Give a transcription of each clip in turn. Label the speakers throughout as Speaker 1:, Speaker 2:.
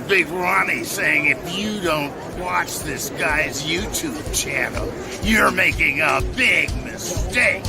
Speaker 1: Big Ronnie saying if you don't watch this guy's YouTube channel, you're making a big mistake.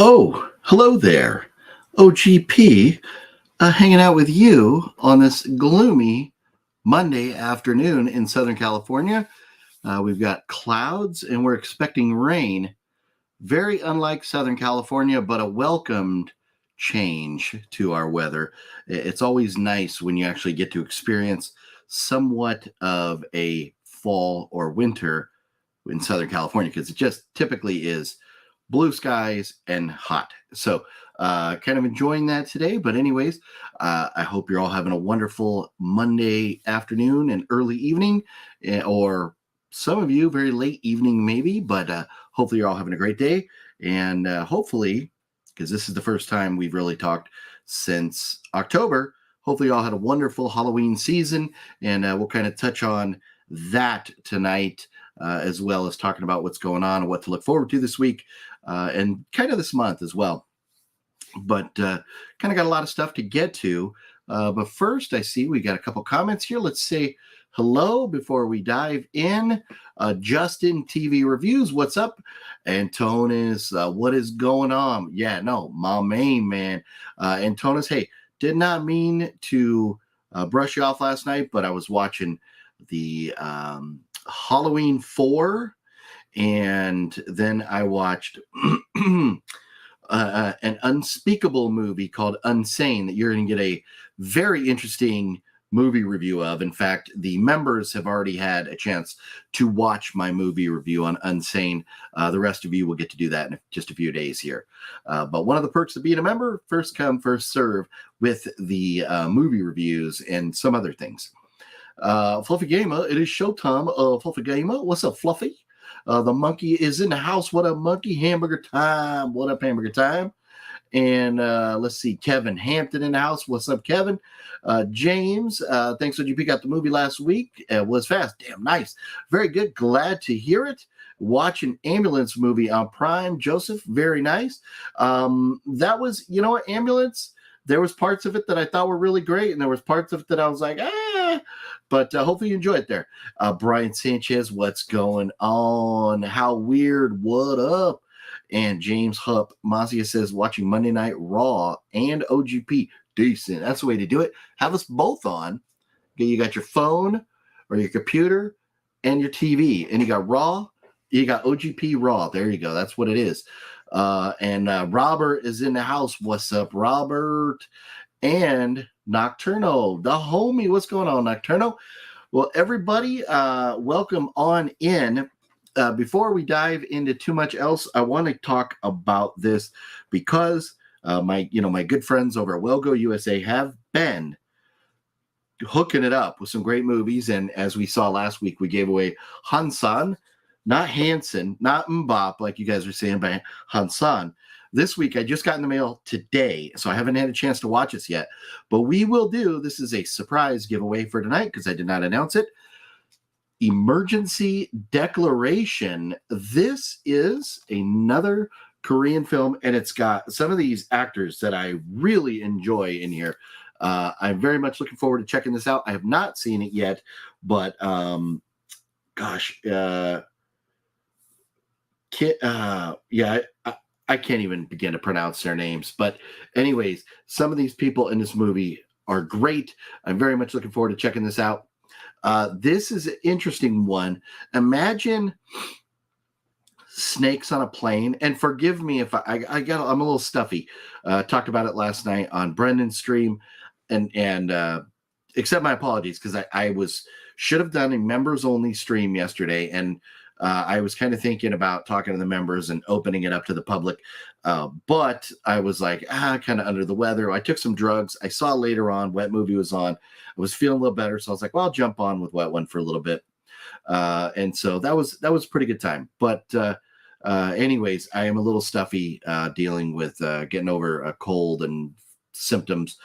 Speaker 2: Oh, hello there. OGP hanging out with you on this gloomy Monday afternoon in Southern California. We've got clouds and we're expecting rain. Very unlike Southern California, but a welcomed change to our weather. It's always nice when you actually get to experience somewhat of a fall or winter in Southern California, because it just typically is blue skies and hot. So kind of enjoying that today. But anyways, I hope you're all having a wonderful Monday afternoon and early evening, or some of you very late evening maybe, but hopefully you're all having a great day. And hopefully, because this is the first time we've really talked since October, hopefully you all had a wonderful Halloween season, and we'll kind of touch on that tonight, as well as talking about what's going on and what to look forward to this week, and kind of this month as well. But kind of got a lot of stuff to get to. But first, I see we got a couple comments here. Let's say hello before we dive in. Justin TV Reviews, what's up? Antonis, what is going on? Yeah, no, my main man. Antonis, hey, did not mean to brush you off last night, but I was watching the Halloween 4, and then I watched an unspeakable movie called Unsane that you're going to get a very interesting movie review of. In fact, the members have already had a chance to watch my movie review on Unsane. The rest of you will get to do that in just a few days here. But one of the perks of being a member, first come, first serve with the movie reviews and some other things. Fluffy Gamer, it is showtime. Fluffy Gamer, what's up, Fluffy? The monkey is in the house. What up, monkey? Hamburger time. What up, hamburger time? And let's see, Kevin Hampton in the house. What's up, Kevin? James, thanks for you pick out the movie last week. Was fast. Damn nice. Very good. Glad to hear it. Watch an ambulance movie on Prime. Joseph, very nice. That was, you know what, Ambulance, there was parts of it that I thought were really great, and there was parts of it that I was like, but hopefully you enjoy it there. Brian Sanchez, what's going on? How weird? What up? And James Hupp, Mazia says, watching Monday Night Raw and OGP. Decent. That's the way to do it. Have us both on. Okay, you got your phone or your computer and your TV, and you got Raw. You got OGP Raw. There you go. That's what it is. And Robert is in the house. What's up, Robert? And Nocturno, the homie. What's going on, Nocturno? Well, everybody, welcome on in. Before we dive into too much else, I want to talk about this because my good friends over at Wellgo USA have been hooking it up with some great movies. And as we saw last week, we gave away Hansan, not Hansen, not Mbop, like you guys were saying, but Hansan. This week, I just got in the mail today, so I haven't had a chance to watch this yet. But we will do, this is a surprise giveaway for tonight because I did not announce it. Emergency Declaration. This is another Korean film, and it's got some of these actors that I really enjoy in here. I'm very much looking forward to checking this out. I have not seen it yet, but I can't even begin to pronounce their names. But anyways, some of these people in this movie are great. I'm very much looking forward to checking this out. This is an interesting one. Imagine Snakes on a Plane, and forgive me if I'm a little stuffy. Talked about it last night on Brendan's stream, and accept my apologies because I should have done a members only stream yesterday, and I was kind of thinking about talking to the members and opening it up to the public, but I was like, kind of under the weather. I took some drugs. I saw later on Wet Movie was on. I was feeling a little better, so I was like, well, I'll jump on with Wet One for a little bit. And so that was a pretty good time. But anyways, I am a little stuffy dealing with getting over a cold and symptoms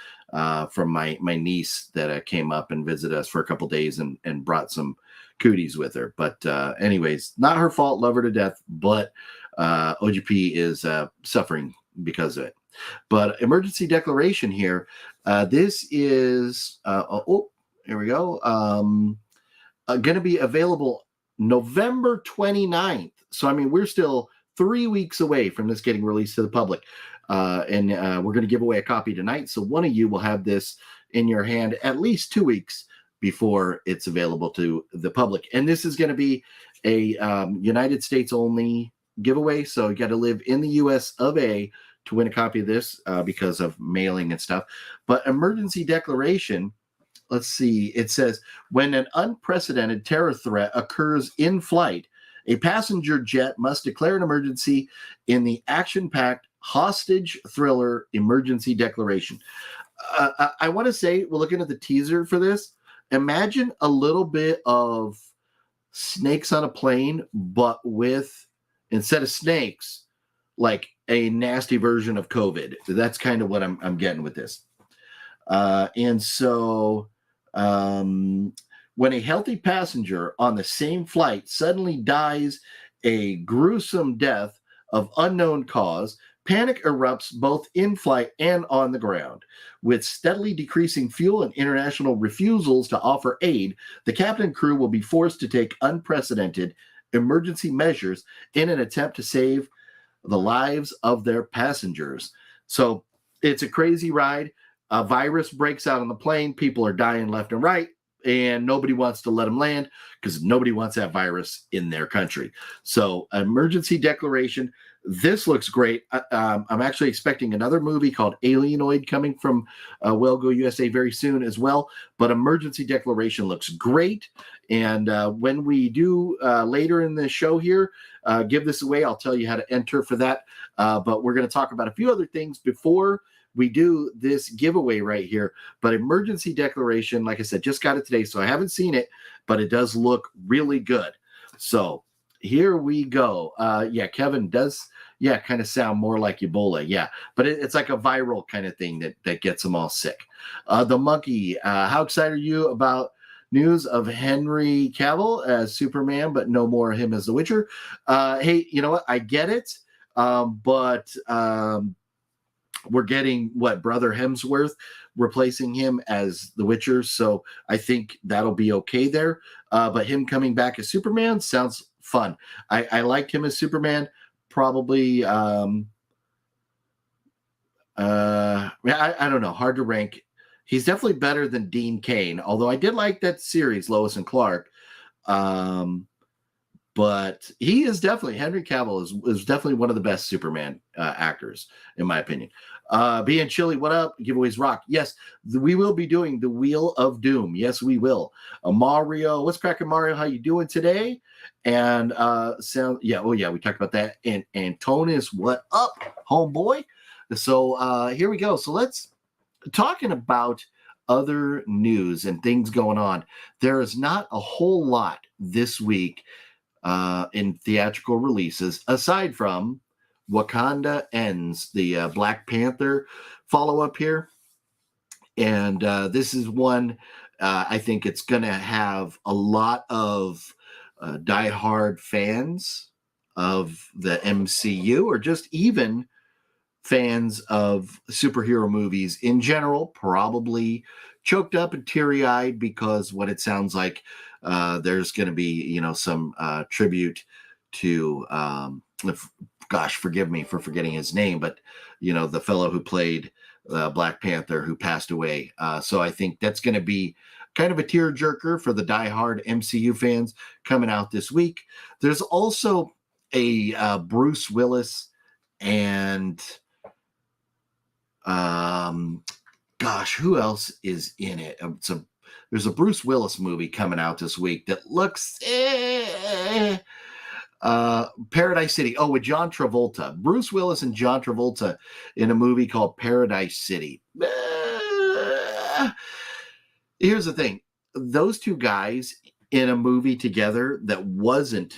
Speaker 2: from my niece that came up and visited us for a couple days and brought some cooties with her. But anyways, not her fault. Love her to death. But OGP is suffering because of it. But emergency declaration here. This is here we go. Going to be available November 29th. So, I mean, we're still 3 weeks away from this getting released to the public. And we're going to give away a copy tonight. So one of you will have this in your hand at least 2 weeks before it's available to the public. And this is going to be a United States only giveaway. So you got to live in the US of A to win a copy of this because of mailing and stuff. But emergency declaration. Let's see. It says, when an unprecedented terror threat occurs in flight, a passenger jet must declare an emergency in the action-packed hostage thriller emergency declaration. I want to say, we're looking at the teaser for this. Imagine a little bit of Snakes on a Plane, but with, instead of snakes, like a nasty version of COVID. That's kind of what I'm getting with this. And so... when a healthy passenger on the same flight suddenly dies a gruesome death of unknown cause, panic erupts both in flight and on the ground. With steadily decreasing fuel and international refusals to offer aid, the captain and crew will be forced to take unprecedented emergency measures in an attempt to save the lives of their passengers. So it's a crazy ride. A virus breaks out on the plane. People are dying left and right, and nobody wants to let them land because nobody wants that virus in their country. So, emergency declaration. This looks great. I'm actually expecting another movie called Alienoid coming from Well Go USA very soon as well. But emergency declaration looks great. And when we do later in the show here, give this away, I'll tell you how to enter for that. But we're going to talk about a few other things before we do this giveaway right here. But emergency declaration, like I said, just got it today, so I haven't seen it, but it does look really good. So here we go. Yeah, Kevin does, kind of sound more like Ebola. Yeah, but it's like a viral kind of thing that gets them all sick. The Monkey, how excited are you about news of Henry Cavill as Superman, but no more of him as The Witcher? Hey, you know what? I get it, but... we're getting Brother Hemsworth replacing him as The Witcher, so I think that'll be okay there. But him coming back as Superman sounds fun. I liked him as Superman. Probably, I don't know, hard to rank. He's definitely better than Dean Cain, although I did like that series, Lois and Clark. But he is definitely, Henry Cavill is definitely one of the best Superman actors, in my opinion. Being Chilly, what up? Giveaways rock. Yes, we will be doing the Wheel of Doom. Yes, we will. Mario, what's cracking, Mario? How you doing today? And we talked about that. And Antonis, what up, homeboy? So here we go. So let's talking about other news and things going on. There is not a whole lot this week in theatrical releases, aside from Wakanda Ends, the Black Panther follow-up here. And this is one, I think it's going to have a lot of diehard fans of the MCU, or just even fans of superhero movies in general, probably choked up and teary-eyed because what it sounds like there's going to be, some tribute to, gosh, forgive me for forgetting his name, but, the fellow who played Black Panther who passed away. So I think that's going to be kind of a tearjerker for the diehard MCU fans coming out this week. There's also a Bruce Willis and gosh, who else is in it? There's a Bruce Willis movie coming out this week that looks Paradise City. Oh, with John Travolta. Bruce Willis and John Travolta in a movie called Paradise City. Here's the thing. Those two guys in a movie together that wasn't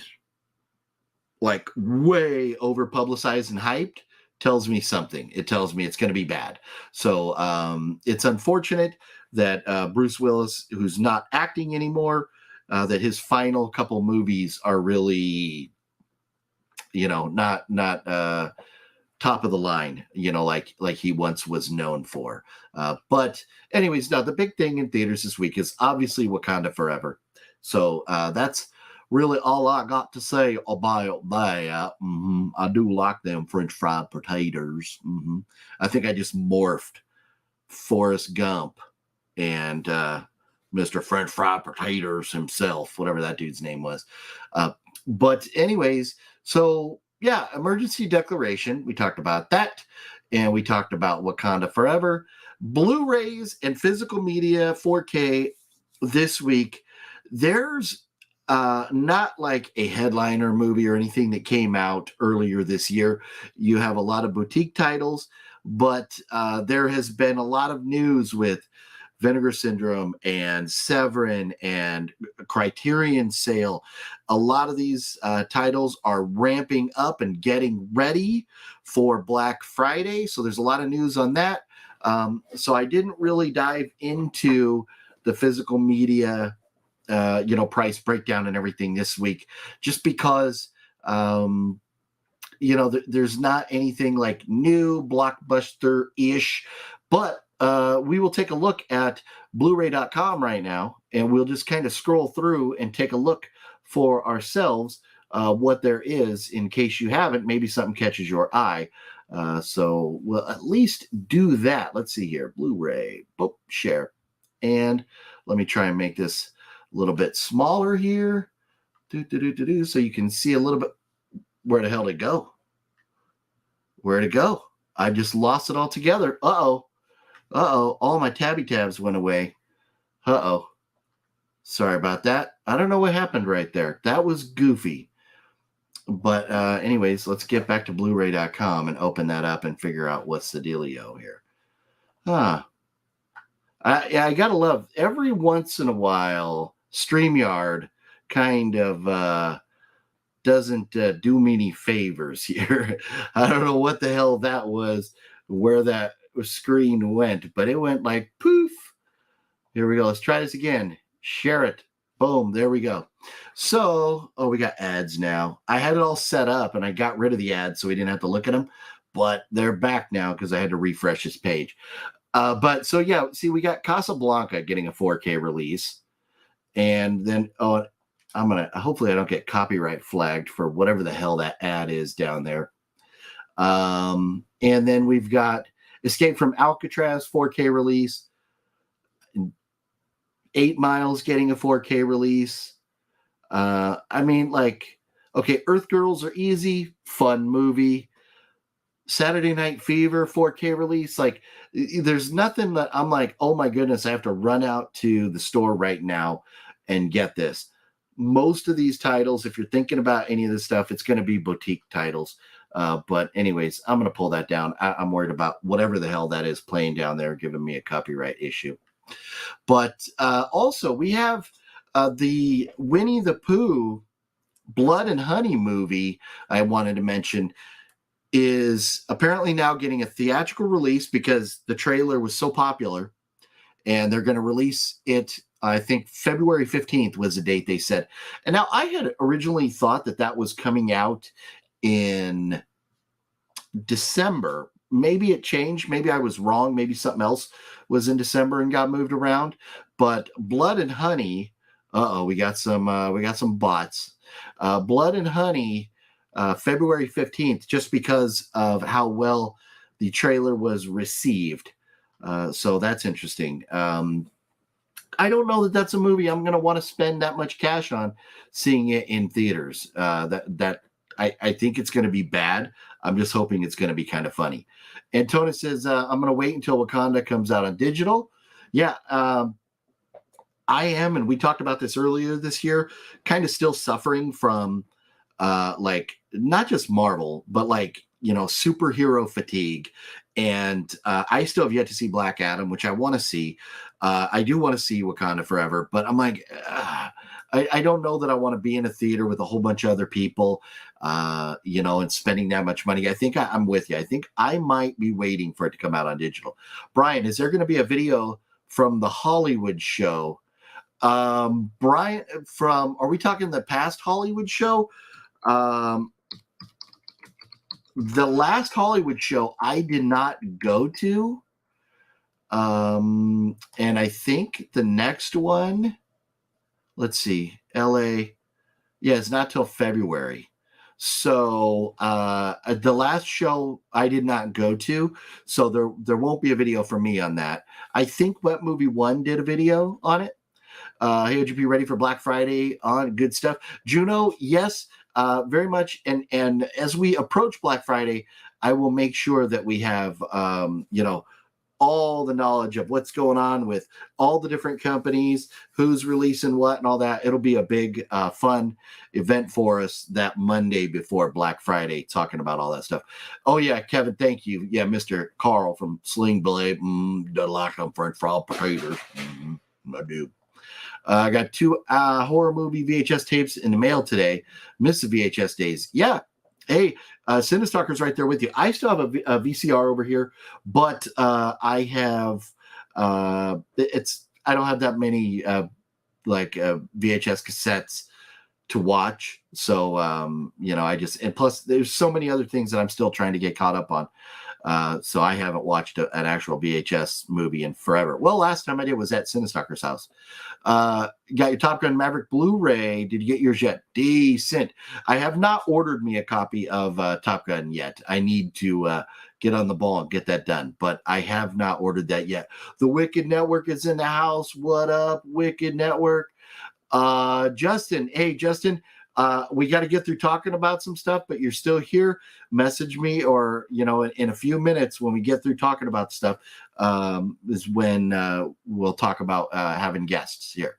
Speaker 2: like way over publicized and hyped tells me something. It tells me it's going to be bad. So it's unfortunate that Bruce Willis, who's not acting anymore, that his final couple movies are really, not top of the line, like he once was known for. But anyways, now the big thing in theaters this week is obviously Wakanda Forever. So that's really all I got to say about that. I do like them French fried potatoes. I think I just morphed Forrest Gump and Mr. French fried potatoes himself, whatever that dude's name was. But anyways, so yeah, emergency declaration. We talked about that. And we talked about Wakanda Forever. Blu-rays and physical media 4K this week. There's not like a headliner movie or anything that came out earlier this year. You have a lot of boutique titles, but there has been a lot of news with Vinegar Syndrome and Severin and Criterion Sale. A lot of these titles are ramping up and getting ready for Black Friday. So there's a lot of news on that. So I didn't really dive into the physical media price breakdown and everything this week, just because, there's not anything like new blockbuster-ish, but we will take a look at Blu-ray.com right now, and we'll just kind of scroll through and take a look for ourselves what there is in case you haven't. Maybe something catches your eye. So we'll at least do that. Let's see here. Blu-ray, share. And let me try and make this a little bit smaller here. So you can see a little bit. Where the hell did it go? Where'd it go? I just lost it all together. Uh-oh. All my tabby tabs went away. Sorry about that. I don't know what happened right there. That was goofy. But anyways, let's get back to Blu-ray.com and open that up and figure out what's the dealio here. I gotta love, every once in a while, StreamYard kind of doesn't do me any favors here. I don't know what the hell that was, where that screen went, but it went like poof. Here we go. Let's try this again. Share it. Boom. There we go. So, we got ads now. I had it all set up and I got rid of the ads so we didn't have to look at them, but they're back now because I had to refresh this page. But so yeah, see, we got Casablanca getting a 4K release, and then hopefully I don't get copyright flagged for whatever the hell that ad is down there. And then we've got Escape from Alcatraz 4K release, 8 Miles getting a 4K release. Earth Girls Are Easy, fun movie. Saturday Night Fever 4K release. Like, there's nothing that I'm like, oh my goodness, I have to run out to the store right now and get this. Most of these titles, if you're thinking about any of this stuff, it's going to be boutique titles. But anyways, I'm going to pull that down. I'm worried about whatever the hell that is playing down there, giving me a copyright issue. But also, we have the Winnie the Pooh Blood and Honey movie I wanted to mention is apparently now getting a theatrical release because the trailer was so popular, and they're going to release it. I think February 15th was the date they said. And now I had originally thought that was coming out in December. Maybe it changed. Maybe I was wrong. Maybe something else was in December and got moved around. But Blood and Honey, we got some bots. Blood and Honey, February 15th, just because of how well the trailer was received. So that's interesting. I don't know that that's a movie I'm going to want to spend that much cash on seeing it in theaters. That I think it's going to be bad. I'm just hoping it's going to be kind of funny. And Tony says, I'm going to wait until Wakanda comes out on digital. Yeah, I am. And we talked about this earlier this year, kind of still suffering from like not just Marvel, but like, you know, superhero fatigue. And I still have yet to see Black Adam, which I want to see. I do want to see Wakanda Forever, but I'm like, I don't know that I want to be in a theater with a whole bunch of other people, you know, and spending that much money. I think I'm with you. I think I might be waiting for it to come out on digital. Brian, is there going to be a video from the Hollywood show? Brian, are we talking the past Hollywood show? The last Hollywood show I did not go to. And I think the next one, let's see, LA. Yeah, it's not till February. So the last show I did not go to, so there won't be a video for me on that. I think Wet Movie 1 did a video on it. Hey, OGP, ready for Black Friday on good stuff? Juno, yes, very much. And as we approach Black Friday, I will make sure that we have, you know, all the knowledge of what's going on with all the different companies, who's releasing what and all that. It'll be a big, fun event for us that Monday before Black Friday, talking about all that stuff. Oh, yeah, Kevin, thank you. Yeah, Mr. Carl from Sling Blade. Don't like them French fried potatoes. I do. I got 2 horror movie VHS tapes in the mail today. Miss the VHS days. Yeah. Hey, Cinestalker's right there with you. I still have a VCR over here, but I have I don't have that many VHS cassettes to watch. So you know, and plus there's so many other things that I'm still trying to get caught up on. So I haven't watched an actual VHS movie in forever. Well, last time I did was at Cinestalker's house. Got your Top Gun Maverick Blu-ray. Did you get yours yet? Decent. I have not ordered me a copy of Top Gun yet. I need to get on the ball and get that done, but I have not ordered that yet. The Wicked Network is in the house. What up, Wicked Network? Justin. Hey, Justin. We got to get through talking about some stuff, but you're still here. Message me, or, you know, in a few minutes when we get through talking about stuff, is when we'll talk about having guests here.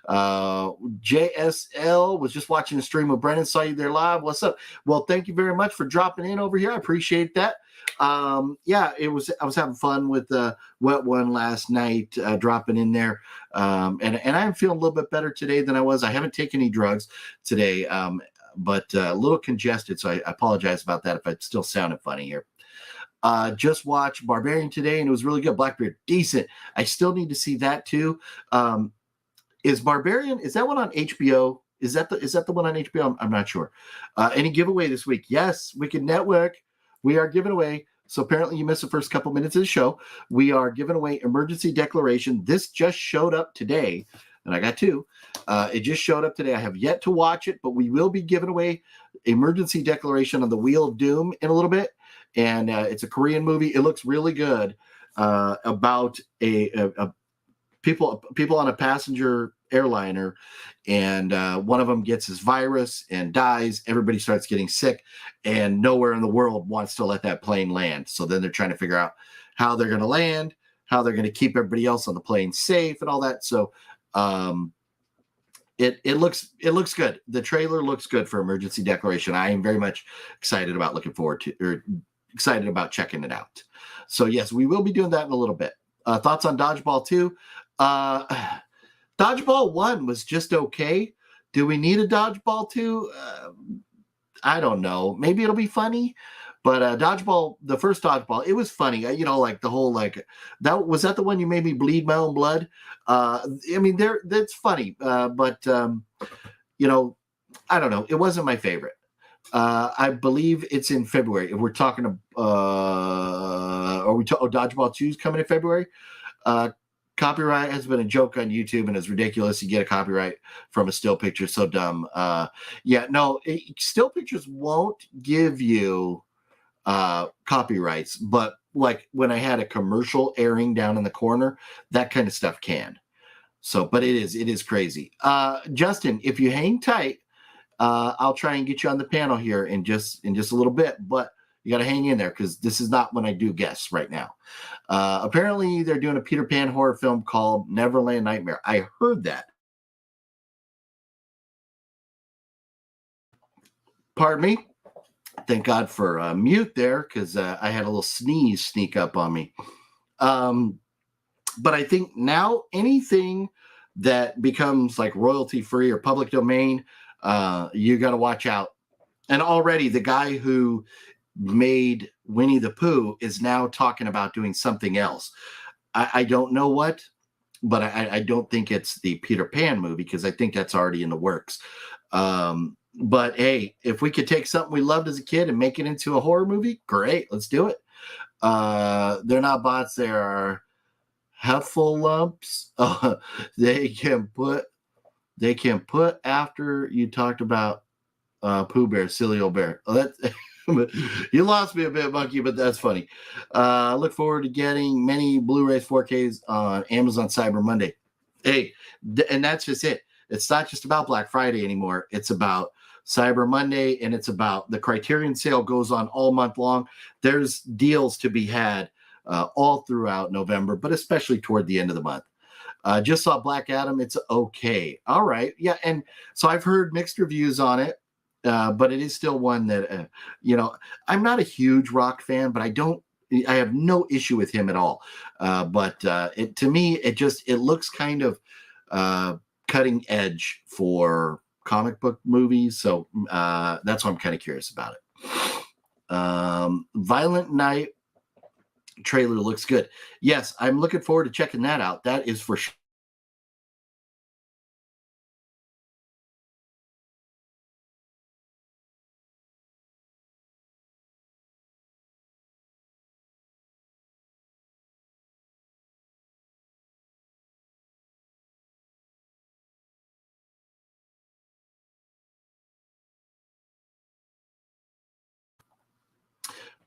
Speaker 2: JSL was just watching the stream with Brennan. Saw you there live. What's up? Well, thank you very much for dropping in over here. I appreciate that. Yeah, I was having fun with the Wet One last night, dropping in there. And I'm feeling a little bit better today than I was. I haven't taken any drugs today, but a little congested. So I apologize about that if I still sounded funny here. Just watched Barbarian today, and it was really good. Blackbeard, decent. I still need to see that too. Is Barbarian, is that one on HBO? Is that the one on HBO? I'm not sure. Any giveaway this week? Yes, Wicked Network. We are giving away. So apparently you missed the first couple minutes of the show. We are giving away Emergency Declaration. This just showed up today, and I got 2. It just showed up today. I have yet to watch it, but we will be giving away Emergency Declaration on the Wheel of Doom in a little bit. And it's a Korean movie. It looks really good, about people on a passenger airliner, and one of them gets this virus and dies. Everybody starts getting sick, and nowhere in the world wants to let that plane land. So then they're trying to figure out how they're going to land, how they're going to keep everybody else on the plane safe, and all that. So it looks good. The trailer looks good for Emergency Declaration. I am very much excited about excited about checking it out. So yes, we will be doing that in a little bit. Thoughts on Dodgeball 2? Dodgeball 1 was just okay. Do we need a Dodgeball 2? I don't know. Maybe it'll be funny. But Dodgeball, the first Dodgeball, it was funny. You know, like the whole, like, that the one you made me bleed my own blood? I mean, that's funny. But you know, I don't know. It wasn't my favorite. I believe it's in February. If we're talking, Dodgeball 2 is coming in February. Copyright has been a joke on YouTube, and it's ridiculous. You get a copyright from a still picture. So dumb. Yeah, no, still pictures won't give you copyrights, but like when I had a commercial airing down in the corner, that kind of stuff can. So, but it is crazy. Justin, if you hang tight, I'll try and get you on the panel here in just a little bit, but you got to hang in there because this is not when I do guests right now. Apparently, they're doing a Peter Pan horror film called Neverland Nightmare. I heard that. Pardon me. Thank God for mute there because I had a little sneeze sneak up on me. But I think now anything that becomes like royalty free or public domain, you got to watch out. And already the guy who made Winnie the Pooh is now talking about doing something else. I don't know what, but I don't think it's the Peter Pan movie because I think that's already in the works. But hey, if we could take something we loved as a kid and make it into a horror movie, great, let's do it. They're not bots, they are Huffalumps. They can put after you talked about Pooh Bear, silly old bear. Oh, that's you lost me a bit, Monkey, but that's funny. Look forward to getting many Blu-rays, 4Ks on Amazon Cyber Monday. Hey, and that's just it. It's not just about Black Friday anymore. It's about Cyber Monday, and it's about the Criterion sale goes on all month long. There's deals to be had all throughout November, but especially toward the end of the month. Just saw Black Adam. It's okay. All right. Yeah. And so I've heard mixed reviews on it, but it is still one that, I'm not a huge Rock fan, but I have no issue with him at all. But to me, it looks kind of cutting edge for comic book movies. So that's why I'm kind of curious about it. Violent Night trailer looks good. Yes, I'm looking forward to checking that out. That is for sure.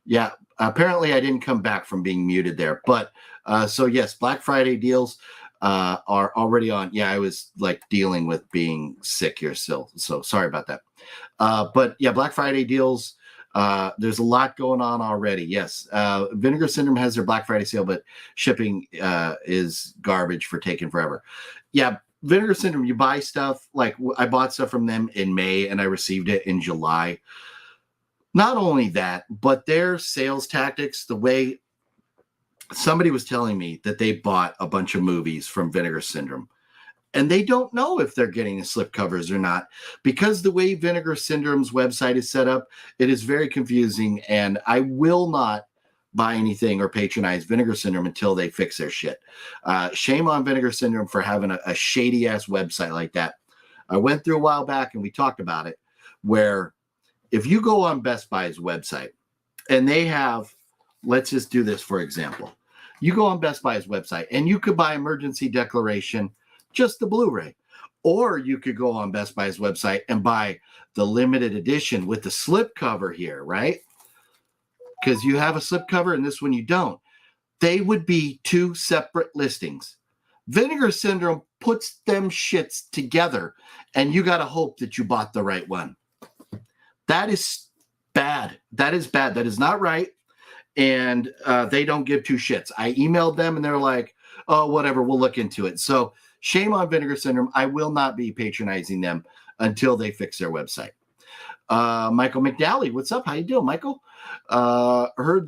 Speaker 2: Yeah, apparently I didn't come back from being muted there. But so yes, Black Friday deals are already on. Yeah, I was like dealing with being sick here still. So sorry about that. But yeah, Black Friday deals. There's a lot going on already. Yes. Vinegar Syndrome has their Black Friday sale, but shipping is garbage for taking forever. Yeah. Vinegar Syndrome, you buy stuff. Like I bought stuff from them in May and I received it in July. Not only that, but their sales tactics, the way somebody was telling me that they bought a bunch of movies from Vinegar Syndrome and they don't know if they're getting the slipcovers or not because the way Vinegar Syndrome's website is set up, it is very confusing. And I will not buy anything or patronize Vinegar Syndrome until they fix their shit. Shame on Vinegar Syndrome for having a shady ass website like that. I went through a while back and we talked about it where if you go on Best Buy's website and they have, let's just do this for example. You go on Best Buy's website and you could buy Emergency Declaration, just the Blu-ray. Or you could go on Best Buy's website and buy the limited edition with the slipcover here, right? Because you have a slipcover and this one you don't. They would be two separate listings. Vinegar Syndrome puts them shits together and you got to hope that you bought the right one. That is bad. That is bad. That is not right. And they don't give two shits. I emailed them and they're like, oh, whatever, we'll look into it. So shame on Vinegar Syndrome. I will not be patronizing them until they fix their website. Michael McDally, what's up? How you doing, Michael? Heard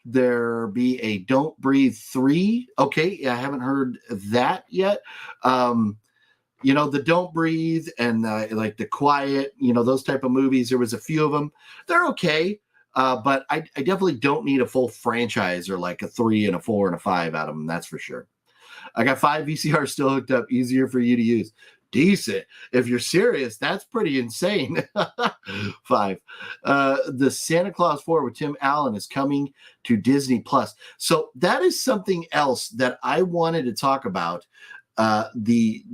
Speaker 2: there be a Don't Breathe 3. Okay, I haven't heard that yet. The Don't Breathe and like The Quiet, those type of movies. There was a few of them. They're okay. But I definitely don't need a full franchise or like a 3 and a 4 and a 5 out of them. That's for sure. I got 5 VCRs still hooked up. Easier for you to use. Decent. If you're serious, that's pretty insane. 5. The Santa Claus 4 with Tim Allen is coming to Disney Plus. So that is something else that I wanted to talk about. The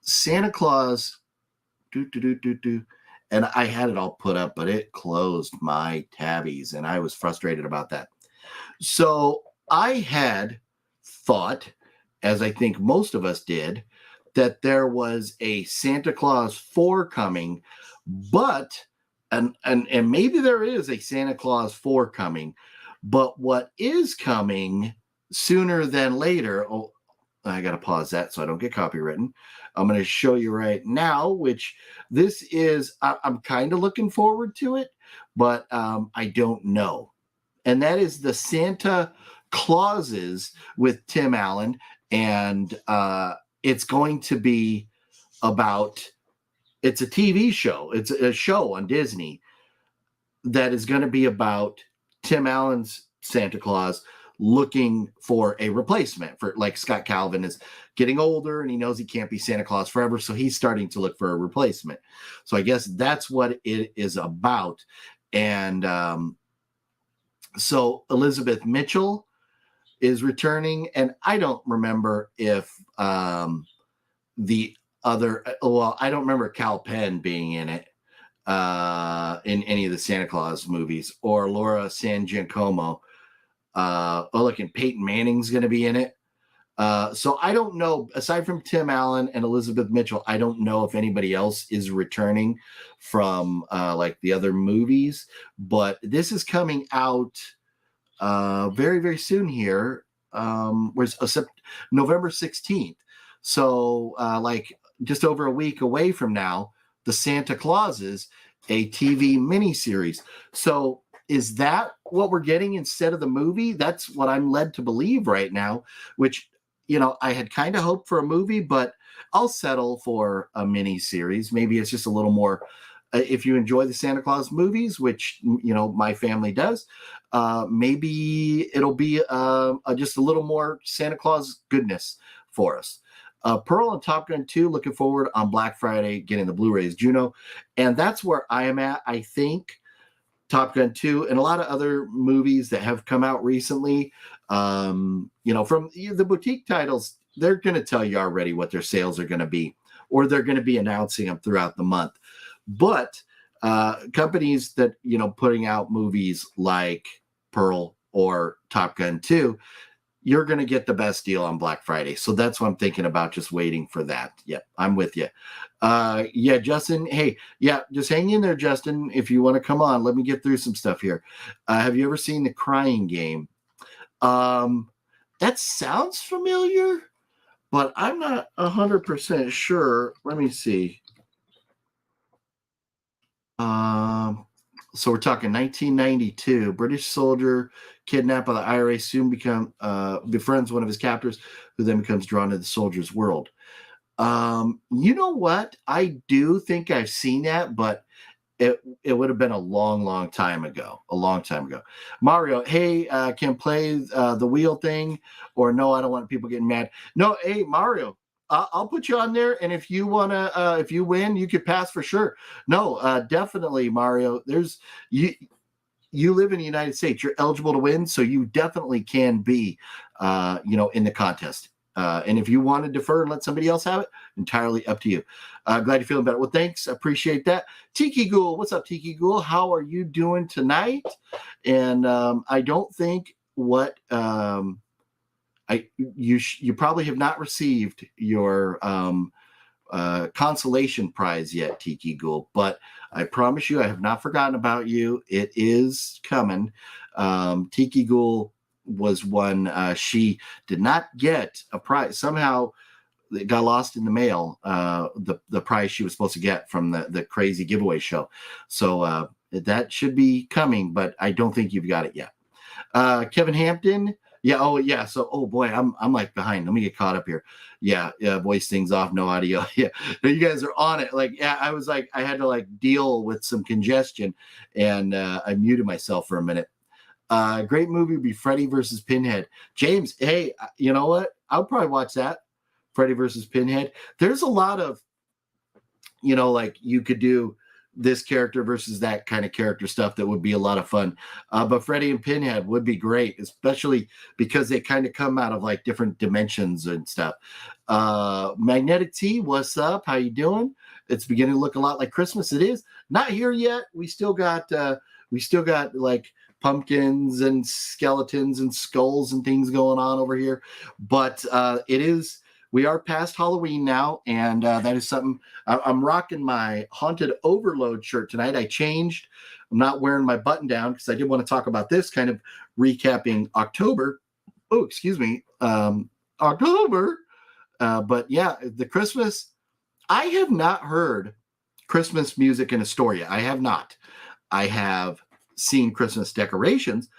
Speaker 2: Santa Claus. And I had it all put up, but it closed my tabbies, and I was frustrated about that. So I had thought, as I think most of us did, that there was a Santa Claus 4 coming, but and maybe there is a Santa Claus 4 coming, but what is coming sooner than later, oh, I got to pause that so I don't get copywritten. I'm going to show you right now, which this is, I'm kind of looking forward to it, but I don't know. And that is the Santa Clauses with Tim Allen. And it's going to be about, it's a TV show. It's a show on Disney that is going to be about Tim Allen's Santa Claus looking for a replacement for, like, Scott Calvin is getting older and he knows he can't be Santa Claus forever. So he's starting to look for a replacement. So I guess that's what it is about. And so Elizabeth Mitchell is returning. And I don't remember if the other, well, I don't remember Cal Penn being in it in any of the Santa Claus movies, or Laura San Giacomo. Oh, look, and Peyton Manning's going to be in it. So I don't know, aside from Tim Allen and Elizabeth Mitchell, I don't know if anybody else is returning from like the other movies, but this is coming out very, very soon here. Where's November 16th. So like just over a week away from now, the Santa Clauses, a TV miniseries. So is that what we're getting instead of the movie? That's what I'm led to believe right now, which, you know, I had kind of hoped for a movie, but I'll settle for a mini series. Maybe it's just a little more, if you enjoy the Santa Claus movies, which, you know, my family does, maybe it'll be just a little more Santa Claus goodness for us. Pearl and Top Gun 2, looking forward on Black Friday, getting the Blu-rays, Juno. And that's where I am at. I think Top Gun 2 and a lot of other movies that have come out recently, you know, from the boutique titles, they're going to tell you already what their sales are going to be, or they're going to be announcing them throughout the month. But companies that, you know, putting out movies like Pearl or Top Gun 2, you're going to get the best deal on Black Friday. So that's what I'm thinking about, just waiting for that. Yeah, I'm with you. Yeah, Justin. Hey, yeah, just hang in there, Justin. If you want to come on, let me get through some stuff here. Have you ever seen The Crying Game? That sounds familiar, but I'm not 100% sure. Let me see. So we're talking 1992. British soldier kidnapped by the IRA soon befriends one of his captors, who then becomes drawn to the soldier's world. You know what? I do think I've seen that, but it would have been a long time ago. A long time ago. Mario, hey, can play the wheel thing, or no? I don't want people getting mad. No, hey, Mario. I'll put you on there, and if you wanna, if you win, you could pass for sure. No, definitely, Mario. There's you. You live in the United States. You're eligible to win, so you definitely can be, you know, in the contest. And if you want to defer and let somebody else have it, entirely up to you. Glad you're feeling better. Well, thanks. Appreciate that. Tiki Ghoul, what's up, Tiki Ghoul? How are you doing tonight? And I don't think what. You probably have not received your consolation prize yet, Tiki Ghoul, but I promise you I have not forgotten about you. It is coming. Tiki Ghoul was one. She did not get a prize. Somehow it got lost in the mail, the prize she was supposed to get from the crazy giveaway show. So that should be coming, but I don't think you've got it yet. Kevin Hampton. Yeah. Oh, yeah. So, oh boy, I'm like behind. Let me get caught up here. Yeah. Voice things off, no audio. Yeah. You guys are on it. Like, yeah, I was like, I had to like deal with some congestion, and I muted myself for a minute. Great movie would be Freddy versus Pinhead. James, hey, you know what? I'll probably watch that. Freddy versus Pinhead. There's a lot of, you know, like you could do this character versus that kind of character stuff that would be a lot of fun. But Freddy and Pinhead would be great, especially because they kind of come out of like different dimensions and stuff. Magnetic T, what's up? How you doing? It's beginning to look a lot like Christmas. It is not here yet. We still got like pumpkins and skeletons and skulls and things going on over here. But it is we are past Halloween now, and that is something. I'm rocking my Haunted Overload shirt tonight. I changed. I'm not wearing my button down because I did want to talk about this, kind of recapping October. Oh, excuse me, October. But yeah, the Christmas. I have not heard Christmas music in Astoria. I have not. I have seen Christmas decorations.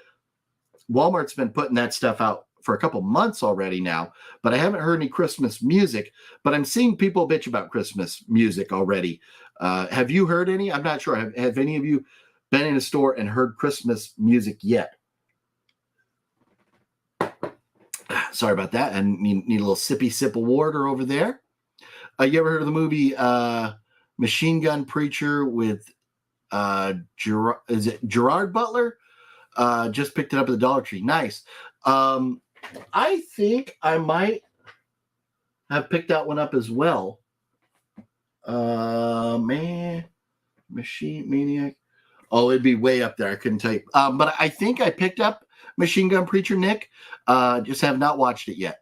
Speaker 2: Walmart's been putting that stuff out for a couple months already now, but I haven't heard any Christmas music. But I'm seeing people bitch about Christmas music already. Have you heard any? I'm not sure. Have any of you been in a store and heard Christmas music yet? Sorry about that. And need a little sippy sip of water over there. You ever heard of the movie Machine Gun Preacher with is it Gerard Butler? Just picked it up at the Dollar Tree. Nice. I think I might have picked that one up as well. Machine Maniac. Oh, it'd be way up there. I couldn't tell you. But I think I picked up Machine Gun Preacher, Nick. Just have not watched it yet.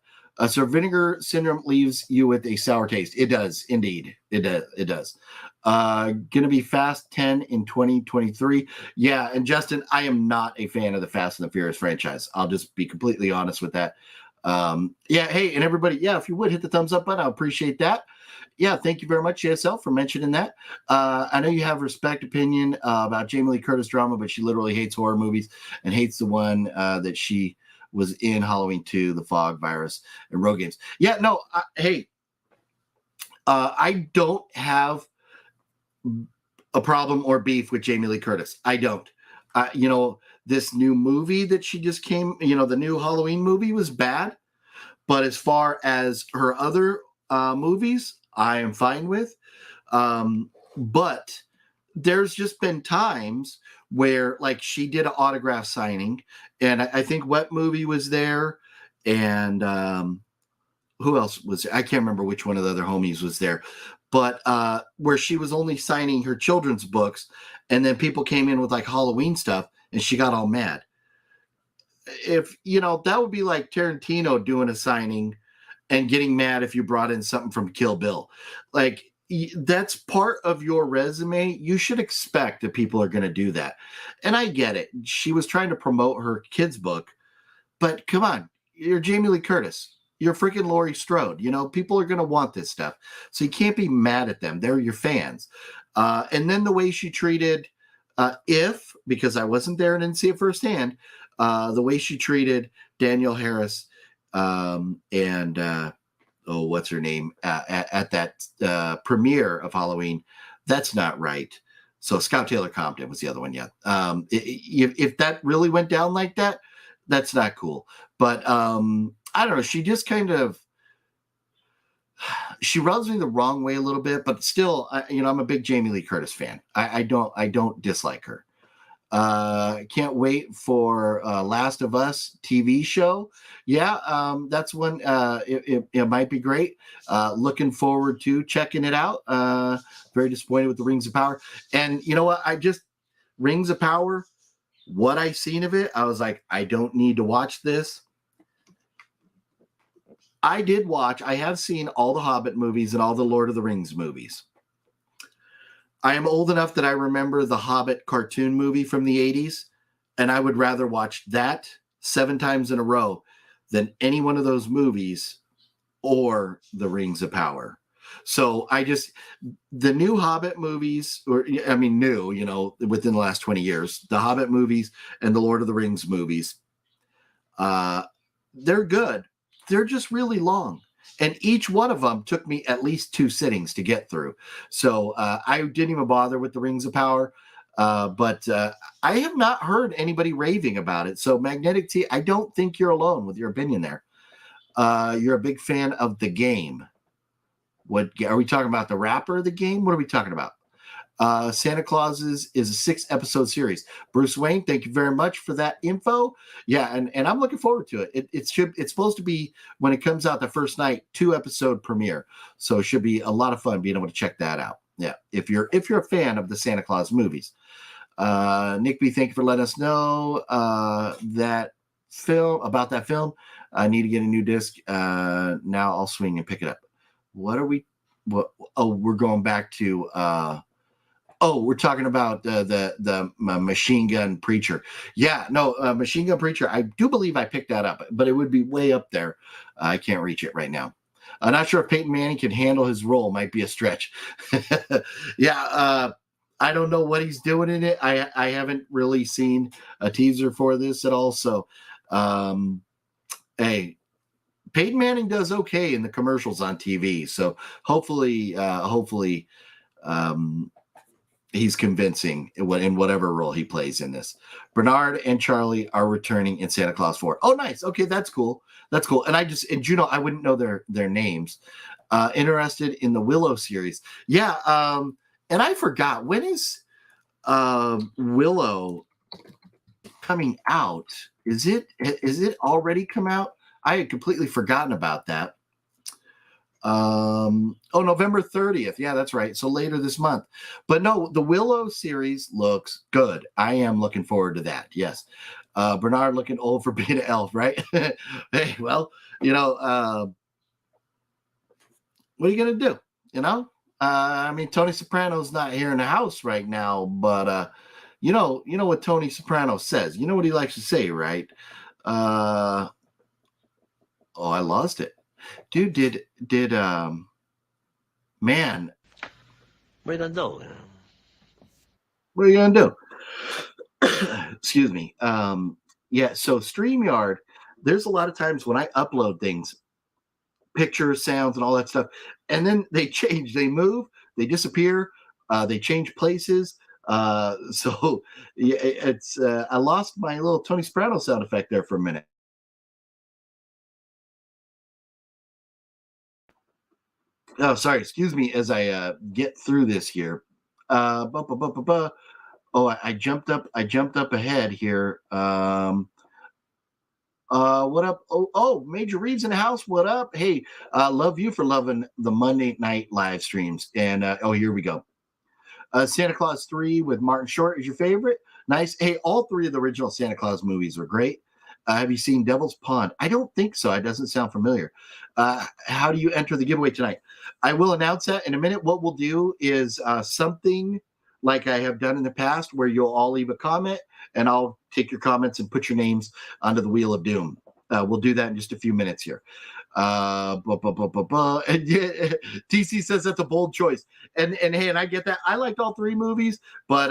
Speaker 2: So vinegar syndrome leaves you with a sour taste. It does, indeed. It does. Gonna be Fast 10 in 2023. Yeah, and Justin, I am not a fan of the Fast and the Furious franchise. I'll just be completely honest with that. Yeah, hey, and everybody, yeah, if you would hit the thumbs up button, I appreciate that. Yeah, thank you very much, JSL, for mentioning that. I know you have respect opinion about Jamie Lee Curtis drama, but she literally hates horror movies and hates the one that she was in Halloween 2, The Fog Virus, and Road Games. Yeah, no, hey, I don't have a problem or beef with Jamie Lee Curtis. I don't. This new movie that she just came, the new Halloween movie was bad. But as far as her other movies, I am fine with. But there's just been times where, like, she did an autograph signing, and I think Wet Movie was there, and who else was there? I can't remember which one of the other homies was there, but where she was only signing her children's books, and then people came in with like Halloween stuff, and she got all mad. If that would be like Tarantino doing a signing and getting mad if you brought in something from Kill Bill. Like, that's part of your resume. You should expect that people are going to do that. And I get it. She was trying to promote her kids' book, but come on, you're Jamie Lee Curtis. You're freaking Laurie Strode. People are going to want this stuff. So you can't be mad at them. They're your fans. And then the way she treated because I wasn't there and didn't see it firsthand, the way she treated Danielle Harris and what's her name at that premiere of Halloween, that's not right. So Scout Taylor Compton was the other one. Yeah. If that really went down like that, that's not cool. But I don't know. She just kind of, she rubs me the wrong way a little bit, but still, I'm a big Jamie Lee Curtis fan. I don't dislike her. Can't wait for Last of Us TV show. Yeah, that's one. It might be great. Looking forward to checking it out. Very disappointed with the Rings of Power. And you know what? Rings of Power, what I've seen of it, I was like, I don't need to watch this. I have seen all the Hobbit movies and all the Lord of the Rings movies. I am old enough that I remember the Hobbit cartoon movie from the 80s, and I would rather watch that 7 times in a row than any one of those movies or the Rings of Power. So the new Hobbit movies, new, within the last 20 years, the Hobbit movies and the Lord of the Rings movies, they're good. They're just really long. And each one of them took me at least 2 sittings to get through. So I didn't even bother with the Rings of Power. But I have not heard anybody raving about it. So Magnetic T, I don't think you're alone with your opinion there. You're a big fan of the game. What are we talking about? The rapper of the game? What are we talking about? Santa Clauses is a 6-episode series. Bruce Wayne, thank you very much for that info. Yeah, and I'm looking forward to it. It's supposed to be, when it comes out the first night, 2-episode premiere. So it should be a lot of fun being able to check that out. Yeah, if you're a fan of the Santa Claus movies. Nick B, thank you for letting us know that film. I need to get a new disc. Now I'll swing and pick it up. What are we? What? Oh, we're going back to. We're talking about the Machine Gun Preacher. Yeah, no, Machine Gun Preacher. I do believe I picked that up, but it would be way up there. I can't reach it right now. I'm not sure if Peyton Manning can handle his role. Might be a stretch. Yeah, I don't know what he's doing in it. I haven't really seen a teaser for this at all. So, hey, Peyton Manning does okay in the commercials on TV. So hopefully, he's convincing in whatever role he plays in this. Bernard and Charlie are returning in Santa Claus 4. Oh, nice. Okay, that's cool. That's cool. And Juno, I wouldn't know their names. Interested in the Willow series. Yeah. And I forgot, when is Willow coming out? Is it already come out? I had completely forgotten about that. November 30th. Yeah, that's right. So later this month. But no, the Willow series looks good. I am looking forward to that. Yes. Bernard looking old for being an elf, right? Hey, well, what are you going to do? I mean, Tony Soprano's not here in the house right now, but you know what Tony Soprano says. You know what he likes to say, right? I lost it. Dude, did man.
Speaker 3: What are you gonna do?
Speaker 2: What are you gonna do? Excuse me. Yeah, so StreamYard, there's a lot of times when I upload things, pictures, sounds, and all that stuff, and then they change, they move, they disappear, they change places. So yeah, it's I lost my little Tony Soprano sound effect there for a minute. Oh, sorry. Excuse me as I get through this here. Oh, I jumped up. I jumped up ahead here. What up? Major Reeves in the house. What up? Hey, love you for loving the Monday night live streams. And here we go. Santa Claus 3 with Martin Short is your favorite. Nice. Hey, all three of the original Santa Claus movies were great. Have you seen Devil's Pond? I don't think so. It doesn't sound familiar. How do you enter the giveaway tonight? I will announce that in a minute. What we'll do is something like I have done in the past, where you'll all leave a comment and I'll take your comments and put your names onto the Wheel of Doom. We'll do that in just a few minutes here. And yeah, TC says that's a bold choice. And hey, and I get that. I liked all three movies, but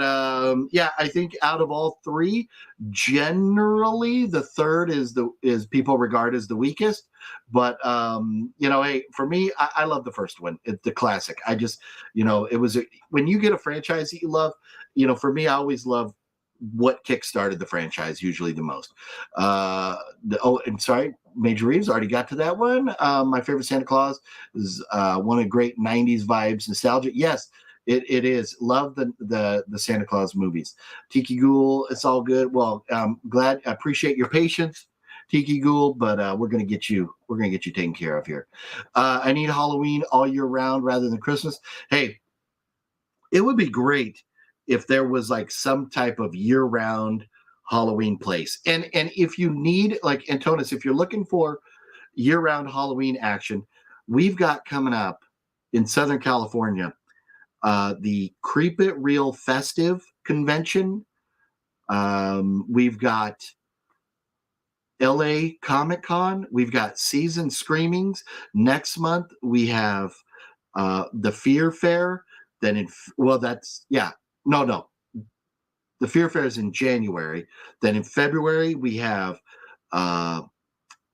Speaker 2: yeah, I think out of all three, generally the third is people regard as the weakest. But hey, for me, I love the first one. It's the classic. I just, it was when you get a franchise that you love, for me, I always love what kickstarted the franchise usually the most. I'm sorry, Major Reeves already got to that one. My favorite Santa Claus is one of great 90s vibes, nostalgia. Yes, it is. Love the Santa Claus movies. Tiki Ghoul, it's all good. Well, glad, I appreciate your patience, Tiki Ghoul, but we're gonna get you taken care of here. I need Halloween all year round rather than Christmas. Hey, it would be great if there was like some type of year-round Halloween place. And if you need, like, Antonis, if you're looking for year-round Halloween action, we've got coming up in Southern California the Creep It Real Festive Convention. We've got LA Comic Con. We've got Season Screamings. Next month, we have the Fear Fair. Then No. The Fear Fair is in January. Then in February, we have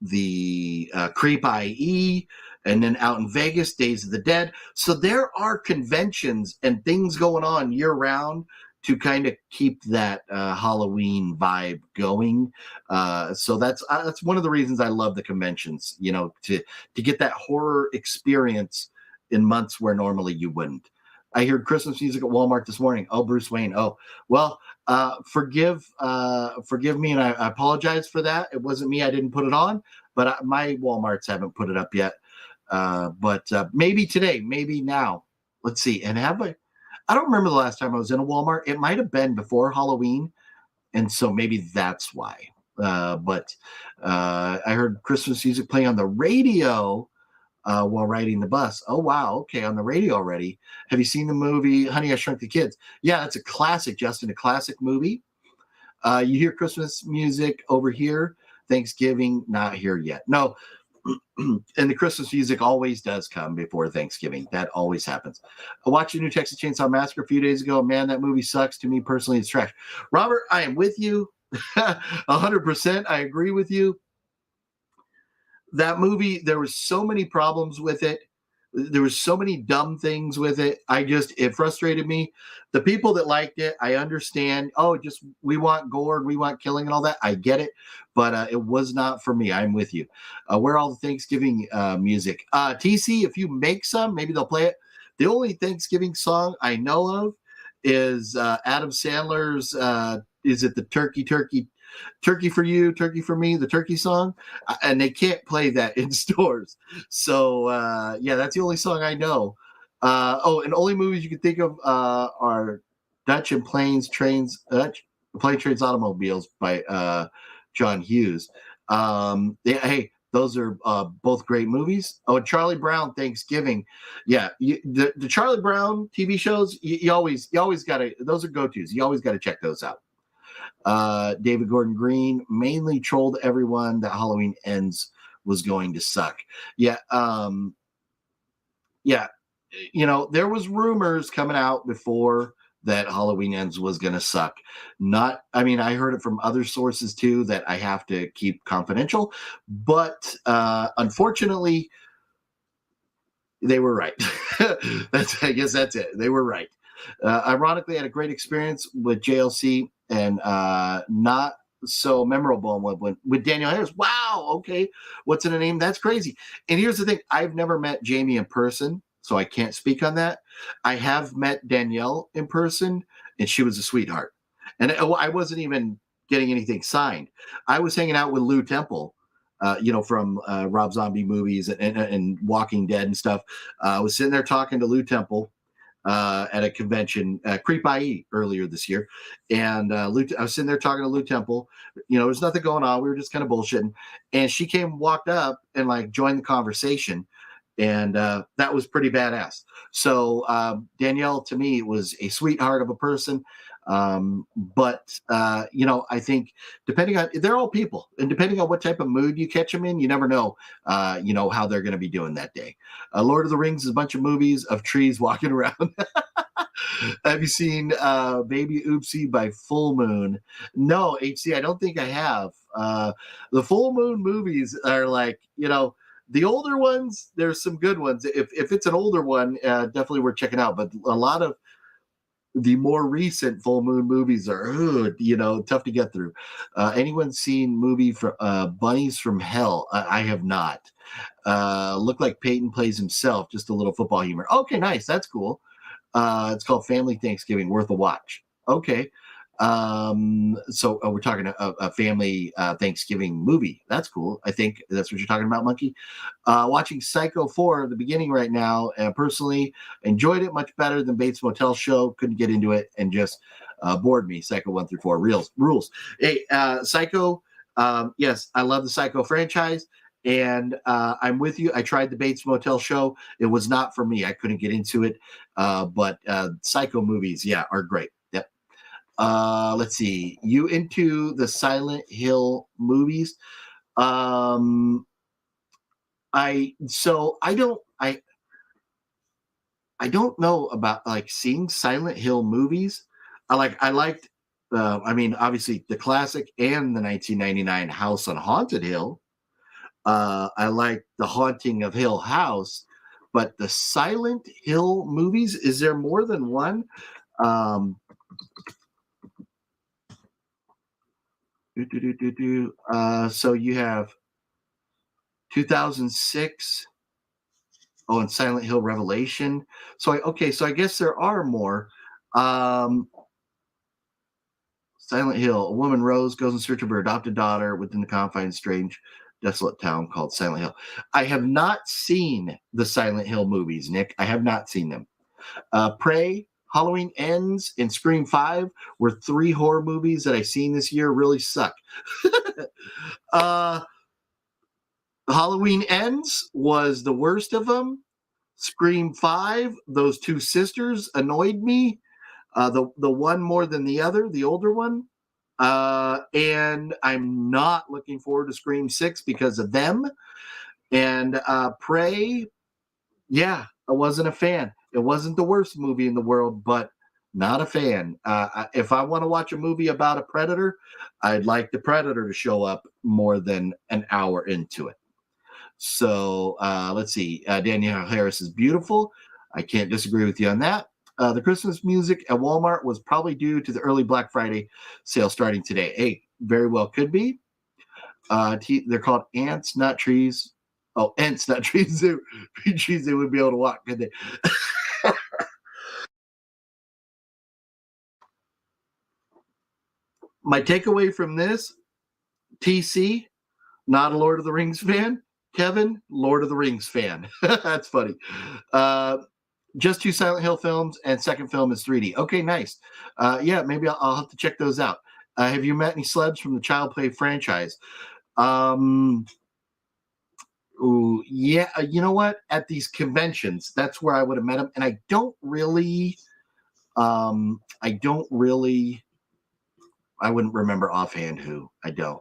Speaker 2: the Creep IE, and then out in Vegas, Days of the Dead. So there are conventions and things going on year round to kind of keep that Halloween vibe going. So that's one of the reasons I love the conventions, to get that horror experience in months where normally you wouldn't. I heard Christmas music at Walmart this morning. Oh, Bruce Wayne. Oh, well, forgive me, and I apologize for that. It wasn't me. I didn't put it on, but my Walmarts haven't put it up yet. But maybe today, maybe now. Let's see. And I don't remember the last time I was in a Walmart. It might have been before Halloween, and so maybe that's why. But I heard Christmas music playing on the radio while riding the bus. Oh, wow. Okay. On the radio already. Have you seen the movie Honey, I Shrunk the Kids? Yeah, that's a classic, Justin, a classic movie. You hear Christmas music over here, Thanksgiving, not here yet. No. And the Christmas music always does come before Thanksgiving. That always happens. I watched the new Texas Chainsaw Massacre a few days ago. Man, that movie sucks. To me personally, it's trash. Robert, I am with you. 100%. I agree with you. That movie, there was so many problems with it. There was so many dumb things with it. It frustrated me. The people that liked it, I understand. Oh, just we want gore and we want killing and all that. I get it, but it was not for me. I'm with you. Where all the Thanksgiving music? TC, if you make some, maybe they'll play it. The only Thanksgiving song I know of is Adam Sandler's. Is it the Turkey for you, turkey for me, the turkey song? And they can't play that in stores. So, yeah, that's the only song I know. And only movies you can think of are Dutch and Planes, Trains, Plane, Trains, Automobiles by John Hughes. Hey, those are both great movies. Oh, and Charlie Brown, Thanksgiving. Yeah, the Charlie Brown TV shows, you always got to, those are go-tos. You always got to check those out. David Gordon Green mainly trolled everyone that Halloween Ends was going to suck. Yeah. Yeah. There was rumors coming out before that Halloween Ends was going to suck. I heard it from other sources too that I have to keep confidential, but unfortunately they were right. I guess that's it. They were right. Ironically, I had a great experience with JLC and not so memorable one with Daniel Harris. Wow, okay. What's in a name? That's crazy. And here's the thing. I've never met Jamie in person, so I can't speak on that. I have met Danielle in person, and she was a sweetheart. And I wasn't even getting anything signed. I was hanging out with Lou Temple, from Rob Zombie movies and Walking Dead and stuff. I was sitting there talking to Lou Temple at a convention, Creepie earlier this year. And I was sitting there talking to Lou Temple. There's nothing going on. We were just kind of bullshitting. And she walked up and joined the conversation. And that was pretty badass. So Danielle, to me, was a sweetheart of a person. But I think they're all people, and depending on what type of mood you catch them in, you never know, how they're going to be doing that day. Lord of the Rings is a bunch of movies of trees walking around. Have you seen Baby Oopsie by Full Moon? No, HC, I don't think I have. The Full Moon movies are the older ones, there's some good ones. If it's an older one, definitely worth checking out. But a lot of the more recent Full Moon movies are, tough to get through. Anyone seen movie for Bunnies from Hell? I have not. Look like Peyton plays himself, just a little football humor. Okay, nice. That's cool. It's called Family Thanksgiving, worth a watch. Okay. So we're talking a family Thanksgiving movie. That's cool. I think that's what you're talking about, Monkey. Watching Psycho 4 at the beginning right now, and personally enjoyed it much better than Bates Motel show. Couldn't get into it and just bored me. Psycho 1 through 4 rules. Hey, Psycho. Yes, I love the Psycho franchise. And I'm with you. I tried the Bates Motel show. It was not for me. I couldn't get into it. But Psycho movies, yeah, are great. Yep. Let's see. You into the Silent Hill movies? I don't know about seeing Silent Hill movies. I liked obviously the classic and the 1999 House on Haunted Hill. I like The Haunting of Hill House, but the Silent Hill movies, is there more than one? So you have 2006. Oh, and Silent Hill Revelation. So I guess there are more. Silent Hill. A woman, Rose, goes in search of her adopted daughter within the confines of a strange, desolate town called Silent Hill. I have not seen the Silent Hill movies, Nick. I have not seen them. Prey, Halloween Ends and Scream 5 were 3 horror movies that I've seen this year really suck. Halloween Ends was the worst of them. Scream 5, those 2 sisters annoyed me. The one more than the other, the older one. And I'm not looking forward to Scream 6 because of them. And Prey, yeah, I wasn't a fan. It wasn't the worst movie in the world, but not a fan. If I want to watch a movie about a predator, I'd like the predator to show up more than an hour into it. So let's see. Danielle Harris is beautiful. I can't disagree with you on that. The Christmas music at Walmart was probably due to the early Black Friday sale starting today. Hey, very well could be. They're called ants, not trees. Oh, ants, not trees. Trees they would be able to walk, could they? My takeaway from this, TC, not a Lord of the Rings fan. Kevin, Lord of the Rings fan. That's funny. Just 2 Silent Hill films, and second film is 3D. Okay, nice. Yeah, maybe I'll have to check those out. Have you met any celebs from the Child Play franchise? Ooh, yeah, you know what? At these conventions, that's where I would have met them. And I don't really, I wouldn't remember offhand who. I don't.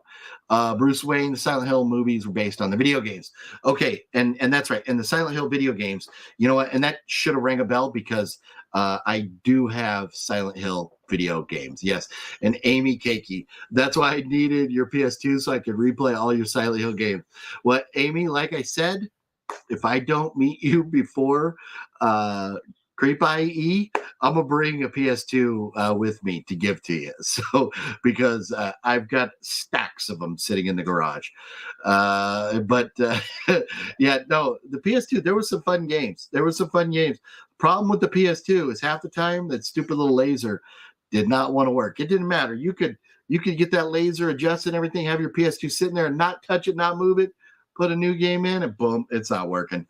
Speaker 2: Bruce Wayne, the Silent Hill movies were based on the video games. Okay, and that's right. And the Silent Hill video games, you know what? And that should have rang a bell because I do have Silent Hill video games. Yes. And Amy Cakey, that's why I needed your PS2 so I could replay all your Silent Hill games. What, Amy, like I said, if I don't meet you before Creepie, I'm gonna bring a PS2 with me to give to you. So because I've got stacks of them sitting in the garage. But yeah, no, the PS2. There were some fun games. Problem with the PS2 is half the time that stupid little laser did not want to work. It didn't matter. You could get that laser adjusted and everything. Have your PS2 sitting there and not touch it, not move it. Put a new game in, and boom, it's not working.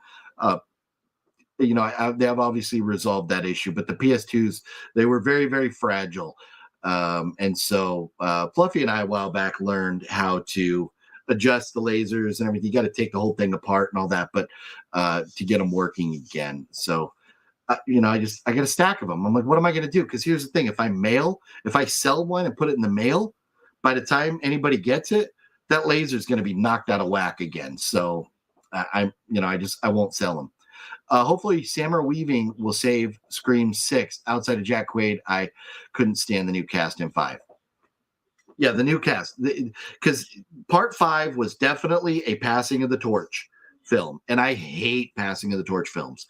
Speaker 2: You know, they have obviously resolved that issue, but the PS2s, they were very, very fragile. And so Fluffy and I a while back learned how to adjust the lasers and everything. You got to take the whole thing apart and all that, but to get them working again. So, you know, I got a stack of them. I'm like, what am I going to do? Because here's the thing. If I sell one and put it in the mail, by the time anybody gets it, that laser is going to be knocked out of whack again. So I won't sell them. Hopefully, Samara Weaving will save Scream 6. Outside of Jack Quaid, I couldn't stand the new cast in 5. Yeah, the new cast. Because part 5 was definitely a passing of the torch film. And I hate passing of the torch films.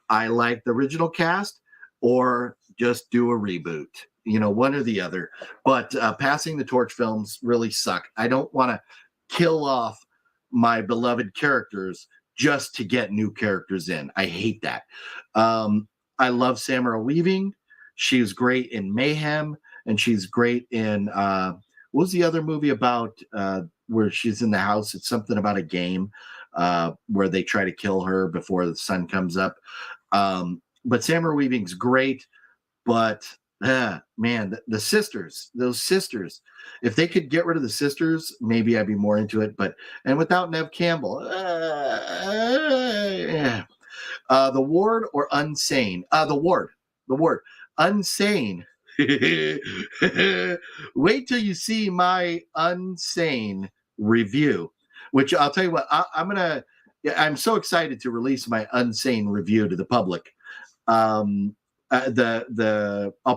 Speaker 2: I like the original cast or just do a reboot. You know, one or the other. But passing the torch films really suck. I don't want to kill off my beloved characters just to get new characters in. I hate that. I love Samara Weaving. She was great in Mayhem, and she's great in what was the other movie about where she's in the house? It's something about a game where they try to kill her before the sun comes up. But Samara Weaving's great, but man, the sisters, those sisters, if they could get rid of the sisters, maybe I'd be more into it. And without Nev Campbell, yeah. The Ward or Unsane? The Ward. Unsane. Wait till you see my Unsane review, which I'll tell you what, I'm so excited to release my Unsane review to the public. I'll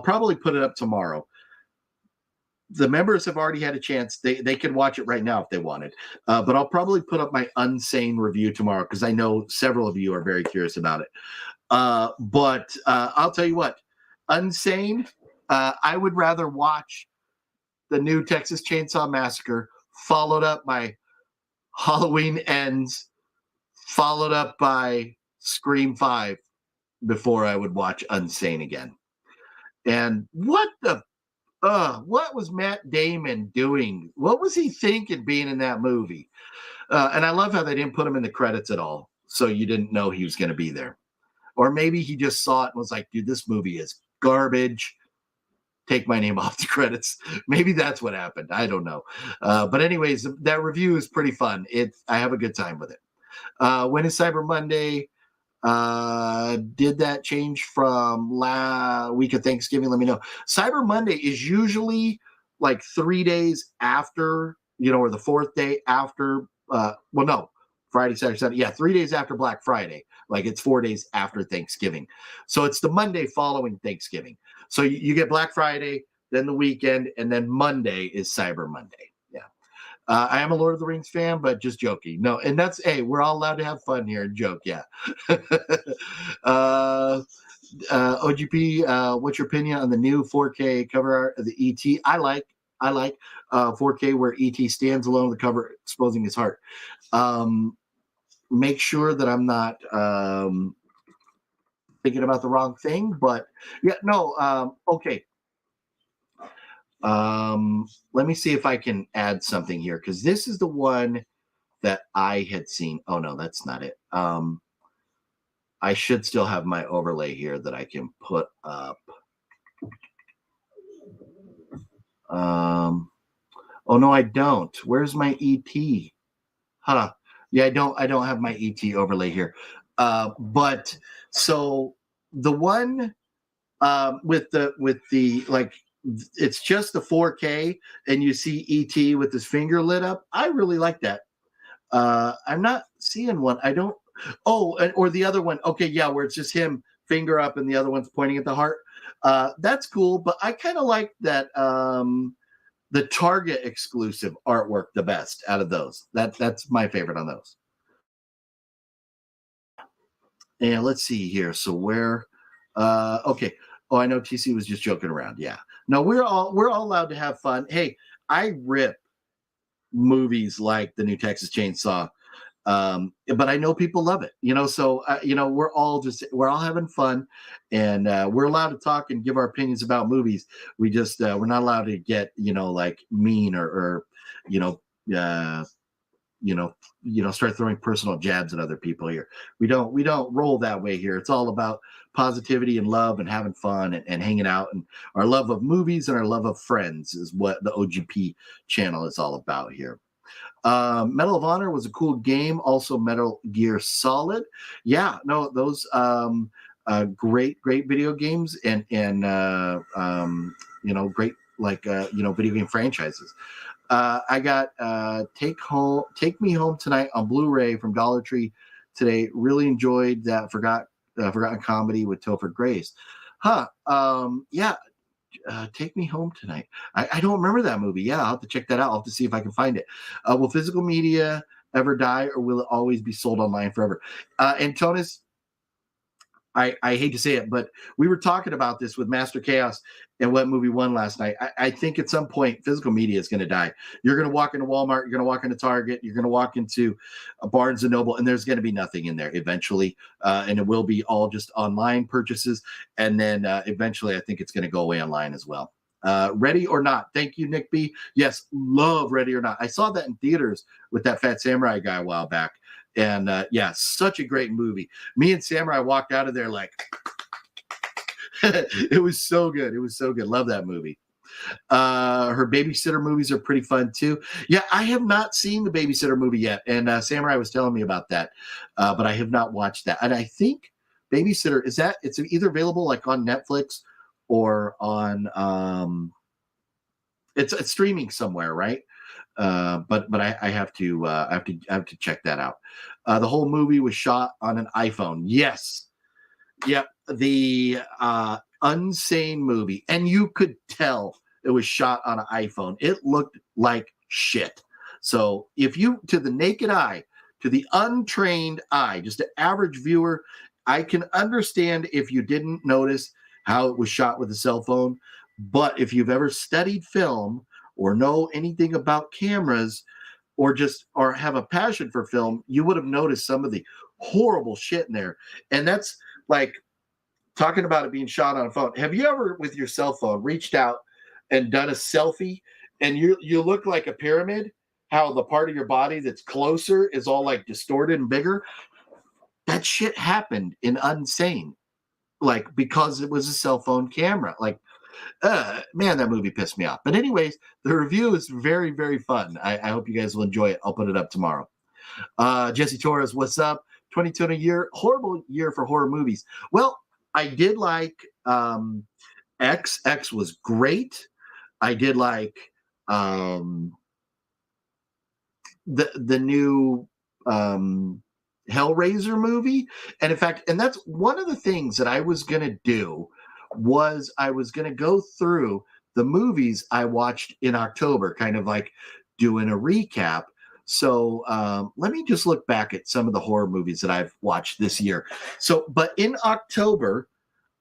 Speaker 2: probably put it up tomorrow. The members have already had a chance. They can watch it right now if they wanted. But I'll probably put up my Unsane review tomorrow because I know several of you are very curious about it. But I'll tell you what, Unsane, I would rather watch the new Texas Chainsaw Massacre followed up by Halloween Ends, followed up by Scream 5 before I would watch Unsane again. And what was Matt Damon doing? What was he thinking being in that movie? And I love how they didn't put him in the credits at all. So you didn't know he was going to be there. Or maybe he just saw it and was like, dude, this movie is garbage. Take my name off the credits. Maybe that's what happened. I don't know. But anyways, that review is pretty fun. I have a good time with it. When is Cyber Monday? Did that change from last week of Thanksgiving? Let me know. Cyber Monday is usually like 3 days after, or the fourth day after. No, Friday, Saturday, Sunday. Yeah, 3 days after Black Friday. Like it's 4 days after Thanksgiving. So it's the Monday following Thanksgiving. So you get Black Friday, then the weekend, and then Monday is Cyber Monday. Yeah. I am a Lord of the Rings fan, but just joking. No, and that's, hey, we're all allowed to have fun here and joke. Yeah. OGP, what's your opinion on the new 4K cover art of the ET? I like 4K where ET stands alone on the cover exposing his heart. Make sure that I'm not thinking about the wrong thing, but yeah, no, okay. Let me see if I can add something here, because this is the one that I had seen. Oh no, that's not it. I should still have my overlay here that I can put up. Oh no, I don't. Where's my ET? Huh. Yeah, I don't have my ET overlay here. But so the one with the like, it's just the 4K and you see ET with his finger lit up. I really like that. I'm not seeing one. I don't. Oh, or the other one. Okay, yeah, where it's just him finger up and the other one's pointing at the heart. That's cool, but I kind of like that. The Target exclusive artwork the best out of those. That's my favorite on those. And let's see here. So where? Okay. Oh, I know TC was just joking around. Yeah. No, we're all allowed to have fun. Hey, I rip movies like the new Texas Chainsaw, but I know people love it. So we're all having fun, and we're allowed to talk and give our opinions about movies. We just we're not allowed to get like mean or start throwing personal jabs at other people here. We don't roll that way here. It's all about positivity and love and having fun and hanging out, and our love of movies and our love of friends is what the OGP channel is all about here. Medal of Honor was a cool game. Also Metal Gear Solid. Yeah, no, those great video games and great video game franchises. I got Take Me Home Tonight on Blu-ray from Dollar Tree today. Really enjoyed that forgotten comedy with Topher Grace. Yeah. Take Me Home Tonight. I don't remember that movie. Yeah, I'll have to check that out. I'll have to see if I can find it. Will physical media ever die, or will it always be sold online forever? Antonis, I hate to say it, but we were talking about this with Master Chaos and what movie won last night. I think at some point physical media is going to die. You're going to walk into Walmart, you're going to walk into Target, you're going to walk into a Barnes and Noble, and there's going to be nothing in there eventually, and it will be all just online purchases. And then eventually, I think it's going to go away online as well. Ready or Not. Thank you, Nick B. Yes, love Ready or Not. I saw that in theaters with that Fat Samurai guy a while back. And yeah, such a great movie. Me and Samurai walked out of there like, it was so good. It was so good. Love that movie. Her babysitter movies are pretty fun too. Yeah, I have not seen the babysitter movie yet. And Samurai was telling me about that, but I have not watched that. And I think Babysitter, it's either available like on Netflix or on, it's streaming somewhere, right? But I have to check that out. The whole movie was shot on an iPhone. Yes. Yep. The Unsane movie. And you could tell it was shot on an iPhone. It looked like shit. So if you, to the naked eye, to the untrained eye, just an average viewer, I can understand if you didn't notice how it was shot with a cell phone. But if you've ever studied film or know anything about cameras or have a passion for film, you would have noticed some of the horrible shit in there. And that's like talking about it being shot on a phone. Have you ever, with your cell phone, reached out and done a selfie and you look like a pyramid? How the part of your body that's closer is all like distorted and bigger? That shit happened in Unsane. like because it was a cell phone camera. Like, man, that movie pissed me off. But anyways, the review is very, very fun. I hope you guys will enjoy it. I'll put it up tomorrow. Jesse Torres, what's up? 2020 year, horrible year for horror movies. Well, I did like X. X was great. I did like the new Hellraiser movie. And in fact, and that's one of the things that I was going to do was I was going to go through the movies I watched in October, kind of like doing a recap. So let me just look back at some of the horror movies that I've watched this year. So, but in October,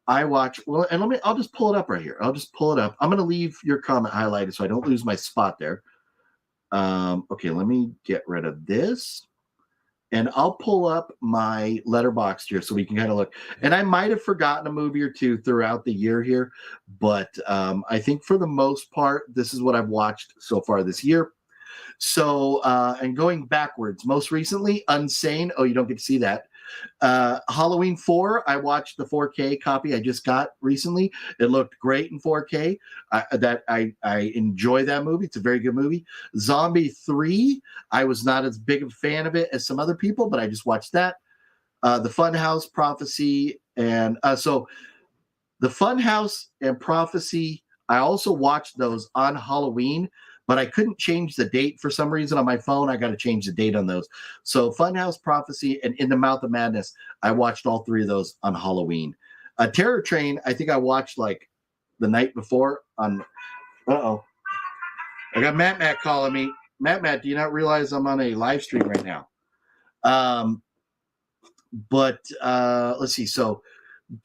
Speaker 2: I watched, well, and I'll just pull it up right here. I'll just pull it up. I'm going to leave your comment highlighted so I don't lose my spot there. Okay, let me get rid of this. And I'll pull up my letterbox here so we can kind of look. And I might have forgotten a movie or two throughout the year here, but I think for the most part, this is what I've watched so far this year. So, and going backwards, most recently, Unsane. Oh, you don't get to see that. Halloween 4, I watched the 4K copy I just got recently. It looked great in 4K. I enjoy that movie. It's a very good movie. Zombie 3, I was not as big of a fan of it as some other people, but I just watched that. The Funhouse, Prophecy, and so the Funhouse and Prophecy, I also watched those on Halloween, but I couldn't change the date for some reason on my phone. I got to change the date on those. So Funhouse, Prophecy, and In the Mouth of Madness, I watched all three of those on Halloween. Terror Train, I think I watched like the night before on, I got Matt calling me. Matt, do you not realize I'm on a live stream right now? But let's see. So,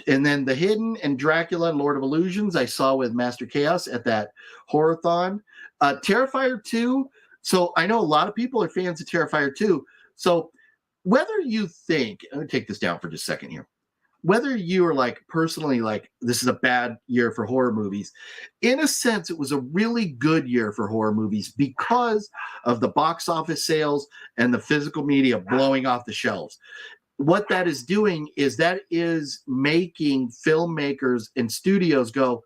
Speaker 2: and then The Hidden and Dracula and Lord of Illusions I saw with Master Chaos at that Horror-thon. Terrifier 2. So I know a lot of people are fans of Terrifier 2. So whether you think, let me take this down for just a second here. Whether you are like personally like this is a bad year for horror movies, in a sense, it was a really good year for horror movies because of the box office sales and the physical media blowing off the shelves. What that is doing is that is making filmmakers and studios go,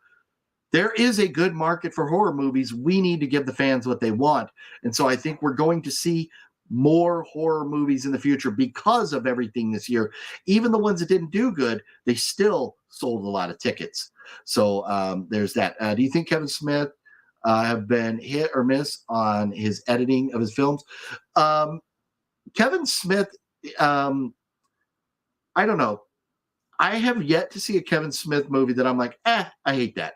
Speaker 2: there is a good market for horror movies. We need to give the fans what they want. And so I think we're going to see more horror movies in the future because of everything this year. Even the ones that didn't do good, they still sold a lot of tickets. So there's that. Do you think Kevin Smith have been hit or miss on his editing of his films? Kevin Smith, I don't know. I have yet to see a Kevin Smith movie that I'm like, I hate that.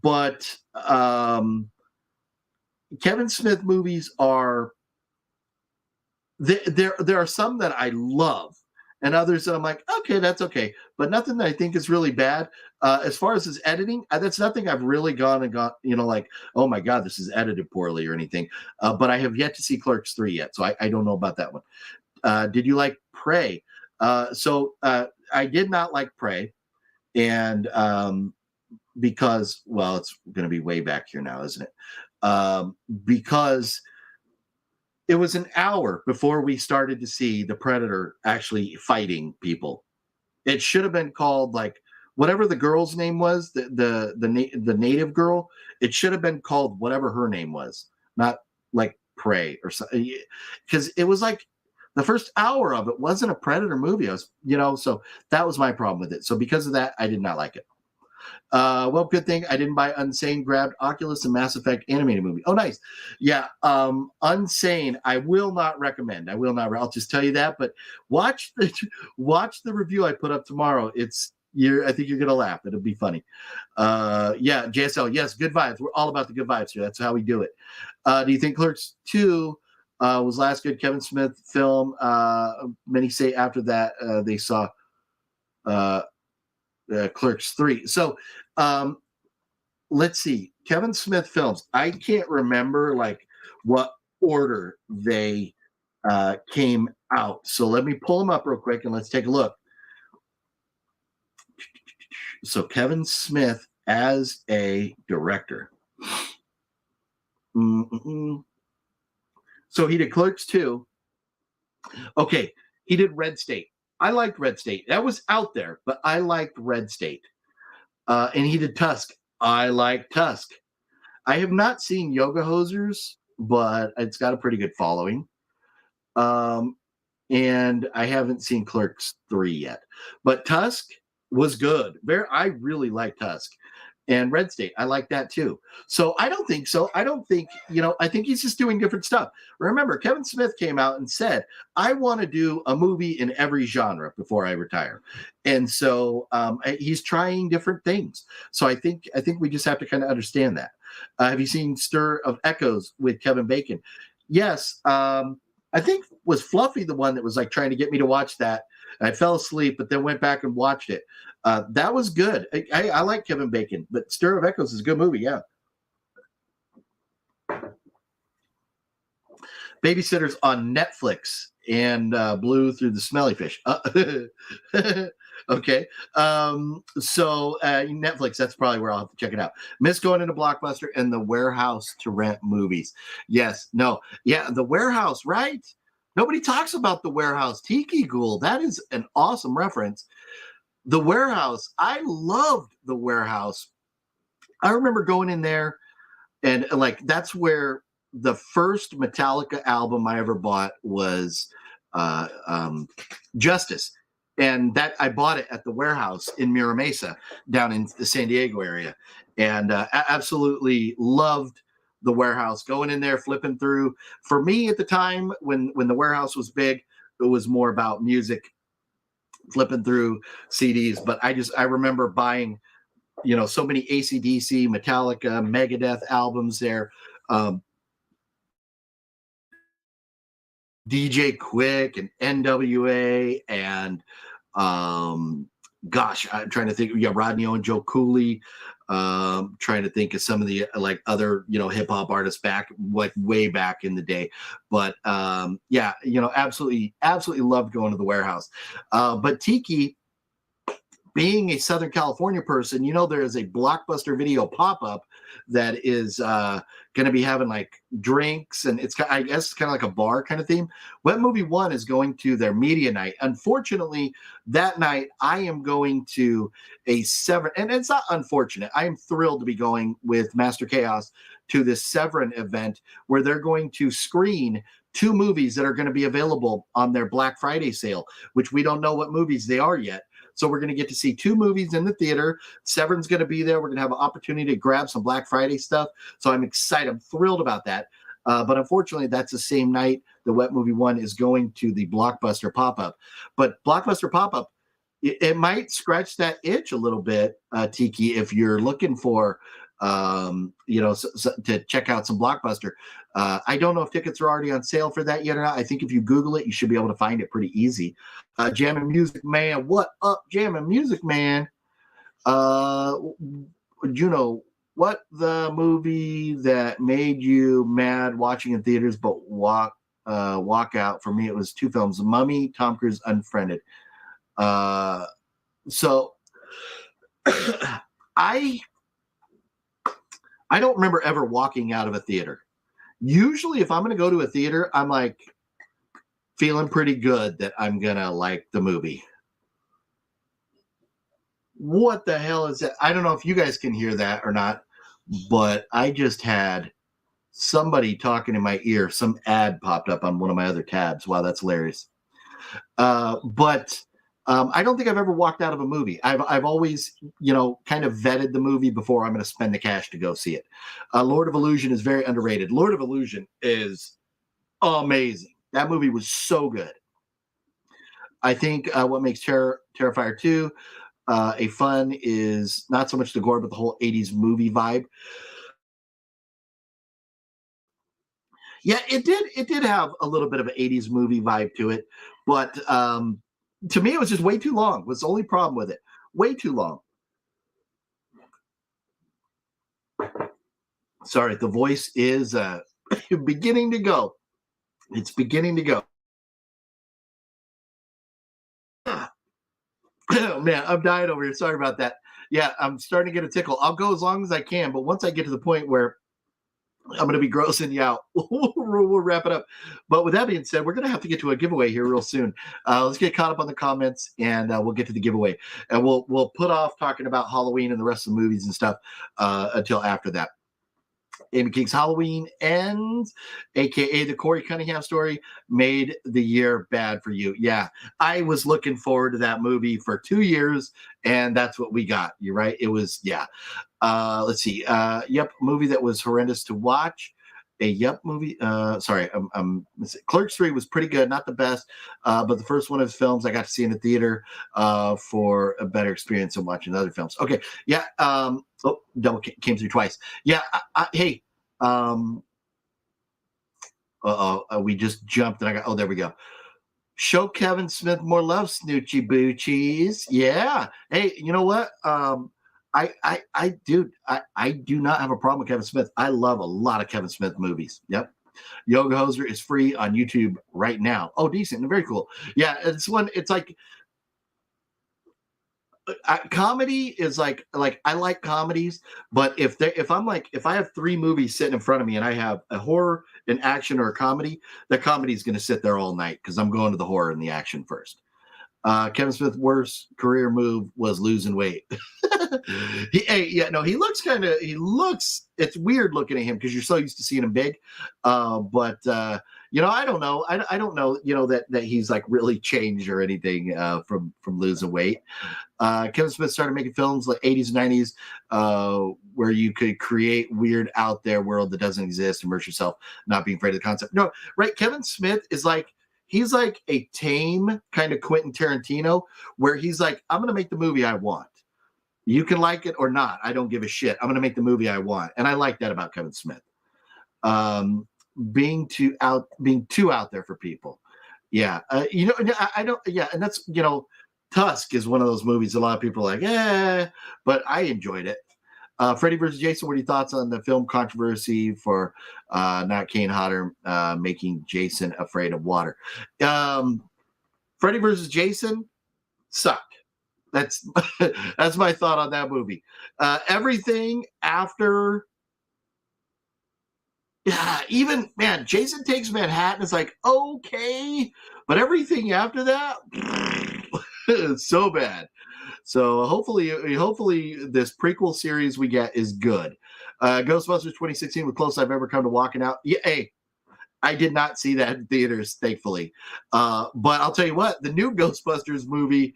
Speaker 2: But Kevin Smith movies are there are some that I love and others that I'm like, okay, that's okay. But nothing that I think is really bad. As far as his editing, that's nothing I've really gone and got, like, oh my God, this is edited poorly or anything. But I have yet to see Clerks 3 yet. So I don't know about that one. Did you like Prey? So I did not like Prey. And because, well, it's going to be way back here now, isn't it? Because it was an hour before we started to see the Predator actually fighting people. It should have been called like whatever the girl's name was, the native girl. It should have been called whatever her name was, not like Prey or something. Because it was like the first hour of it wasn't a Predator movie. I was, so that was my problem with it. So because of that, I did not like it. Well, good thing I didn't buy Unsane, grabbed Oculus and Mass Effect animated movie. Oh, nice. Yeah. Unsane, I will not recommend. I'll just tell you that, but watch the review I put up tomorrow. I think you're going to laugh. It'll be funny. Yeah. JSL. Yes. Good vibes. We're all about the good vibes here. That's how we do it. Do you think Clerks 2 was last good Kevin Smith film? Many say after that, they saw, Clerks 3. So let's see. Kevin Smith films. I can't remember like what order they came out. So let me pull them up real quick and let's take a look. So Kevin Smith as a director. So he did Clerks 2. Okay. He did Red State. I liked Red State. That was out there, but I liked Red State. And he did Tusk. I like Tusk. I have not seen Yoga Hosers, but it's got a pretty good following. And I haven't seen Clerks 3 yet. But Tusk was good. I really like Tusk. And Red State, I like that too. So I don't think so. I don't think, I think he's just doing different stuff. Remember, Kevin Smith came out and said, I want to do a movie in every genre before I retire. And so he's trying different things. So I think we just have to kind of understand that. Have you seen Stir of Echoes with Kevin Bacon? Yes. I think was Fluffy the one that was like trying to get me to watch that. I fell asleep, but then went back and watched it. That was good. I like Kevin Bacon, but Stir of Echoes is a good movie. Yeah. Babysitter's on Netflix and Blew Through the Smelly Fish. Okay. So Netflix, that's probably where I'll have to check it out. Miss going into Blockbuster and The Warehouse to rent movies. Yes. No. Yeah. The Warehouse, right? Nobody talks about The Warehouse. Tiki Ghoul. That is an awesome reference. The Warehouse. I loved The Warehouse. I remember going in there and like that's where the first Metallica album I ever bought was Justice. And that I bought it at the Warehouse in Mira Mesa down in the San Diego area. And absolutely loved the Warehouse, going in there, flipping through. For me at the time, when the Warehouse was big, it was more about music, flipping through CDs. But I remember buying, so many AC/DC, Metallica, Megadeth albums there. DJ Quick and NWA and gosh, I'm trying to think. Yeah, Rodney O and Joe Cooley. Trying to think of some of the like other hip hop artists back like way back in the day. But yeah, absolutely loved going to the Warehouse. But Tiki, being a Southern California person, there is a Blockbuster Video pop-up that is going to be having like drinks, and I guess it's kind of like a bar kind of theme. Wet Movie One is going to their media night. Unfortunately, that night I am going to a Severin, and it's not unfortunate. I am thrilled to be going with Master Chaos to this Severin event where they're going to screen 2 movies that are going to be available on their Black Friday sale, which we don't know what movies they are yet. So we're going to get to see 2 movies in the theater. Severin's going to be there. We're going to have an opportunity to grab some Black Friday stuff. So I'm excited. I'm thrilled about that. But unfortunately, that's the same night the Wet Movie One is going to the Blockbuster pop-up. But Blockbuster pop-up, it might scratch that itch a little bit, Tiki, if you're looking for, to check out some Blockbuster. I don't know if tickets are already on sale for that yet or not. I think if you Google it, you should be able to find it pretty easy. Jammin' Music Man, what up, Jammin' Music Man? What the movie that made you mad watching in theaters but walk out? For me, it was 2 films: Mummy, Tom Cruise, Unfriended. So I don't remember ever walking out of a theater. Usually if I'm going to go to a theater, I'm like feeling pretty good that I'm going to like the movie. What the hell is that? I don't know if you guys can hear that or not, but I just had somebody talking in my ear. Some ad popped up on one of my other tabs. Wow, that's hilarious. But I don't think I've ever walked out of a movie. I've always, kind of vetted the movie before I'm going to spend the cash to go see it. Lord of Illusion is very underrated. Lord of Illusion is amazing. That movie was so good. I think what makes Terrifier 2 a fun is not so much the gore, but the whole 80s movie vibe. Yeah, it did have a little bit of an 80s movie vibe to it, but to me, it was just way too long. Was the only problem with it. Way too long. Sorry, the voice is beginning to go. It's beginning to go. Oh, man, I'm dying over here. Sorry about that. Yeah, I'm starting to get a tickle. I'll go as long as I can, but once I get to the point where I'm going to be grossing you out. We'll wrap it up. But with that being said, we're going to have to get to a giveaway here real soon. Let's get caught up on the comments, and we'll get to the giveaway. And we'll put off talking about Halloween and the rest of the movies and stuff until after that. Amy King's Halloween Ends, a.k.a. the Corey Cunningham story, made the year bad for you. Yeah, I was looking forward to that movie for 2 years, and that's what we got. You're right. It was, yeah. Let's see. Movie that was horrendous to watch. Movie. Clerks 3 was pretty good, not the best, but the first one of his films I got to see in the theater for a better experience than watching other films. Okay, yeah. Double came through twice. Yeah. Hey. We just jumped and I got. Oh, there we go. Show Kevin Smith more love, Snoochie Boochies. Yeah. Hey, you know what? I do not have a problem with Kevin Smith. I love a lot of Kevin Smith movies. Yep. Yoga Hoser is free on YouTube right now. Oh, decent. Very cool. Yeah. It's like comedy is like I like comedies, but if I have 3 movies sitting in front of me and I have a horror, an action, or a comedy, the comedy is going to sit there all night because I'm going to the horror and the action first. Kevin Smith's worst career move was losing weight. He looks, it's weird looking at him because you're so used to seeing him big. But I don't know. I don't know, that he's like really changed or anything from losing weight. Kevin Smith started making films like 80s and 90s where you could create weird out there world that doesn't exist, immerse yourself, not being afraid of the concept. No, right. Kevin Smith is he's like a tame kind of Quentin Tarantino where he's like, I'm going to make the movie I want. You can like it or not. I don't give a shit. I'm going to make the movie I want. And I like that about Kevin Smith. Being too out there for people. Yeah. I don't, yeah. And that's, Tusk is one of those movies a lot of people are like, but I enjoyed it. Freddy vs. Jason, what are your thoughts on the film controversy for not Kane Hodder making Jason afraid of water? Freddy vs. Jason sucked. That's my thought on that movie. Everything after, even Jason Takes Manhattan is like okay, but everything after that is so bad. So hopefully this prequel series we get is good. Ghostbusters 2016 was the closest I've ever come to walking out. Yeah, hey, I did not see that in theaters, thankfully. But I'll tell you what, the new Ghostbusters movie,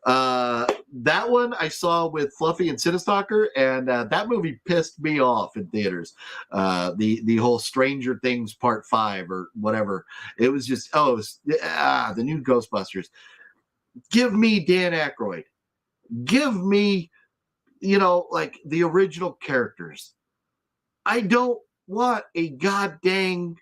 Speaker 2: that one I saw with Fluffy and Cinestalker, and that movie pissed me off in theaters. The whole Stranger Things Part 5 or whatever. It was just the new Ghostbusters. Give me Dan Aykroyd. Give me, like the original characters. I don't want a goddamn,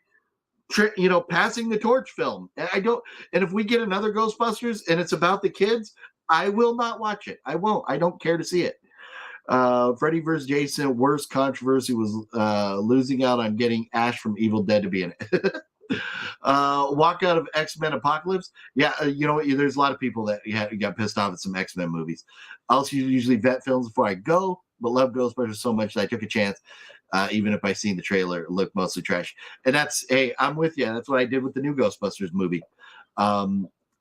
Speaker 2: passing the torch film. I don't. And if we get another Ghostbusters and it's about the kids, I will not watch it. I won't. I don't care to see it. Freddy vs. Jason, worst controversy was losing out on getting Ash from Evil Dead to be in it. Walk out of X-Men Apocalypse. Yeah, there's a lot of people that got pissed off at some X-Men movies. I also usually vet films before I go, but love Ghostbusters so much that I took a chance, even if I seen the trailer, it looked mostly trash. And I'm with you. That's what I did with the new Ghostbusters movie.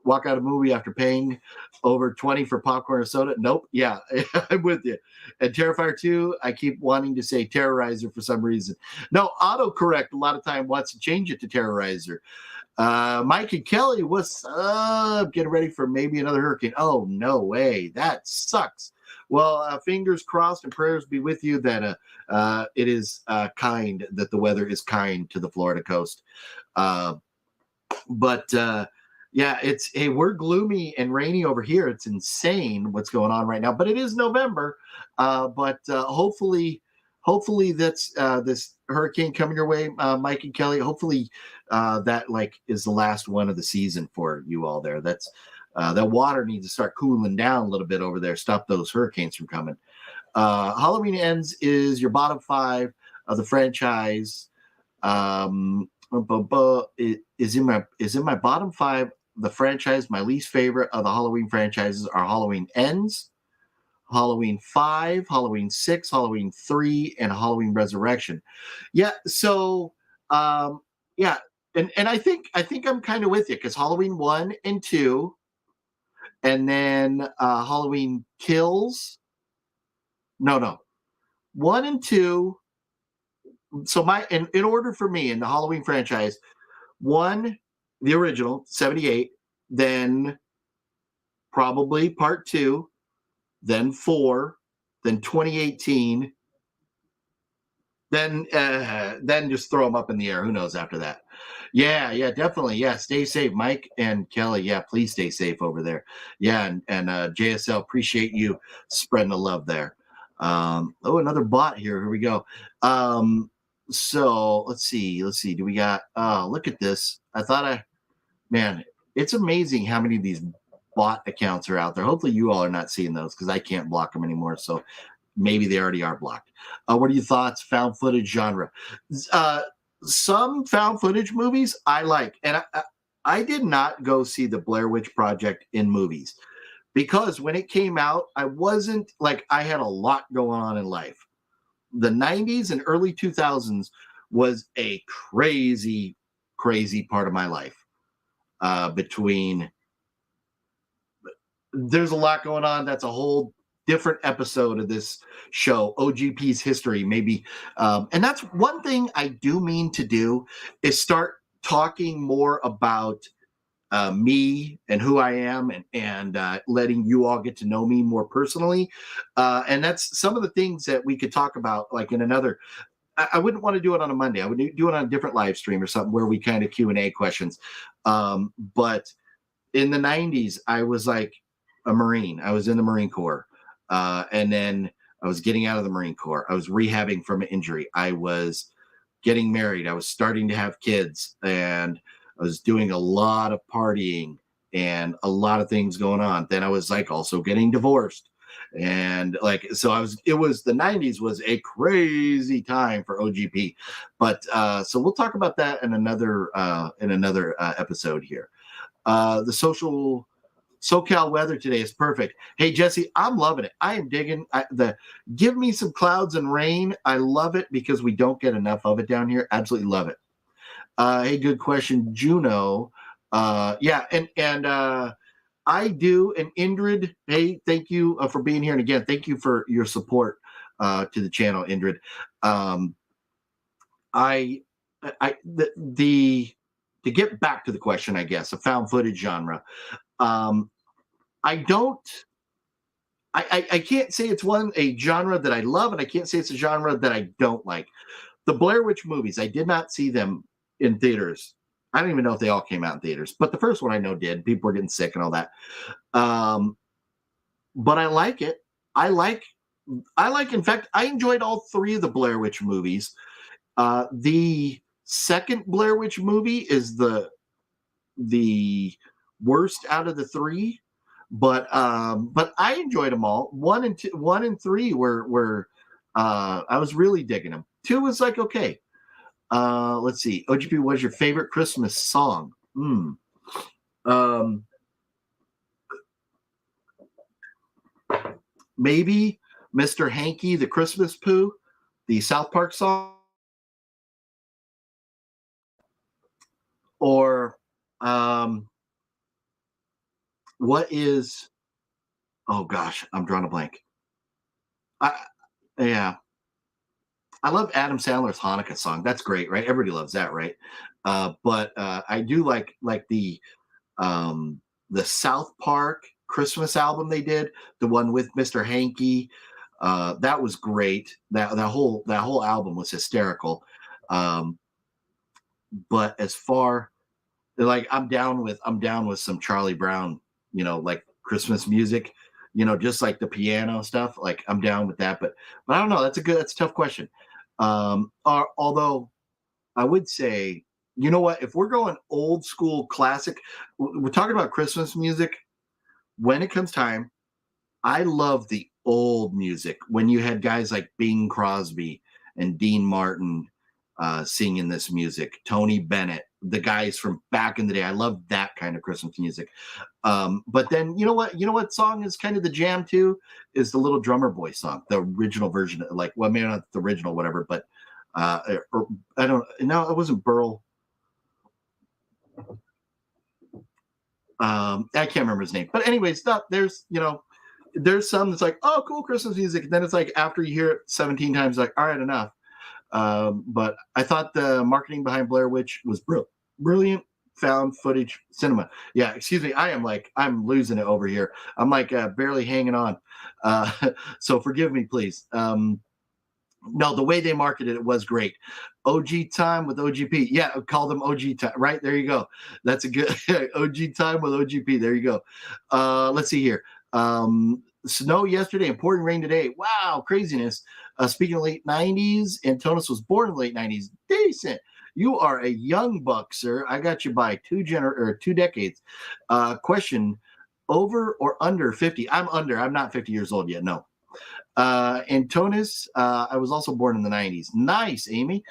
Speaker 2: Walk out of a movie after paying over $20 for popcorn or soda. Nope. Yeah, I'm with you. And Terrifier 2, I keep wanting to say Terrorizer for some reason. No, autocorrect a lot of time wants to change it to Terrorizer. Mike and Kelly, what's up? Getting ready for maybe another hurricane. Oh, no way. That sucks. Well, fingers crossed and prayers be with you that it is kind, that the weather is kind to the Florida coast. Yeah, we're gloomy and rainy over here. It's insane what's going on right now, but it is November. Hopefully that's this hurricane coming your way, Mike and Kelly. Hopefully that is the last one of the season for you all there. That's that water needs to start cooling down a little bit over there. Stop those hurricanes from coming. Halloween Ends is your bottom 5 of the franchise. Is in my bottom 5. The franchise, my least favorite of the Halloween franchises are Halloween Ends, Halloween 5, Halloween 6, Halloween 3, and Halloween Resurrection. Yeah, so yeah, and I think I'm kind of with you because Halloween 1 and 2, and then Halloween Kills. No. 1 and 2. So in order for me in the Halloween franchise, 1, the original, 78, then probably part 2, then 4, then 2018, then just throw them up in the air. Who knows after that? Yeah, definitely. Yeah, stay safe, Mike and Kelly. Yeah, please stay safe over there. Yeah, and JSL, appreciate you spreading the love there. Another bot here. Here we go. So let's see. Do we got? Look at this. Man, it's amazing how many of these bot accounts are out there. Hopefully, you all are not seeing those because I can't block them anymore. So maybe they already are blocked. What are your thoughts? Found footage genre. Some found footage movies I like, and I did not go see the Blair Witch Project in movies because when it came out, I wasn't like I had a lot going on in life. The 90s and early 2000s was a crazy part of my life. There's a lot going on. That's a whole different episode of this show, OGP's history, maybe. And that's one thing I do mean to do is start talking more about me and who I am and letting you all get to know me more personally. And that's some of the things that we could talk about like in another. I wouldn't want to do it on a Monday. I would do it on a different live stream or something where we kind of Q&A questions. But in the 90s, I was like a Marine. I was in the Marine Corps. And then I was getting out of the Marine Corps. I was rehabbing from an injury. I was getting married. I was starting to have kids. And I was doing a lot of partying and a lot of things going on. Then I was like also getting divorced. And like, so the 90s was a crazy time for OGP. But so we'll talk about that in another episode here. The SoCal weather today is perfect. Hey, Jesse, I'm loving it. I am digging give me some clouds and rain. I love it because we don't get enough of it down here. Absolutely love it. Hey, good question, Juno. Yeah, and I do. And Indrid, hey, thank you for being here. And again, thank you for your support to the channel, Indrid. To get back to the question, I guess, a found footage genre. I can't say it's a genre that I love, and I can't say it's a genre that I don't like. The Blair Witch movies, I did not see them in theaters. I don't even know if they all came out in theaters, but the first one I know did. People were getting sick and all that. But I like it. I like, in fact, I enjoyed all 3 of the Blair Witch movies. The second Blair Witch movie is the worst out of the 3, but I enjoyed them all. 1 and 3 were I was really digging them. 2 was like okay. Let's see. OGP, what's your favorite Christmas song? Maybe Mr. Hanky the Christmas Pooh, the South Park song, or what is? Oh gosh, I'm drawing a blank. Yeah. I love Adam Sandler's Hanukkah song. That's great, right? Everybody loves that, right? But I do like the South Park Christmas album they did, the one with Mr. Hanky. That was great. That whole album was hysterical. But as far like I'm down with some Charlie Brown, like Christmas music, just like the piano stuff. Like I'm down with that, but I don't know. That's a tough question. Although I would say, you know what, if we're going old school classic, we're talking about Christmas music. When it comes time, I love the old music when you had guys like Bing Crosby and Dean Martin singing this music, Tony Bennett, the guys from back in the day. I love that kind of Christmas music. But then you know what song is kind of the jam too, is the Little Drummer Boy song, the original version, like, well, maybe not the original, whatever, but or, I don't know, it wasn't Burl. I can't remember his name, but anyways, there's some that's like, oh, cool Christmas music, and then it's like after you hear it 17 times, like, all right, enough. But I thought the marketing behind Blair Witch was brilliant. Found footage cinema. Yeah, excuse me. I'm losing it over here. I'm like barely hanging on. So forgive me, please. No, the way they marketed it was great. OG time with OGP. Yeah, call them OG time. Right, there you go. That's a good OG time with OGP. There you go. Let's see here. Snow yesterday and pouring rain today. Wow, craziness. Speaking of late 90s, Antonis was born in the late 90s. Decent. You are a young buck, sir. I got you by 2 decades. Question, over or under 50? I'm under. I'm not 50 years old yet. No. Antonis, I was also born in the 90s. Nice, Amy.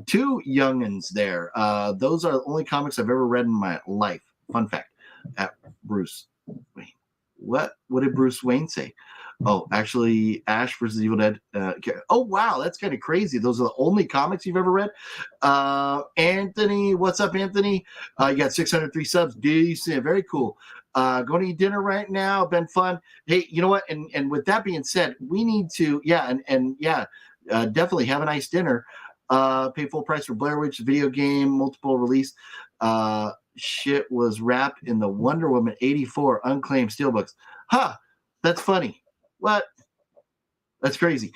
Speaker 2: 2 youngins there. Those are the only comics I've ever read in my life. Fun fact. At Bruce Wayne. What did Bruce Wayne say? Oh, actually, Ash versus Evil Dead. Oh, wow, that's kind of crazy. Those are the only comics you've ever read. Anthony, what's up, Anthony? You got 603 subs. Decent, very cool. Going to eat dinner right now. Been fun. Hey, you know what? And with that being said, we need to, definitely have a nice dinner. Pay full price for Blair Witch video game, multiple release. Shit was wrapped in the Wonder Woman 84 unclaimed steelbooks. Huh, that's funny. What? That's crazy.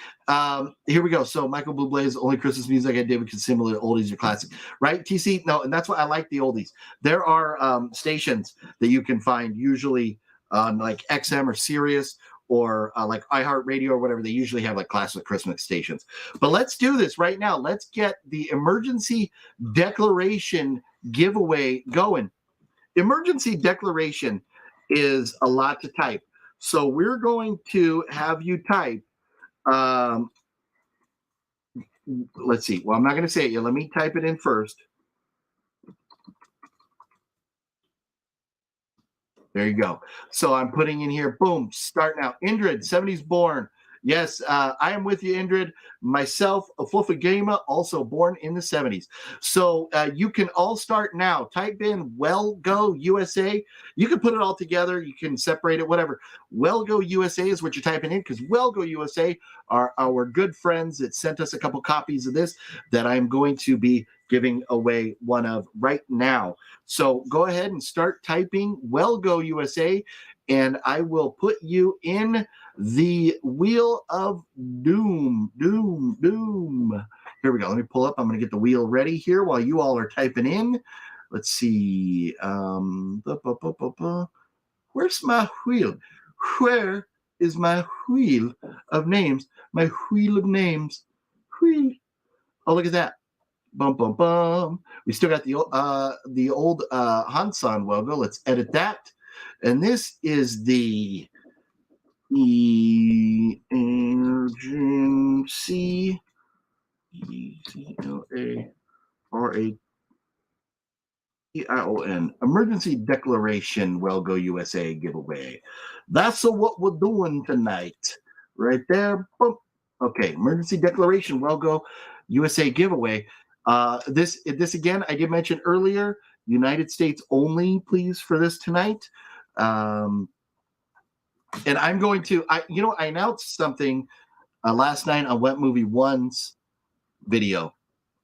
Speaker 2: Here we go. So Michael Bublé's only Christmas music I did with similar oldies or classic, right? TC? No, and that's why I like the oldies. There are stations that you can find usually on like XM or Sirius or like iHeartRadio or whatever. They usually have like classic Christmas stations. But let's do this right now. Let's get the emergency declaration giveaway going. Emergency declaration is a lot to type. So we're going to have you type. Let's see. Well, I'm not going to say it yet. Let me type it in first. There you go. So I'm putting in here, boom, start now. Indrid, 70s born. Yes, I am with you, Indrid. Myself, a Fluffy Gamer, also born in the 70s. So you can all start now. Type in Well Go USA. You can put it all together. You can separate it, whatever. Well Go USA is what you're typing in because Well Go USA are our good friends that sent us a couple copies of this that I'm going to be giving away one of right now. So go ahead and start typing Well Go USA, and I will put you in the Wheel of Doom. Here we go. Let me pull up. I'm going to get the wheel ready here while you all are typing in. Let's see. Where's my wheel? Where is my wheel of names? My wheel of names. Wheel. Oh, look at that. Bum, bum, bum. We still got the old Hansan logo. Let's edit that. And this is the emergency ECLARATION emergency declaration Well Go USA giveaway. That's what we're doing tonight. Right there. Boom. Okay, emergency declaration Well Go USA giveaway. This again, I did mention earlier, United States only, please, for this tonight. And I'm going to, I announced something last night on Wet Movie One's video.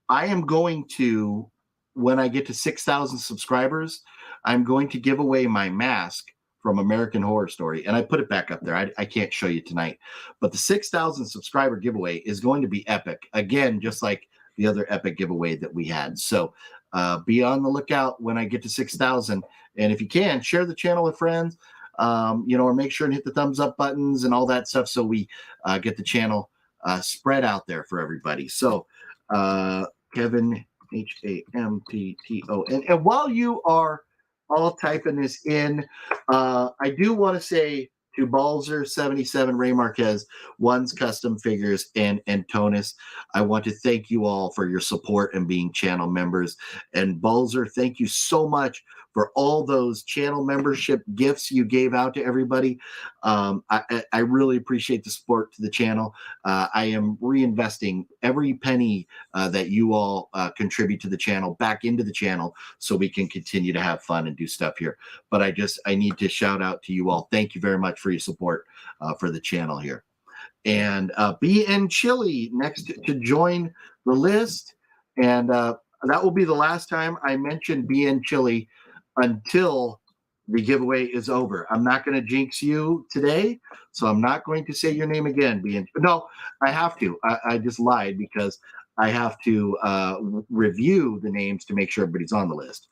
Speaker 2: I am going to, when I get to 6,000 subscribers, I'm going to give away my mask from American Horror Story. And I put it back up there. I can't show you tonight. But the 6,000 subscriber giveaway is going to be epic. Again, just like the other epic giveaway that we had. So be on the lookout when I get to 6,000. And if you can, share the channel with friends. Or make sure and hit the thumbs up buttons and all that stuff so we get the channel spread out there for everybody. So, Kevin, HAMTTO. And while you are all typing this in, I do want to say to Balzer77, Ray Marquez, One's Custom Figures, and Antonis. I want to thank you all for your support and being channel members. And Balzer, thank you so much for all those channel membership gifts you gave out to everybody. I really appreciate the support to the channel. I am reinvesting every penny that you all contribute to the channel back into the channel so we can continue to have fun and do stuff here. But I need to shout out to you all. Thank you very much for your support for the channel here. And BN Chili next to join the list. And that will be the last time I mention BN Chili until the giveaway is over. I'm not going to jinx you today, so I'm not going to say your name again. No, I have to. I just lied because I have to review the names to make sure everybody's on the list.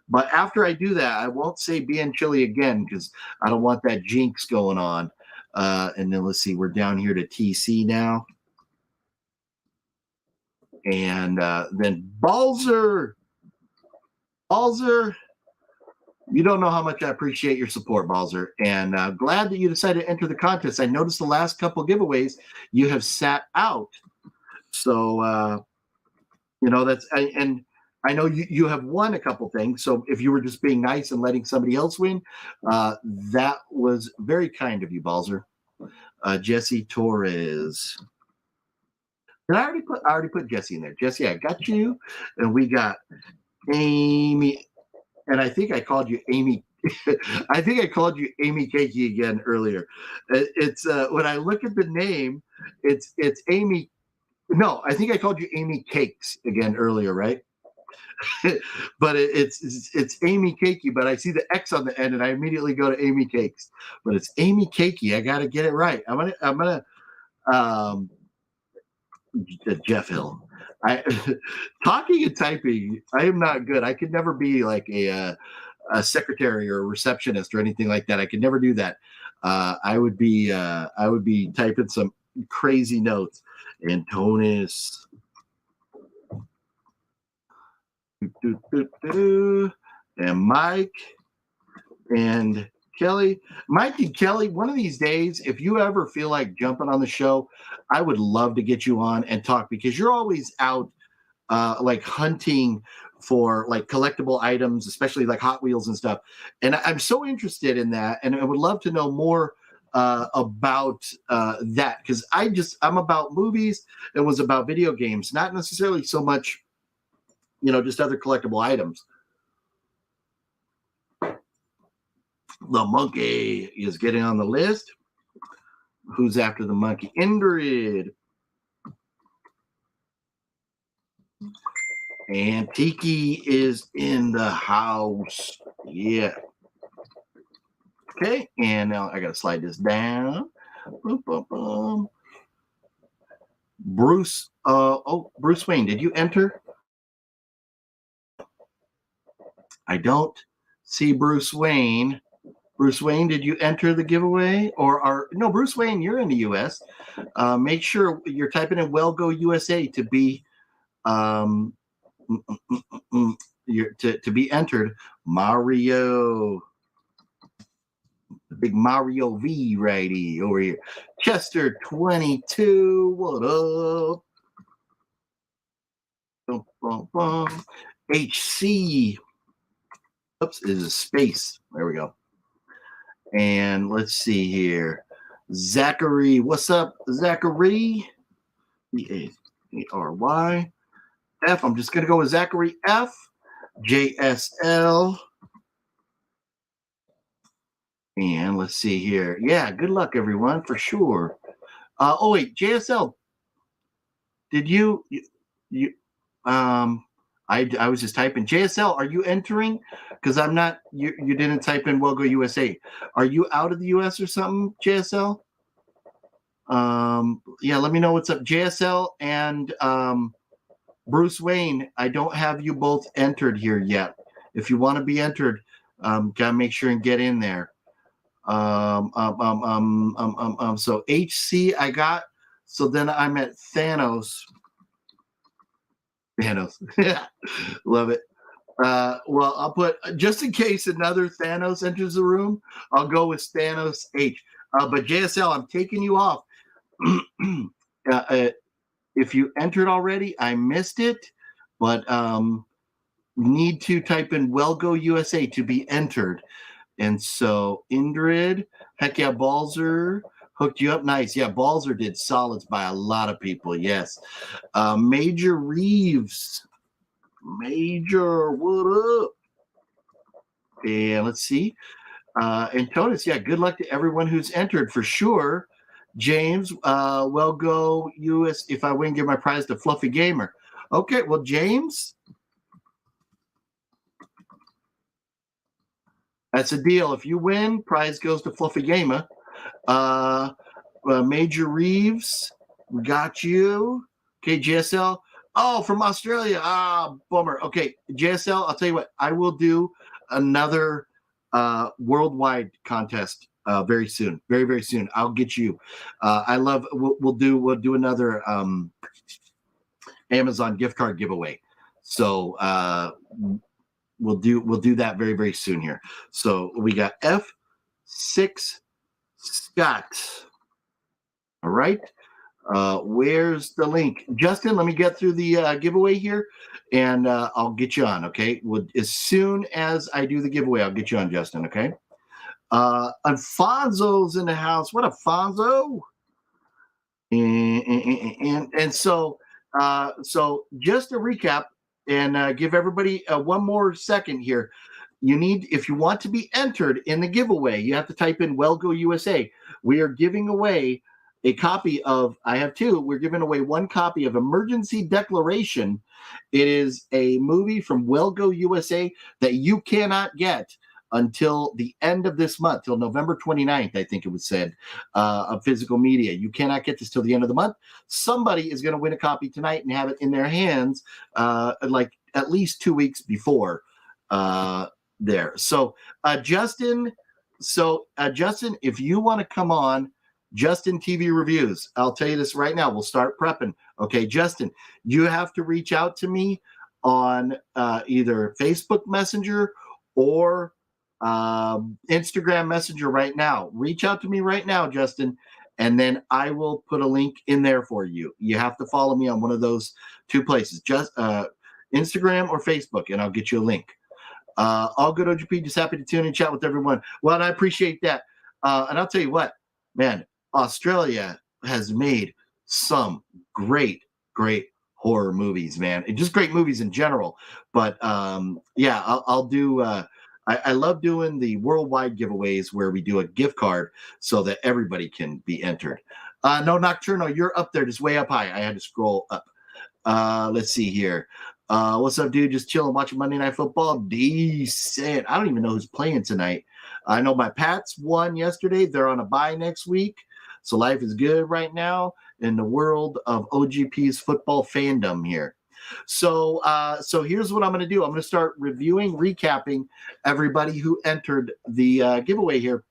Speaker 2: But after I do that, I won't say BN Chili again because I don't want that jinx going on. And then let's see, we're down here to TC now. And then Balzer. Balzer. You don't know how much I appreciate your support, Balzer, and glad that you decided to enter the contest. I noticed the last couple giveaways you have sat out, so you know and I know you have won a couple things. So if you were just being nice and letting somebody else win, that was very kind of you, Balzer. Jesse Torres. Did I already put Jesse in there? Jesse, I got you, and we got Amy. And I think I called you Amy. I think I called you Amy Cakey again earlier. It's when I look at the name, it's Amy. No, I think I called you Amy Cakes again earlier, right? But it's Amy Cakey. But I see the X on the end, and I immediately go to Amy Cakes. But it's Amy Cakey. I got to get it right. I'm gonna Jeff Hill. Talking and typing, I am not good. I could never be like a secretary or a receptionist or anything like that. I could never do that. I would be typing some crazy notes. Antonis. And Mike and Kelly. Mike and Kelly, one of these days, if you ever feel like jumping on the show, I would love to get you on and talk because you're always out like hunting for like collectible items, especially like Hot Wheels and stuff. And I'm so interested in that. And I would love to know more about that because I'm about movies and was about video games, not necessarily so much, you know, just other collectible items. The monkey is getting on the list. Who's after the monkey? Ingrid. And Tiki is in the house. Yeah. Okay. And now I got to slide this down. Boom, boom, boom. Bruce. Bruce Wayne, did you enter? I don't see Bruce Wayne. Bruce Wayne, did you enter the giveaway? No, Bruce Wayne, you're in the U.S. Make sure you're typing in Well Go USA to be to be entered. Mario, the big Mario V righty over here. Chester 22, what up? Bum, bum, bum. HC. Oops, is a space. There we go. And let's see here. Zachary, what's up, Zachary? Z-A-R-Y. F, I'm just going to go with Zachary F. JSL. And let's see here. Yeah, good luck, everyone, for sure. Oh, wait, JSL. Did you I was just typing JSL. Are you entering? Because I'm not. You didn't type in Well Go USA. Are you out of the US or something, JSL? Yeah, let me know what's up, JSL and Bruce Wayne. I don't have you both entered here yet. If you want to be entered, gotta make sure and get in there. So HC I got. So then I'm at Thanos. Love it. Well, I'll put, just in case another Thanos enters the room, I'll go with Thanos H. But JSL, I'm taking you off. If you entered already, I missed it, but need to type in Wellgo USA to be entered. And so Indrid, heck yeah, Balzer hooked you up. Nice. Yeah, Balzer did solids by a lot of people. Yes. Major Reeves. Major, what up? And let's see. Andriotis, yeah, good luck to everyone who's entered for sure. James, well, go US. If I win, give my prize to Fluffy Gamer. Okay, well, James, that's a deal. If you win, prize goes to Fluffy Gamer. Major Reeves, we got you. Okay, JSL. Oh, from Australia. Bummer. Okay, JSL, I'll tell you what, I will do another worldwide contest very soon, very, very soon. I'll get you. We'll do another Amazon gift card giveaway. So we'll do that very, very soon here. So we got F6 Scott. All right. Where's the link? Justin, let me get through the giveaway here and I'll get you on. Okay. Well, as soon as I do the giveaway, I'll get you on, Justin. Okay. Alfonso's in the house. What, Alfonso? And so just to recap and give everybody one more second here. If you want to be entered in the giveaway, you have to type in Wellgo USA. We are giving away a copy of, I have two, we're giving away one copy of Emergency Declaration. It is a movie from Wellgo USA that you cannot get until the end of this month, till November 29th, I think it was said, of physical media. You cannot get this till the end of the month. Somebody is going to win a copy tonight and have it in their hands like at least 2 weeks before there. So Justin, if you want to come on Justin TV Reviews, I'll tell you this right now, we'll start prepping. Okay, Justin, you have to reach out to me on either Facebook Messenger or Instagram Messenger right now. Reach out to me right now, Justin, and then I will put a link in there for you. You have to follow me on one of those two places, just Instagram or Facebook, and I'll get you a link. All good, OGP. Just happy to tune in and chat with everyone. Well, and I appreciate that. And I'll tell you what, man, Australia has made some great horror movies, man. And just great movies in general. But yeah, I'll do. I love doing the worldwide giveaways where we do a gift card so that everybody can be entered. No, Nocturno, you're up there, just way up high. I had to scroll up. Let's see here. What's up, dude? Just chilling, watching Monday Night Football. Decent. I don't even know who's playing tonight. I know my Pats won yesterday. They're on a bye next week. So life is good right now in the world of OGP's football fandom here. So here's what I'm going to do. I'm going to start recapping everybody who entered the giveaway here.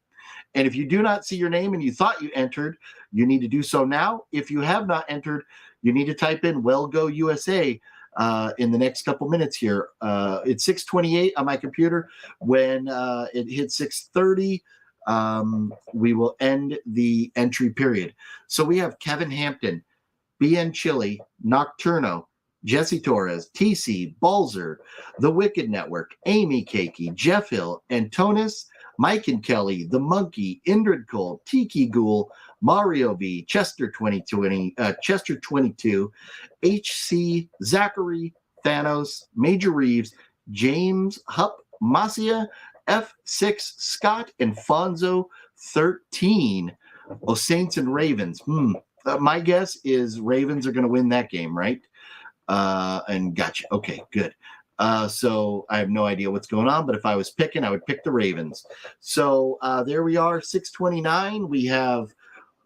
Speaker 2: And if you do not see your name and you thought you entered, you need to do so now. If you have not entered, you need to type in Wellgo USA in the next couple minutes here. It's 6:28 on my computer. When it hits 6:30, we will end the entry period. So we have Kevin Hampton, BN Chili, Nocturno, Jesse Torres, TC, Balzer, The Wicked Network, Amy Cakey, Jeff Hill, Antonis, Mike and Kelly, The Monkey, Indrid Cole, Tiki Ghoul, Mario V, Chester 22, HC, Zachary, Thanos, Major Reeves, James Hupp, Masia, F6 Scott, and Fonzo 13. Oh, Saints and Ravens. My guess is Ravens are going to win that game, right? And gotcha. Okay, good. So I have no idea what's going on, but if I was picking, I would pick the Ravens. So there we are, 6:29. We have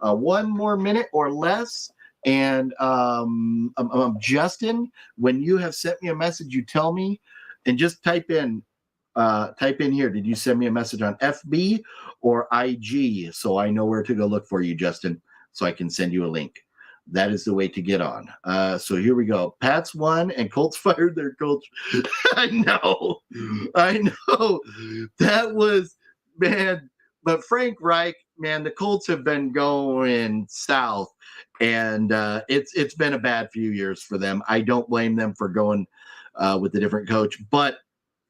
Speaker 2: 1 more minute or less. And Justin, when you have sent me a message, you tell me, and just type in here. Did you send me a message on FB or IG? So I know where to go look for you, Justin, so I can send you a link. That is the way to get on. So here we go. Pats won and Colts fired their coach. I know. That was, man. But Frank Reich, man, the Colts have been going south, and it's been a bad few years for them. I don't blame them for going with a different coach, but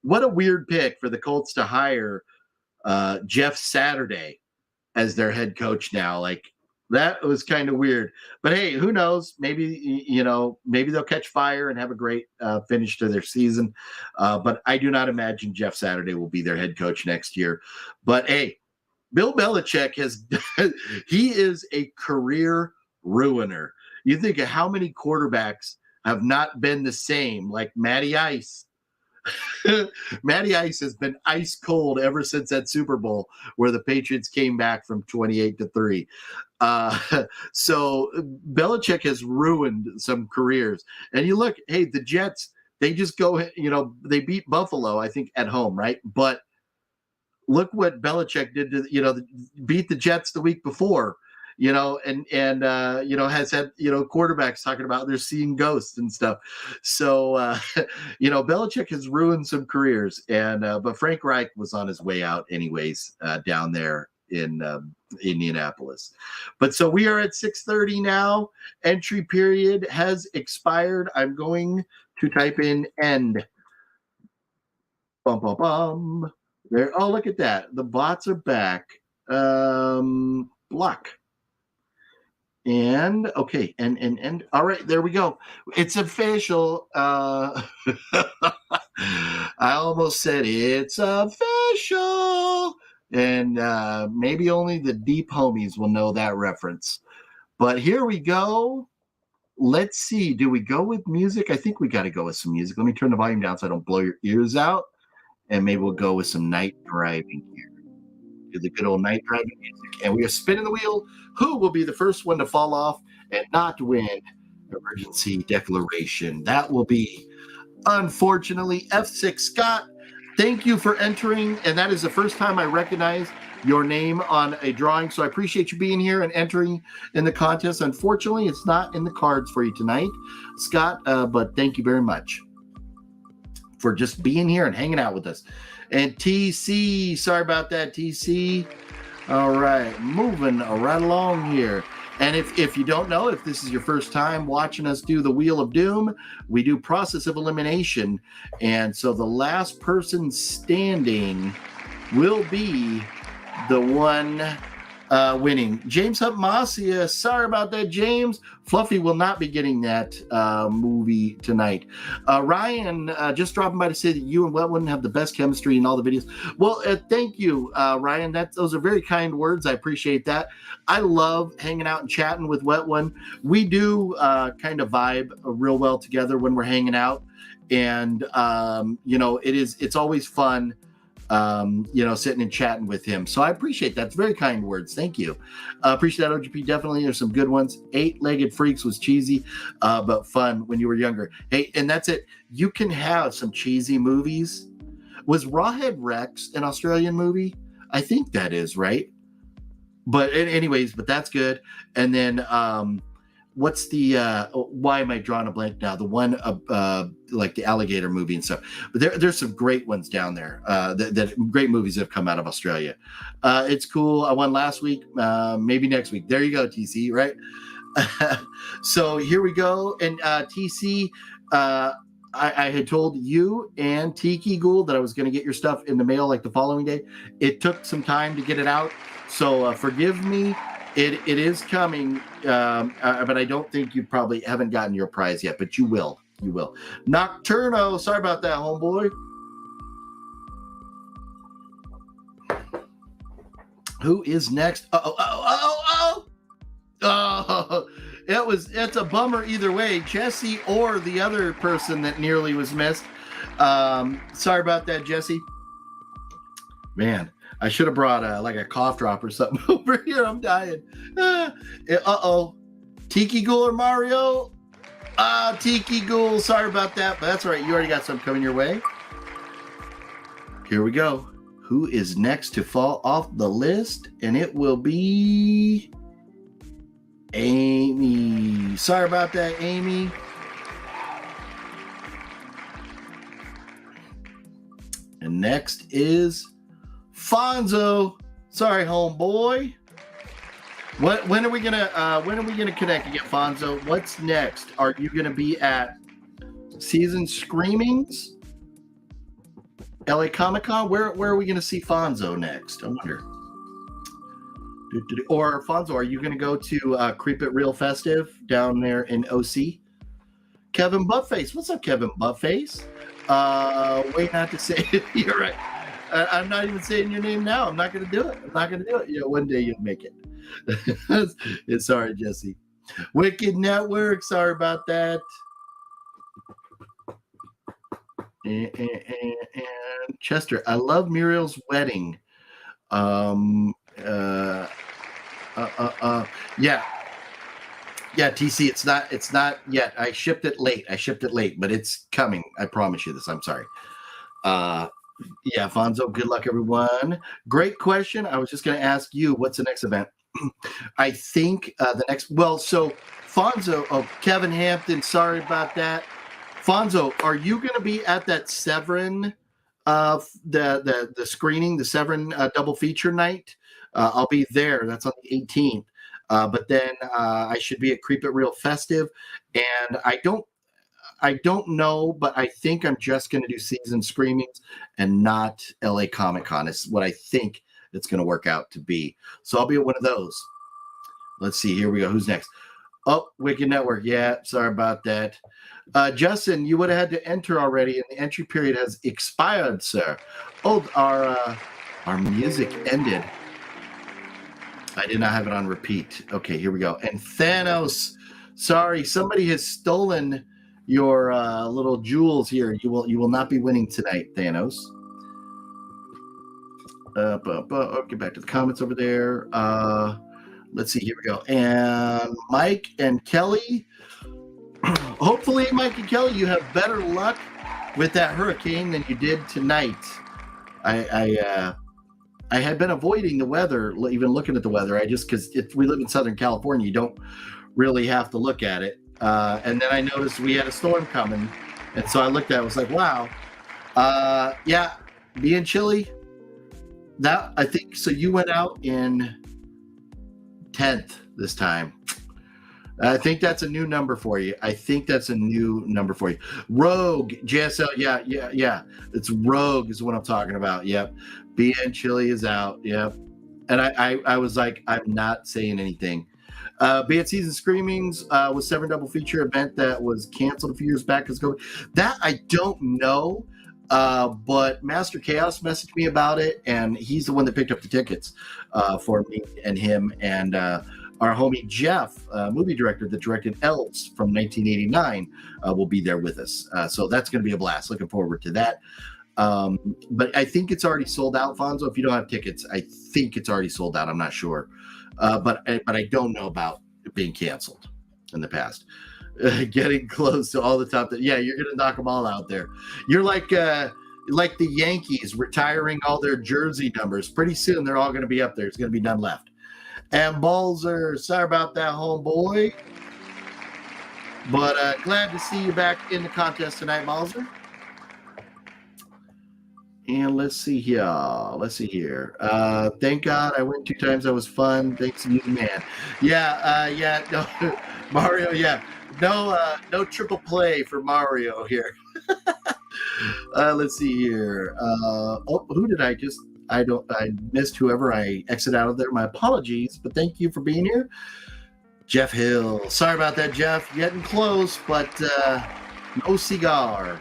Speaker 2: what a weird pick for the Colts to hire Jeff Saturday as their head coach now. Like, that was kind of weird. But hey, who knows? Maybe, maybe they'll catch fire and have a great finish to their season. But I do not imagine Jeff Saturday will be their head coach next year. But hey, Bill Belichick he is a career ruiner. You think of how many quarterbacks have not been the same, like Matty Ice. Matty Ice has been ice cold ever since that Super Bowl where the Patriots came back from 28-3. So Belichick has ruined some careers. And you look, hey, the Jets, they just go, they beat Buffalo, I think, at home, right? But look what Belichick did to, beat the Jets the week before. And has had, quarterbacks talking about they're seeing ghosts and stuff. So, Belichick has ruined some careers, but Frank Reich was on his way out anyways, down there in Indianapolis. But so we are at 6:30 now. Entry period has expired. I'm going to type in end. Bum, bum, bum. There. Oh, look at that. The bots are back. Block. And okay, and all right, there we go. It's official. I almost said it's official, and maybe only the deep homies will know that reference. But here we go. Let's see. Do we go with music? I think we got to go with some music. Let me turn the volume down so I don't blow your ears out, and maybe we'll go with some night driving here. Do the good old night driving music, and we are spinning the wheel. Who will be the first one to fall off and not win emergency declaration? That will be, unfortunately, F6 Scott. Thank you for entering, and that is the first time I recognize your name on a drawing, so I appreciate you being here and entering in the contest. Unfortunately, it's not in the cards for you tonight, Scott, but thank you very much for just being here and hanging out with us. And TC, sorry about that, TC. All right, moving right along here. And if you don't know, if this is your first time watching us do the Wheel of Doom, we do process of elimination. And so the last person standing will be the one winning. James Hutmasia, sorry about that, James. Fluffy will not be getting that movie tonight. Ryan, just dropping by to say that you and Wetwood have the best chemistry in all the videos. Well, thank you, Ryan. Those are very kind words. I appreciate that. I love hanging out and chatting with Wetwood. We do kind of vibe real well together when we're hanging out. And, it's always fun. Sitting and chatting with him. So I appreciate that. It's very kind words. Thank you. Appreciate that, OGP. Definitely. There's some good ones. 8-Legged Freaks was cheesy, but fun when you were younger. Hey, and that's it. You can have some cheesy movies. Was Rawhead Rex an Australian movie? I think that is, right? But anyways, but that's good. And then what's the why am I drawing a blank now? The one like the alligator movie and stuff. But there's some great ones down there. That great movies that have come out of Australia. It's cool. I won last week. Maybe next week. There you go, TC. Right. So here we go. And TC, I had told you and Tiki Ghoul that I was going to get your stuff in the mail like the following day. It took some time to get it out. So forgive me. It is coming, but I don't think you probably haven't gotten your prize yet, but you will. You will. Nocturno, sorry about that, homeboy. Who is next? Oh, it's a bummer either way, Jesse or the other person that nearly was missed. Sorry about that, Jesse. Man. I should have brought a cough drop or something over here. I'm dying. Tiki Ghoul or Mario? Tiki Ghoul. Sorry about that, but that's all right. You already got some coming your way. Here we go. Who is next to fall off the list? And it will be Amy. Sorry about that, Amy. And next is Fonzo. Sorry, homeboy. When are we gonna connect again, Fonzo? What's next? Are you gonna be at Season Screamings? LA Comic Con? Where are we gonna see Fonzo next? I wonder. Or Fonzo, are you gonna go to Creep It Real Festive down there in OC? Kevin Buttface. What's up, Kevin Buttface? Wait not to say it. You're right. I'm not even saying your name now. I'm not going to do it. You know, one day you'll make it. It's sorry, Jesse. Wicked Network. Sorry about that. And Chester, I love Muriel's wedding. Yeah, TC, it's not yet. I shipped it late, but it's coming. I promise you this. I'm sorry. Yeah, Fonzo, good luck, everyone. Great question. I was just going to ask you, what's the next event? I think so Fonzo, Kevin Hampton, sorry about that. Fonzo, are you going to be at that Severin, the screening, the Severin double feature night? I'll be there. That's on the 18th. But then I should be at Creep It Real Festive, and I don't know, but I think I'm just going to do Season Screamings and not LA Comic Con. It's what I think it's going to work out to be. So I'll be at one of those. Let's see. Here we go. Who's next? Oh, Wicked Network. Yeah, sorry about that. Justin, you would have had to enter already, and the entry period has expired, sir. Oh, our music ended. I did not have it on repeat. Okay, here we go. And Thanos, sorry, somebody has stolen your little jewels here. You will not be winning tonight, Thanos. I'll get back to the comments over there. Let's see. Here we go. And Mike and Kelly. Hopefully, Mike and Kelly, you have better luck with that hurricane than you did tonight. I had been avoiding the weather, even looking at the weather. Because we live in Southern California, you don't really have to look at it. And then I noticed we had a storm coming. And so I looked at it, I was like, wow. Yeah, being chilly. That, I think, so you went out in 10th this time. I think that's a new number for you. Rogue, JSL, yeah. It's Rogue is what I'm talking about. Yep. Being chilly is out. Yep. And I was like, I'm not saying anything. Be at Season Screamings was Severin double feature event that was canceled a few years back. That I don't know. But Master Chaos messaged me about it, and he's the one that picked up the tickets for me and him and our homie Jeff, movie director that directed Elves from 1989, will be there with us. So that's going to be a blast. Looking forward to that. But I think it's already sold out, Fonzo. If you don't have tickets, I think it's already sold out. I'm not sure. But I don't know about it being canceled in the past. Getting close to all the top. Yeah, you're going to knock them all out there. You're like the Yankees retiring all their jersey numbers. Pretty soon, they're all going to be up there. There's going to be none left. And Balzer, sorry about that, homeboy. But glad to see you back in the contest tonight, Balzer. And let's see here. Thank God I went 2 times. That was fun. Thanks to you, man. Yeah. No, Mario. Yeah. No triple play for Mario here. Let's see here. Who did I just? I missed whoever I exit out of there. My apologies, but thank you for being here. Jeff Hill. Sorry about that, Jeff. Getting close, but no cigar.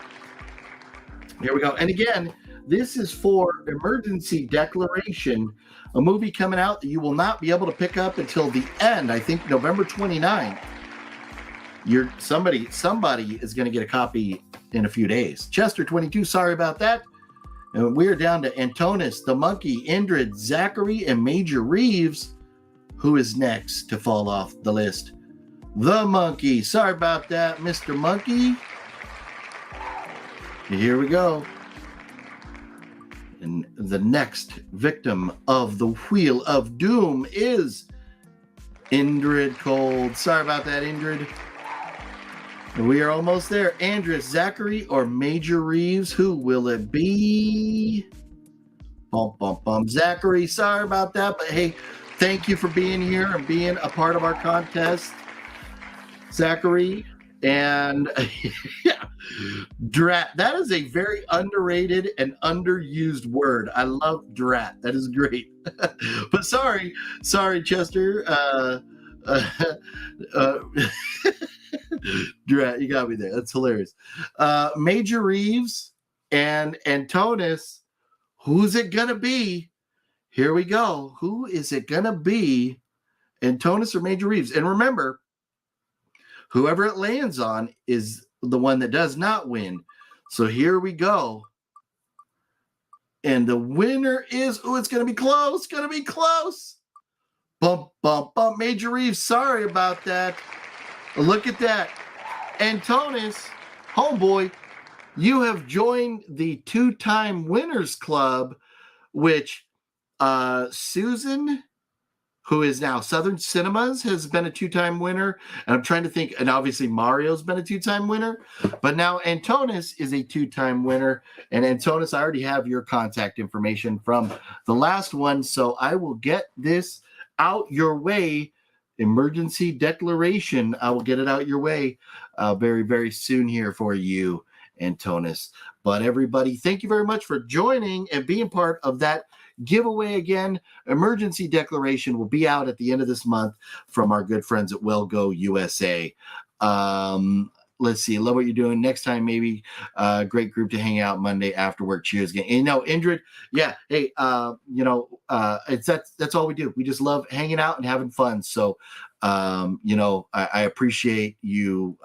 Speaker 2: Here we go. And again, this is for Emergency Declaration, a movie coming out that you will not be able to pick up until the end. I think November 29th. Somebody is going to get a copy in a few days. Chester 22. Sorry about that. And we're down to Antonis, the Monkey, Indrid, Zachary, and Major Reeves. Who is next to fall off the list? The Monkey. Sorry about that, Mr. Monkey. Here we go. And the next victim of the Wheel of Doom is Indrid Cold. Sorry about that, Indrid. We are almost there. Andres, Zachary, or Major Reeves? Who will it be? Zachary, sorry about that. But hey, Thank you for being here and being a part of our contest, Zachary. And yeah, drat. That is a very underrated and underused word. I love drat. That is great. But sorry, Chester. Drat, you got me there. That's hilarious. Major Reeves and Antonis. Who's it gonna be? Here we go. Who is it gonna be? Antonis or Major Reeves? And remember, whoever it lands on is the one that does not win. So here we go. And the winner is, it's going to be close. Going to be close. Bump, bump, bump. Major Reeves, sorry about that. Look at that. Antonis, homeboy, you have joined the 2-time winners club, which Susan, who is now Southern Cinemas, has been a 2-time winner. And I'm trying to think, and obviously Mario's been a 2-time winner, but now Antonis is a 2-time winner. And Antonis, I already have your contact information from the last one, so I will get this out your way. Emergency declaration. I will get it out your way very, very soon here for you, Antonis. But everybody, thank you very much for joining and being part of that giveaway. Again, emergency declaration will be out at the end of this month from our good friends at Well Go USA. Let's see. Love what you're doing. Next time, maybe great group to hang out Monday after work. Cheers again. And Indrid, yeah. Hey, that's all we do. We just love hanging out and having fun. So, I appreciate you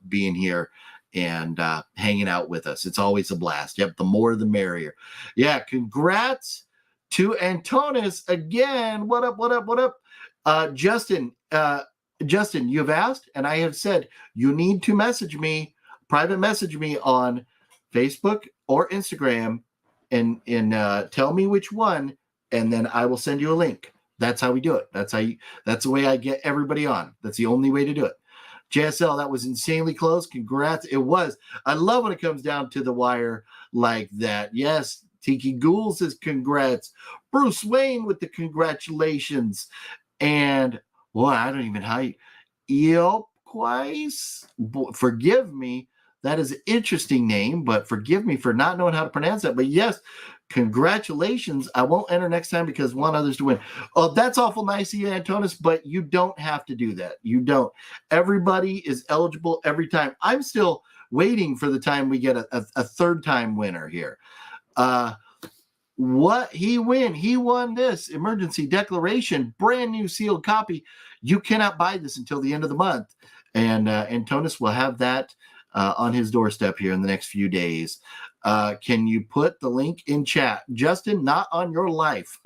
Speaker 2: being here and hanging out with us. It's always a blast. Yep. The more, the merrier. Yeah. Congrats to Antonis again. What up? What up? What up? Justin, you have asked, and I have said, you need to private message me on Facebook or Instagram and tell me which one, and then I will send you a link. That's how we do it. That's the way I get everybody on. That's the only way to do it. JSL, that was insanely close. Congrats. It was. I love when it comes down to the wire like that. Yes. Tiki Ghoul says congrats. Bruce Wayne with the congratulations. And boy, I don't even how you forgive me. That is an interesting name, but forgive me for not knowing how to pronounce that. But yes, congratulations. I won't enter next time because I want others to win. Oh, that's awful nice of you, Antonis, but you don't have to do that. You don't. Everybody is eligible every time. I'm still waiting for the time we get a third-time winner here. What he won this emergency declaration, brand new sealed copy. You cannot buy this until the end of the month, and Antonis will have that on his doorstep here in the next few days. Can you put the link in chat, Justin? Not on your life.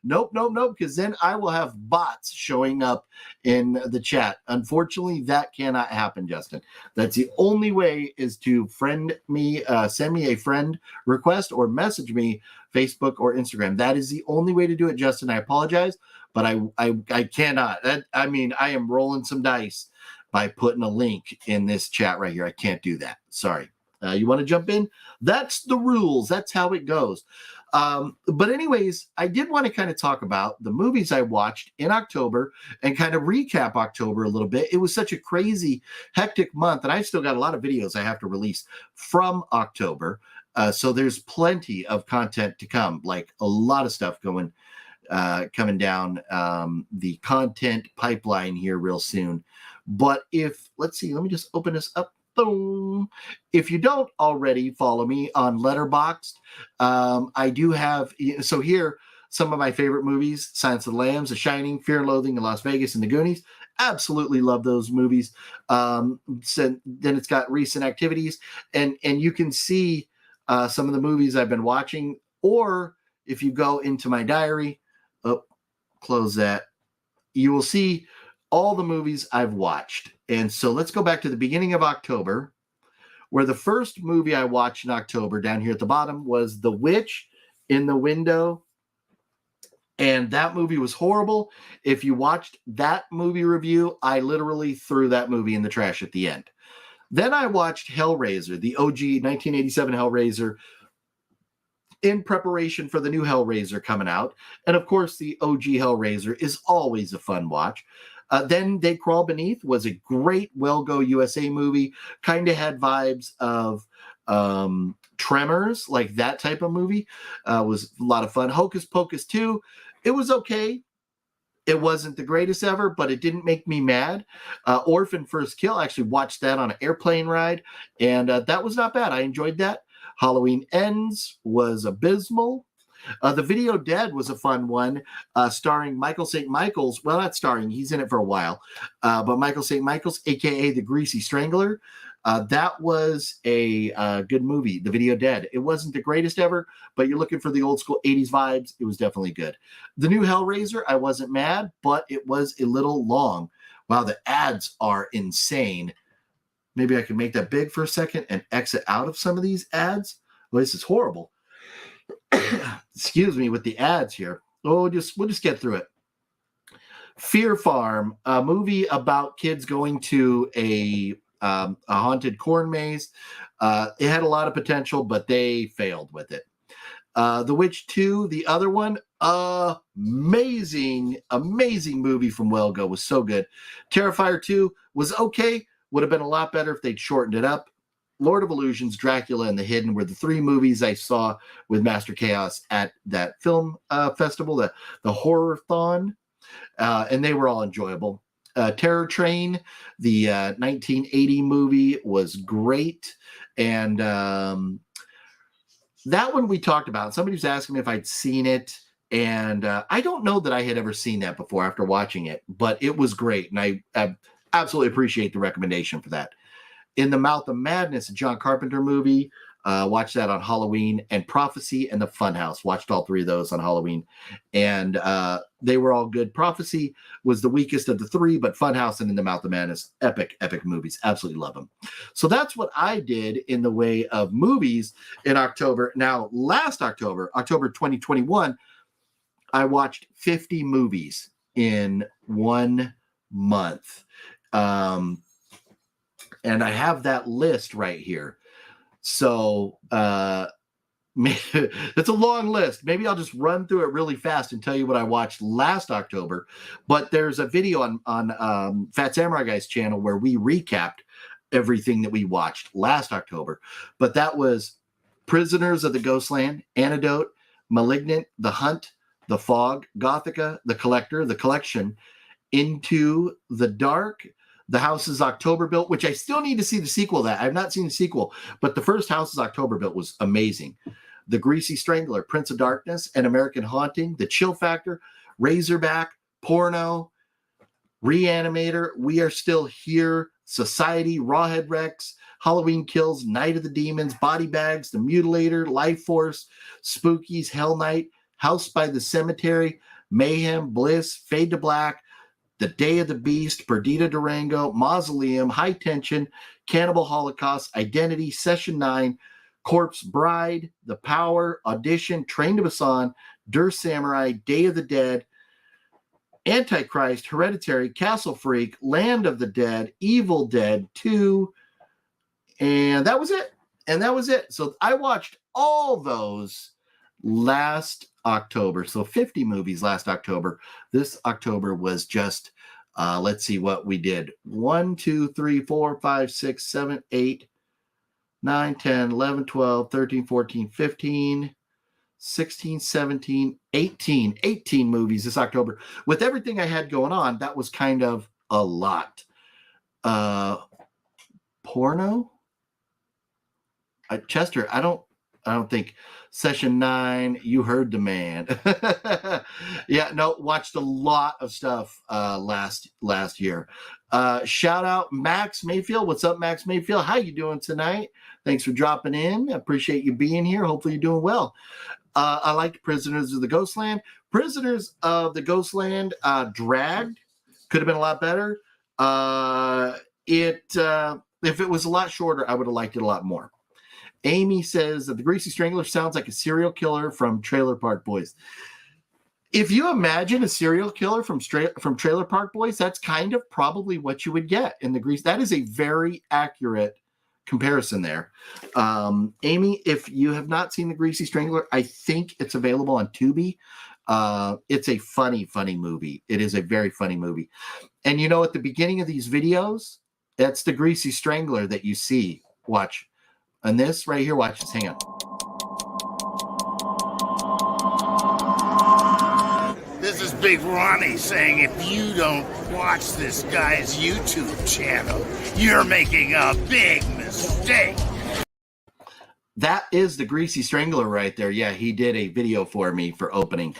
Speaker 2: Nope, because then I will have bots showing up in the chat. Unfortunately, that cannot happen, Justin. That's the only way, is to friend me, send me a friend request or message me, Facebook or Instagram. That is the only way to do it, Justin. I apologize, but I cannot. I am rolling some dice by putting a link in this chat right here. I can't do that. Sorry. You want to jump in? That's the rules. That's how it goes. But anyways, I did want to kind of talk about the movies I watched in October and kind of recap October a little bit. It was such a crazy, hectic month, and I've still got a lot of videos I have to release from October. So there's plenty of content to come, like a lot of stuff coming down the content pipeline here real soon. But let's see, let me just open this up. Boom. If you don't already follow me on Letterboxd, I do have, so here, some of my favorite movies: Silence of the Lambs, The Shining, Fear and Loathing in Las Vegas, and The Goonies. Absolutely love those movies. So then it's got recent activities, and you can see some of the movies I've been watching, or if you go into my diary, close that, you will see all the movies I've watched. And so let's go back to the beginning of October, where the first movie I watched in October down here at the bottom was The Witch in the Window. And that movie was horrible. If you watched that movie review, I literally threw that movie in the trash at the end. Then I watched Hellraiser, the OG 1987 Hellraiser. in preparation for the new Hellraiser coming out. And of course, the OG Hellraiser is always a fun watch. Then They Crawl Beneath was a great Well Go USA movie. Kind of had vibes of Tremors, like that type of movie. Was a lot of fun. Hocus Pocus 2, it was okay. It wasn't the greatest ever, but it didn't make me mad. Orphan First Kill, I actually watched that on an airplane ride, and that was not bad. I enjoyed that. Halloween Ends was abysmal. The Video Dead was a fun one, starring Michael St. Michaels. Well, not starring, he's in it for a while, but Michael St. Michaels, a.k.a. the Greasy Strangler. That was a good movie, The Video Dead. It wasn't the greatest ever, but you're looking for the old school 80s vibes. It was definitely good. The new Hellraiser, I wasn't mad, but it was a little long. Wow, the ads are insane. Maybe I can make that big for a second and exit out of some of these ads. Well, this is horrible. Excuse me with the ads here. Oh, we'll just get through it. Fear Farm, a movie about kids going to a haunted corn maze. It had a lot of potential, but they failed with it. The Witch 2, the other one, amazing movie from Well Go, was so good. Terrifier 2 was okay. Would have been a lot better if they'd shortened it up. Lord of Illusions, Dracula, and The Hidden were the 3 movies I saw with Master Chaos at that film festival, the Horror-thon, and they were all enjoyable. Terror Train, the 1980 movie, was great, and that one we talked about. Somebody was asking me if I'd seen it, and I don't know that I had ever seen that before after watching it, but it was great, and I absolutely appreciate the recommendation for that. In the Mouth of Madness, a John Carpenter movie, watched that on Halloween, and Prophecy and The Funhouse. Watched all 3 of those on Halloween, and they were all good. Prophecy was the weakest of the 3, but Funhouse and In the Mouth of Madness, epic movies. Absolutely love them. So that's what I did in the way of movies in October. Now, last October 2021, I watched 50 movies in 1 month. And I have that list right here. So it's a long list. Maybe I'll just run through it really fast and tell you what I watched last October. But there's a video on Fat Samurai Guy's channel where we recapped everything that we watched last October. But that was Prisoners of the Ghostland, Antidote, Malignant, The Hunt, The Fog, Gothica, The Collector, The Collection, Into the Dark, The House is October Built, which I still need to see the sequel of that. I've not seen the sequel, but the first House is October Built was amazing. The Greasy Strangler, Prince of Darkness, An American Haunting, The Chill Factor, Razorback, Porno, Reanimator, We Are Still Here, Society, Rawhead Rex, Halloween Kills, Night of the Demons, Body Bags, The Mutilator, Life Force, Spookies, Hell Night, House by the Cemetery, Mayhem, Bliss, Fade to Black, The Day of the Beast, Perdita Durango, Mausoleum, High Tension, Cannibal Holocaust, Identity, Session 9, Corpse Bride, The Power, Audition, Train to Busan, Der Samurai, Day of the Dead, Antichrist, Hereditary, Castle Freak, Land of the Dead, Evil Dead 2, and that was it. So I watched all those last October. So 50 movies last October. This October was just, let's see what we did. 1, 2, 3, 4, 5, 6, 7, 8, 9, 10, 11, 12, 13, 14, 15, 16, 17, 18 movies this October. With everything I had going on, that was kind of a lot. Porno? Chester, I don't think. Session 9, You Heard the Man. Yeah, no, watched a lot of stuff last year. Shout out Max Mayfield. What's up, Max Mayfield? How you doing tonight? Thanks for dropping in. Appreciate you being here. Hopefully you're doing well. I liked Prisoners of the Ghostland. Prisoners of the Ghostland dragged. Could have been a lot better. If it was a lot shorter, I would have liked it a lot more. Amy says that the Greasy Strangler sounds like a serial killer from Trailer Park Boys. If you imagine a serial killer from Trailer Park Boys, that's kind of probably what you would get in the Grease. That is a very accurate comparison there. Amy, if you have not seen The Greasy Strangler, I think it's available on Tubi. It's a funny movie. It is a very funny movie. And you know, at the beginning of these videos, that's the Greasy Strangler that you see. Watch. And this right here, watch this. Hang on.
Speaker 1: This is Big Ronnie saying if you don't watch this guy's YouTube channel, you're making a big mistake.
Speaker 2: That is the Greasy Strangler right there. Yeah, he did a video for me for opening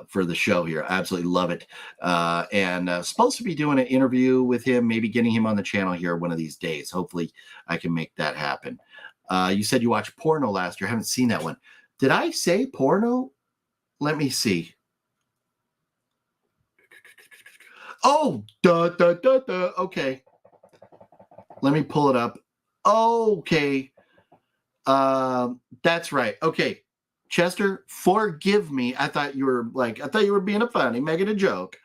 Speaker 2: for the show here. I absolutely love it. And supposed to be doing an interview with him, maybe getting him on the channel here one of these days. Hopefully I can make that happen. You said you watched Porno last year. I haven't seen that one. Did I say Porno? Let me see. Oh, okay. Let me pull it up. Okay. That's right. Okay. Chester, forgive me. I thought you were being a funny, making a joke.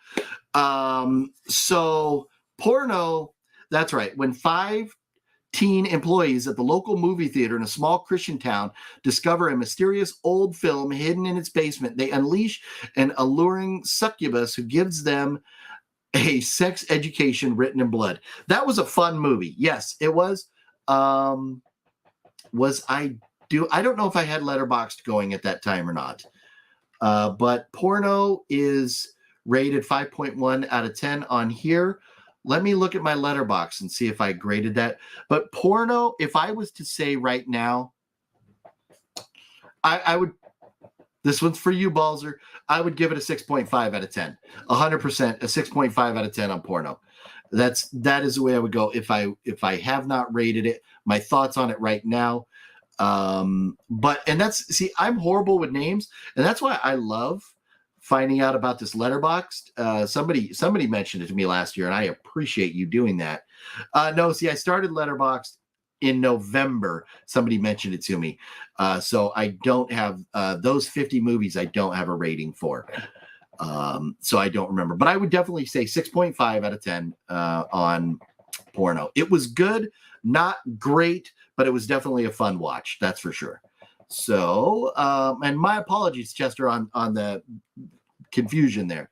Speaker 2: So Porno, that's right. When 5 teen employees at the local movie theater in a small Christian town discover a mysterious old film hidden in its basement, they unleash an alluring succubus who gives them a sex education written in blood. That was a fun movie. Yes, it was. I don't know if I had Letterboxd going at that time or not. But Porno is rated 5.1 out of 10 on here. Let me look at my Letterboxd and see if I graded that. But Porno, if I was to say right now, I would, this one's for you, Balzer. I would give it a 6.5 out of 10. 100%, a 6.5 out of 10 on Porno. That is the way I would go if I have not rated it. My thoughts on it right now. I'm horrible with names, and that's why I love finding out about this Letterboxd. Somebody mentioned it to me last year, and I appreciate you doing that. I started Letterboxd in November. Somebody mentioned it to me. So I don't have those 50 movies. I don't have a rating for. So I don't remember, but I would definitely say 6.5 out of 10 on Porno. It was good, not great, but it was definitely a fun watch. That's for sure. So, and my apologies, Chester, on the confusion there.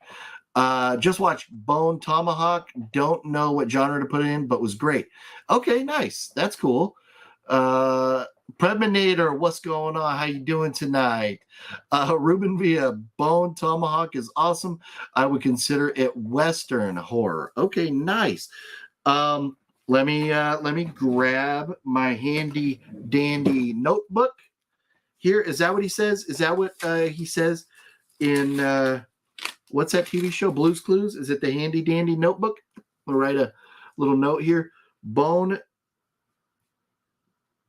Speaker 2: Just watched Bone Tomahawk. Don't know what genre to put it in, but was great. Okay, nice. That's cool. Preminator, what's going on? How you doing tonight? Ruben Villa, Bone Tomahawk is awesome. I would consider it Western horror. Okay, nice. Let me grab my handy dandy notebook. Here, is that what he says? Is that what he says in what's that TV show? Blue's Clues? Is it the handy dandy notebook? I'll write a little note here. Bone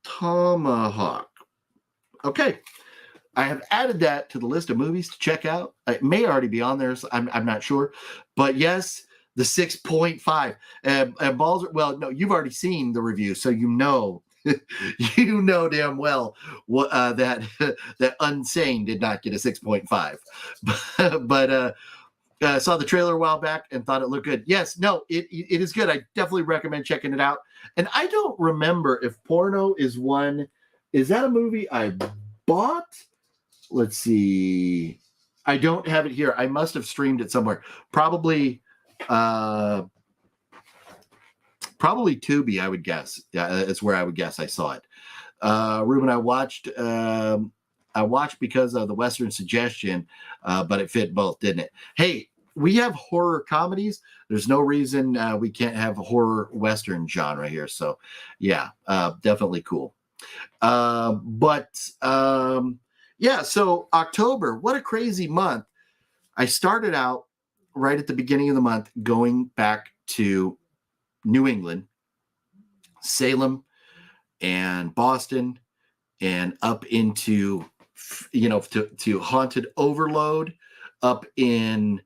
Speaker 2: Tomahawk. Okay. I have added that to the list of movies to check out. It may already be on there, so I'm not sure. But yes, the 6.5. And Balzer, well, no, you've already seen the review, so you know you know damn well what that Unsane did not get a 6.5. But I saw the trailer a while back and thought it looked good. Yes, no, it is good. I definitely recommend checking it out. And I don't remember if Porno is one. Is that a movie I bought? Let's see. I don't have it here. I must have streamed it somewhere. Probably Tubi, I would guess. Yeah, that's where I would guess I saw it. Ruben, I watched because of the Western suggestion, but it fit both, didn't it? Hey, we have horror comedies. There's no reason we can't have a horror Western genre here. So, yeah, definitely cool. Yeah, so October, what a crazy month. I started out right at the beginning of the month going back to New England, Salem, and Boston, and up into, to Haunted Overload up in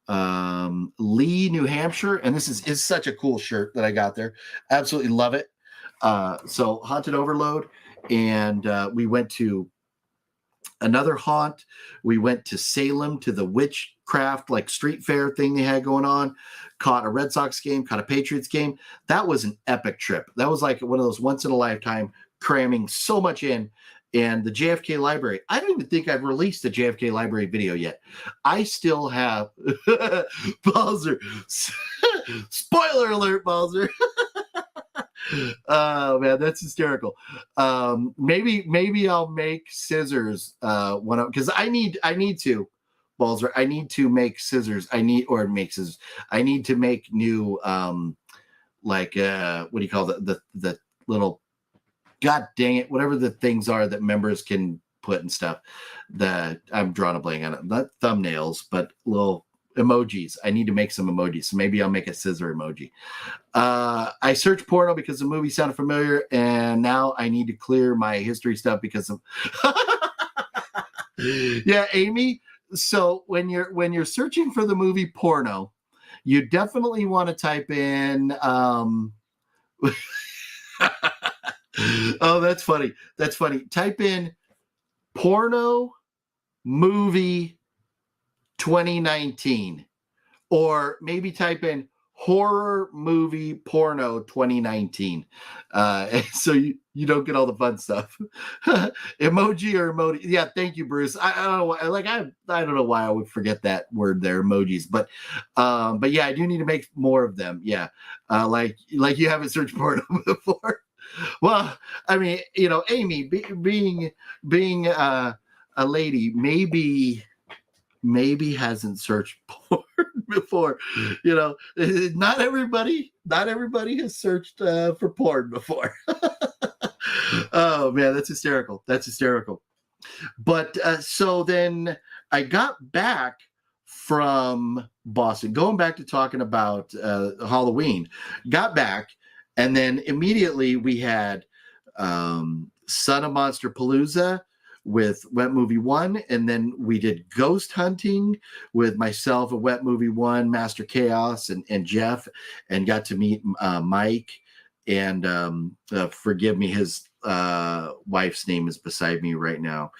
Speaker 2: Lee, New Hampshire. And this is such a cool shirt that I got there. Absolutely love it. So Haunted Overload. And we went to another haunt. We went to Salem to the witchcraft like street fair thing they had going on. Caught a Red Sox game, caught a Patriots game. That was an epic trip. That was like one of those once in a lifetime, cramming so much in. And the JFK Library, I don't even think I've released the JFK Library video yet. I still have Balzer. Spoiler alert, Balzer. Oh man, that's hysterical. Maybe I'll make scissors because I need to, Balzer. I need to make scissors. I need to make new what do you call the little, god dang it, whatever the things are that members can put and stuff. I'm drawing a blank on it. Not thumbnails, but little emojis. I need to make some emojis. So maybe I'll make a scissor emoji. I searched porno because the movie sounded familiar, and now I need to clear my history stuff because of yeah, Amy. So when you're searching for the movie porno, you definitely want to type in oh, that's funny. That's funny. Type in porno movie 2019, or maybe type in horror movie porno 2019. So you don't get all the fun stuff. Emoji or emoji. Yeah, thank you, Bruce. I don't know. I don't know why I would forget that word there, emojis. But yeah, I do need to make more of them. Yeah, like you haven't searched porno before. Well, I mean, Amy, being a lady, maybe hasn't searched porn before. Not everybody has searched for porn before. Oh man, that's hysterical. But so then I got back from Boston, going back to talking about Halloween, got back. And then immediately we had Son of Monster Palooza with Wet Movie 1. And then we did Ghost Hunting with myself, a Wet Movie 1, Master Chaos, and Jeff, and got to meet Mike. And forgive me, his wife's name is beside me right now.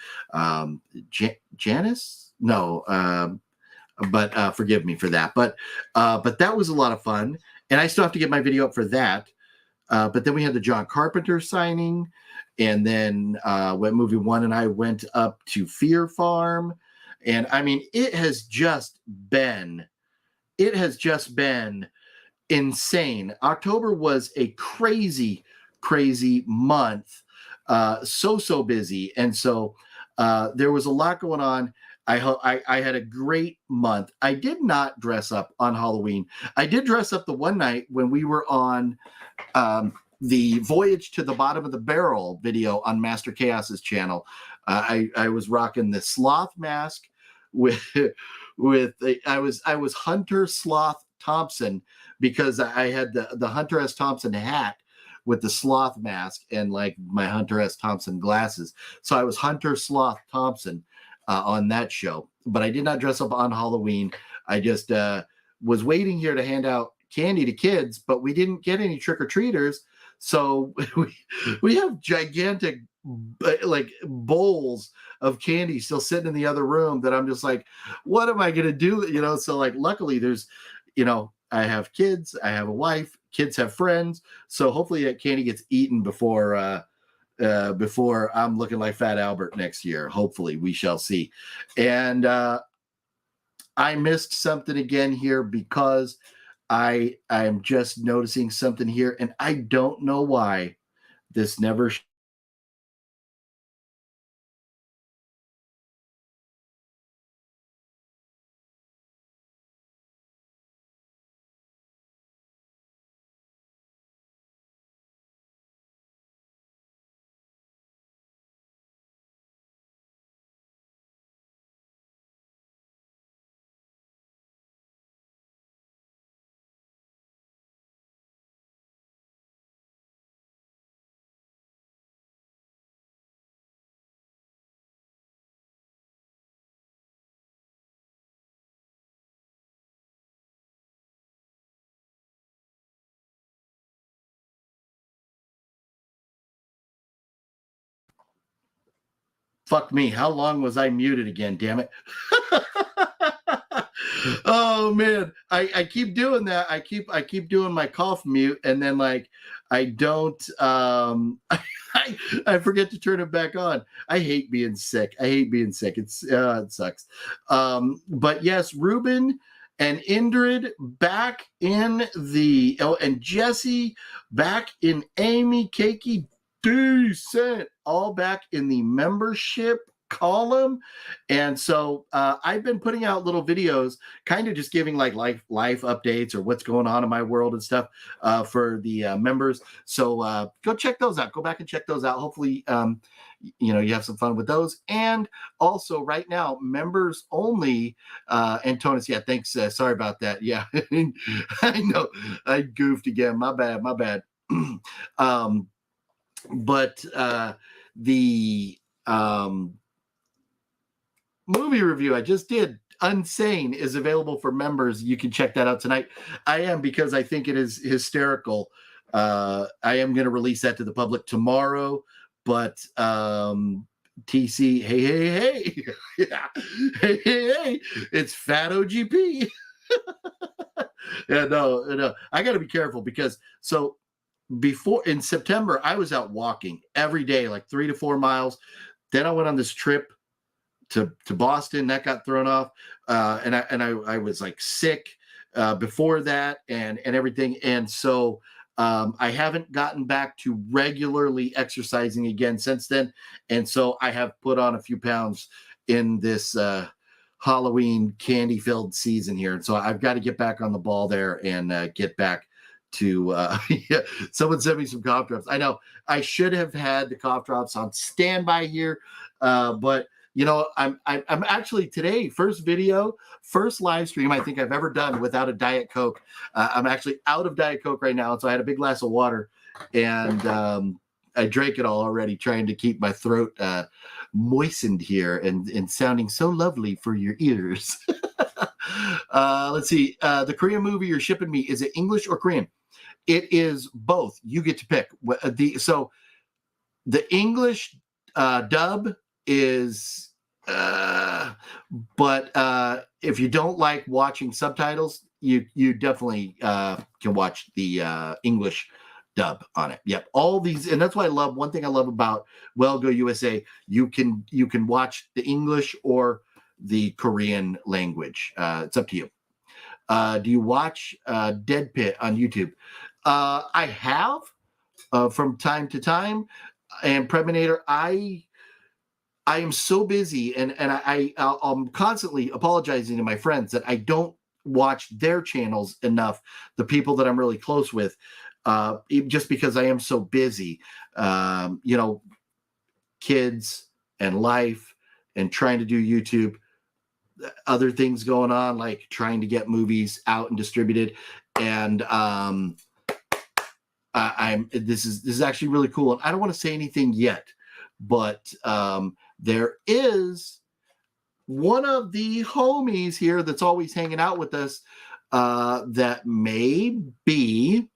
Speaker 2: Janice? No. But forgive me for that. But that was a lot of fun. And I still have to get my video up for that. But then we had the John Carpenter signing, and then Wet Movie 1 and I went up to Fear Farm. And I mean, it has just been insane. October was a crazy month, so busy. And so there was a lot going on. I had a great month. I did not dress up on Halloween. I did dress up the one night when we were on the Voyage to the Bottom of the Barrel video on Master Chaos's channel. I was rocking the sloth mask I was Hunter Sloth Thompson, because I had the Hunter S. Thompson hat with the sloth mask and like my Hunter S. Thompson glasses. So I was Hunter Sloth Thompson on that show. But I did not dress up on Halloween. I just was waiting here to hand out candy to kids, but we didn't get any trick-or-treaters. So we have gigantic like bowls of candy still sitting in the other room that I'm just like, what am I going to do? So like, luckily there's, I have kids, I have a wife, kids have friends. So hopefully that candy gets eaten before I'm looking like Fat Albert next year. Hopefully, we shall see. And I missed something again here because I'm just noticing something here, and I don't know why this never Fuck me. How long was I muted again? Damn it. Oh man. I keep doing that. I keep doing my cough mute, and then like I don't I forget to turn it back on. I hate being sick. It's it sucks. But yes, Ruben and Indrid back in the and Jesse back in Amy Cakey Decent, all back in the membership column. And so I've been putting out little videos, kind of just giving like life updates or what's going on in my world and stuff for the members. So go check those out. Go back and check those out. Hopefully, you have some fun with those. And also right now, members only. Antonis, yeah, thanks. Sorry about that. Yeah, I know I goofed again. My bad. But the movie review I just did, Unsane, is available for members. You can check that out tonight. I am, because I think it is hysterical. I am going to release that to the public tomorrow. But TC, hey, yeah. hey, it's Fat OGP. Yeah, no, I got to be careful because before in September, I was out walking every day, like 3 to 4 miles. Then I went on this trip to Boston. That got thrown off. And I was like sick before that and everything. And so I haven't gotten back to regularly exercising again since then. And so I have put on a few pounds in this Halloween candy-filled season here. And so I've got to get back on the ball there and get back to yeah. Someone sent me some cough drops. I know I should have had the cough drops on standby here, but I'm actually today first live stream I think I've ever done without a Diet Coke. I'm actually out of Diet Coke right now, and so I had a big glass of water, and I drank it all already, trying to keep my throat moistened here and sounding so lovely for your ears. Let's see. The Korean movie you're shipping me, is it English or Korean? It is both. You get to pick. So the English dub is, but if you don't like watching subtitles, you definitely can watch the English dub on it. Yep. All these, and that's why one thing I love about Well Go USA, you can watch the English or the Korean language. It's up to you. Do you watch Dead Pit on YouTube? I have from time to time. And Preminator, I am so busy, and I'm constantly apologizing to my friends that I don't watch their channels enough, the people that I'm really close with, just because I am so busy. Kids and life and trying to do YouTube, other things going on, like trying to get movies out and distributed. And this is actually really cool. And I don't want to say anything yet, but there is one of the homies here that's always hanging out with us that may be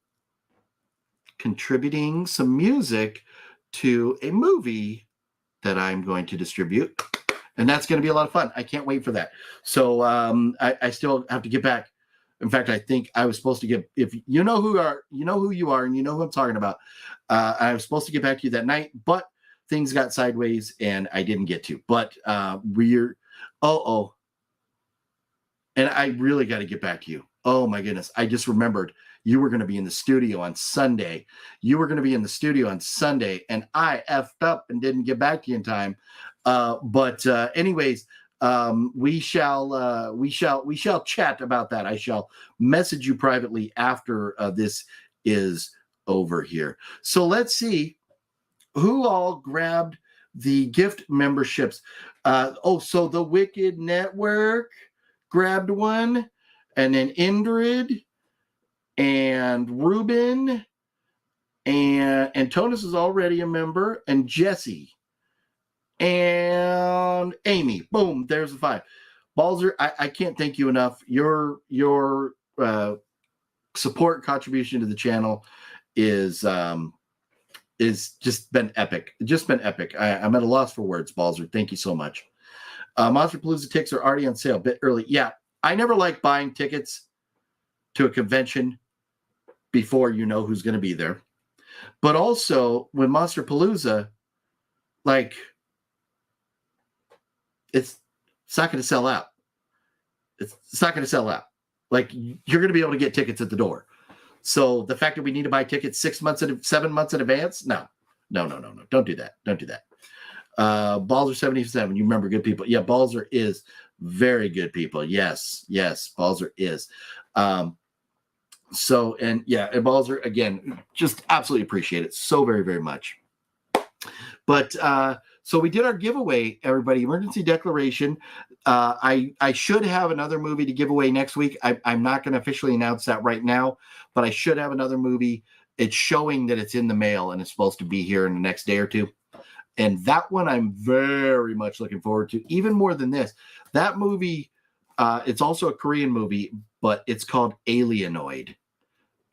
Speaker 2: contributing some music to a movie that I'm going to distribute. And that's going to be a lot of fun. I can't wait for that. So I still have to get back. In fact, I think I was supposed to get, if you know who you are, and you know who I'm talking about. I was supposed to get back to you that night, but things got sideways and I didn't get to. But and I really got to get back to you. Oh my goodness. I just remembered you were going to be in the studio on Sunday. And I effed up and didn't get back to you in time. Anyways, we shall chat about that. I shall message you privately after this is over here. So let's see who all grabbed the gift memberships. So the Wicked Network grabbed one, and then Indrid and Ruben and Antonis is already a member, and Jesse and Amy. Boom, there's the 5. Balzer, I can't thank you enough. Your support contribution to the channel is is just been epic. Just been epic. I'm at a loss for words, Balzer. Thank you so much. Monsterpalooza tickets are already on sale a bit early. Yeah, I never like buying tickets to a convention before you know who's going to be there. But also, when Monsterpalooza, like, it's not going to sell out. It's not going to sell out. Like, you're going to be able to get tickets at the door. So the fact that we need to buy tickets 7 months in advance, no. Don't do that. Don't do that. Balzer 77, you remember good people. Yeah, Balzer is very good people. Yes, Balzer is. And Balzer, again, just absolutely appreciate it so very, very much. But so we did our giveaway, everybody. Emergency declaration. I should have another movie to give away next week. I'm not going to officially announce that right now, but I should have another movie. It's showing that it's in the mail and it's supposed to be here in the next day or two. And that one I'm very much looking forward to, even more than this. That movie, it's also a Korean movie, but it's called Alienoid.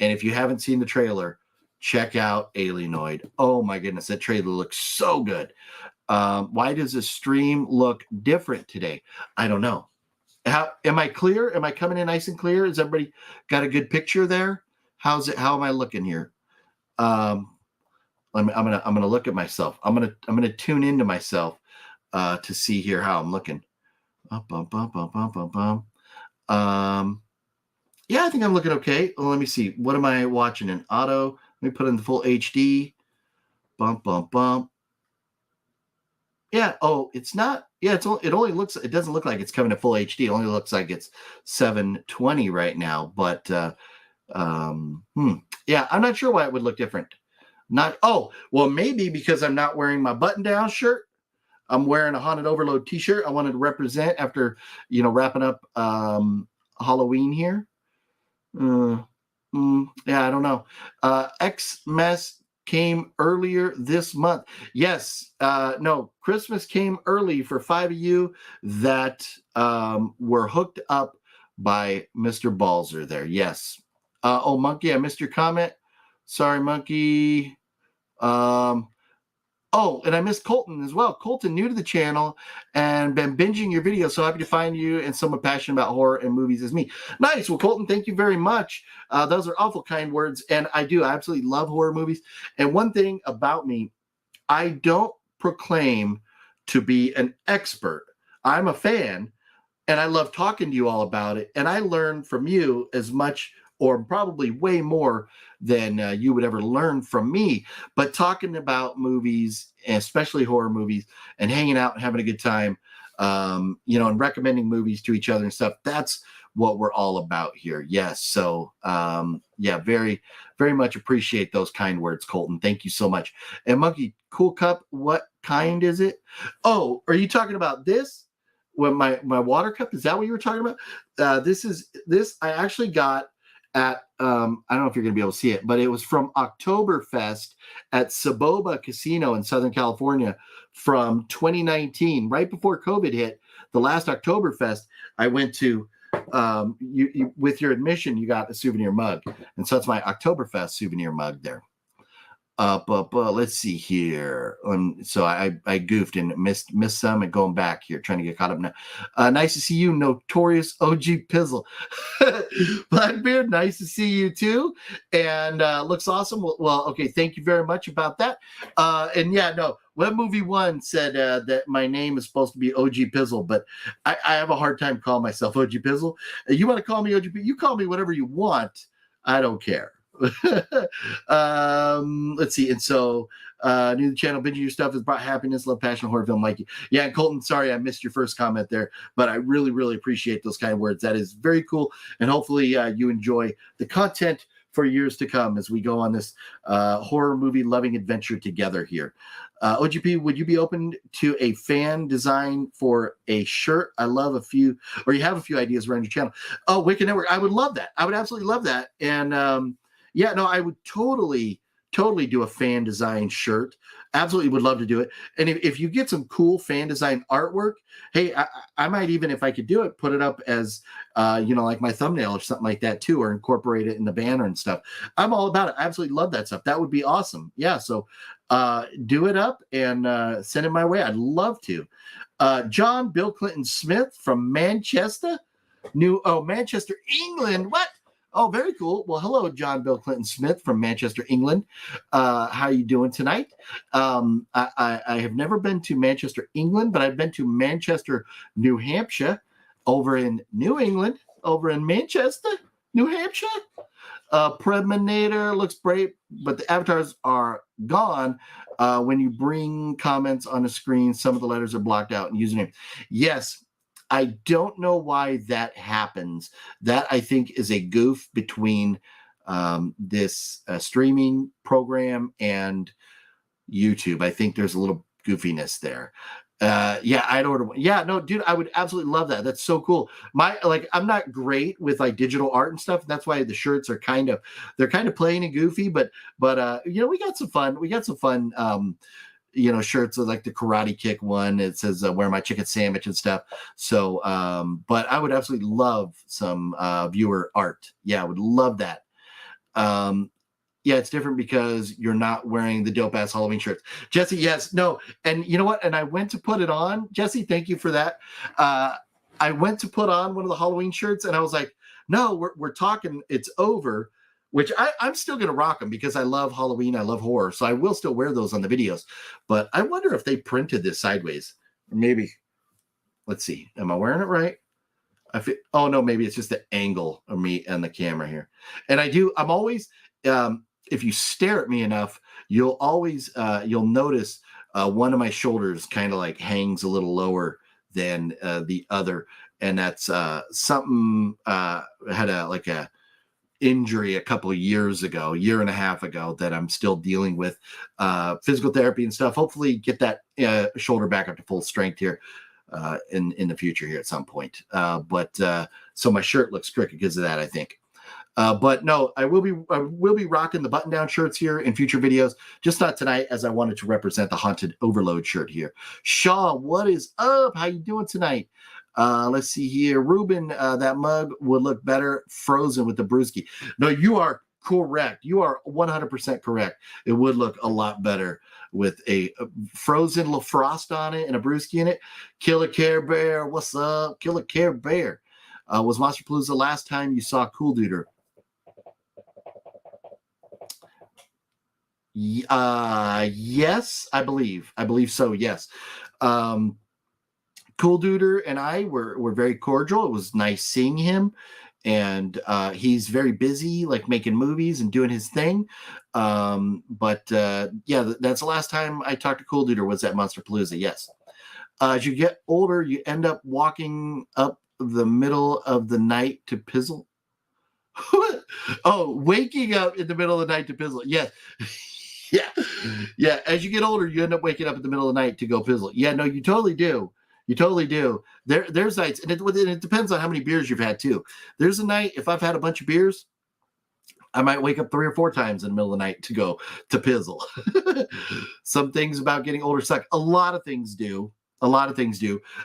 Speaker 2: And if you haven't seen the trailer, check out Alienoid. Oh my goodness, that trailer looks so good. Why does the stream look different today? I don't know. Am I clear? Am I coming in nice and clear? Has everybody got a good picture there? How's it? How am I looking here? I'm gonna look at myself. I'm gonna tune into myself to see here how I'm looking. Yeah, I think I'm looking okay. Well, let me see. What am I watching in auto? Let me put in the full HD. Yeah. Oh, it's not. Yeah, it only looks. It doesn't look like it's coming to full HD. It only looks like it's 720 right now. But yeah, I'm not sure why it would look different. Maybe because I'm not wearing my button-down shirt. I'm wearing a Haunted Overload T-shirt. I wanted to represent after wrapping up Halloween here. Yeah, I don't know. Xmas came earlier this month. Yes. No, Christmas came early for 5 of you that were hooked up by Mr. Balzer there. Yes. Monkey, I missed your comment. Sorry, Monkey. And I missed Colton as well. Colton, new to the channel and been binging your videos. So happy to find you and someone passionate about horror and movies as me. Nice. Well, Colton, thank you very much. Those are awful kind words. And I absolutely love horror movies. And one thing about me, I don't proclaim to be an expert. I'm a fan and I love talking to you all about it. And I learn from you as much or probably way more than you would ever learn from me. But talking about movies, especially horror movies, and hanging out and having a good time, and recommending movies to each other and stuff, that's what we're all about here. Yes. So, very, very much appreciate those kind words, Colton. Thank you so much. And Monkey, cool cup, what kind is it? Oh, are you talking about this? Well, my water cup, is that what you were talking about? This I actually got at I don't know if you're going to be able to see it, but it was from Oktoberfest at Saboba Casino in Southern California from 2019, right before COVID hit. The last Oktoberfest I went to, you with your admission, you got a souvenir mug, and so it's my Oktoberfest souvenir mug there. But let's see here. So I goofed and missed some and going back here, trying to get caught up now. Nice to see you, Notorious OG PHILZ. Blackbeard, nice to see you too. And looks awesome. Well, okay, thank you very much about that. Web Movie One said that my name is supposed to be OG PHILZ, but I have a hard time calling myself OG PHILZ. You want to call me OGP? You call me whatever you want. I don't care. Let's see. And so new to the channel, binging your stuff has brought happiness, love, passion, horror film like you. Yeah, and Colton, sorry I missed your first comment there, but I really, really appreciate those kind of words. That is very cool. And hopefully you enjoy the content for years to come as we go on this horror movie loving adventure together here. OGP, would you be open to a fan design for a shirt? I love you have a few ideas around your channel. Oh, Wicked Network. I would love that. I would absolutely love that. And I would totally do a fan design shirt. absolutely would love to do it. And if you get some cool fan design artwork, hey, I might even, if I could do it, put it up as, like my thumbnail or something like that too, or incorporate it in the banner and stuff. I'm all about it. I absolutely love that stuff. That would be awesome. Yeah. So do it up and send it my way. I'd love to. John Bill Clinton Smith from Manchester, Manchester, England. What? Oh, very cool. Well, hello, John Bill Clinton Smith from Manchester, England. How are you doing tonight? I have never been to Manchester, England, but I've been to Manchester, New Hampshire, over in New England, over in Manchester, New Hampshire. Preminator looks great, but the avatars are gone. When you bring comments on the screen, some of the letters are blocked out and username. Yes. I don't know why that happens. That, I think, is a goof between this streaming program and YouTube. I think there's a little goofiness there. I'd order one. Yeah, no, dude, I would absolutely love that. That's so cool. I'm not great with like digital art and stuff. That's why the shirts are kind of plain and goofy, but we got some fun. We got some fun shirts with like the Karate Kick one. It says "Wear my chicken sandwich" and stuff. So, but I would absolutely love some viewer art. Yeah, I would love that. Yeah, it's different because you're not wearing the dope ass Halloween shirts, Jesse. Yes, no, and you know what? And I went to put it on, Jesse. Thank you for that. I went to put on one of the Halloween shirts, and I was like, "No, we're talking. It's over." Which I'm still going to rock them because I love Halloween. I love horror. So I will still wear those on the videos. But I wonder if they printed this sideways. Maybe. Let's see. Am I wearing it right? Oh, no. Maybe it's just the angle of me and the camera here. And I'm always, if you stare at me enough, you'll notice one of my shoulders kind of like hangs a little lower than the other. And that's something had a injury a couple of year and a half ago, that I'm still dealing with physical therapy and stuff. Hopefully get that shoulder back up to full strength here in the future here at some point. So my shirt looks crooked because of that, I think. But no, I will be rocking the button down shirts here in future videos, just not tonight, as I wanted to represent the Haunted Overload shirt here. Shaw, what is up? How you doing tonight? Let's see here. Ruben, that mug would look better frozen with the brewski. No, you are correct. You are 100% correct. It would look a lot better with a frozen little frost on it and a brewski in it. Killer Care Bear, what's up? Killer Care Bear. Was Monsterpalooza the last time you saw Cool Duder? Yes, I believe so. Yes. Cool Duder and I were very cordial. It was nice seeing him, and he's very busy, like making movies and doing his thing. That's the last time I talked to Cool Duder, was at Monsterpalooza. Yes. As you get older, you end up walking up the middle of the night to pizzle. Oh, waking up in the middle of the night to pizzle. Yes. Yeah. As you get older, you end up waking up in the middle of the night to go pizzle. Yeah, no, you totally do. You totally do. There's nights, and it depends on how many beers you've had too. There's a night, if I've had a bunch of beers, I might wake up 3 or 4 times in the middle of the night to go to pizzle. Some things about getting older suck. A lot of things do.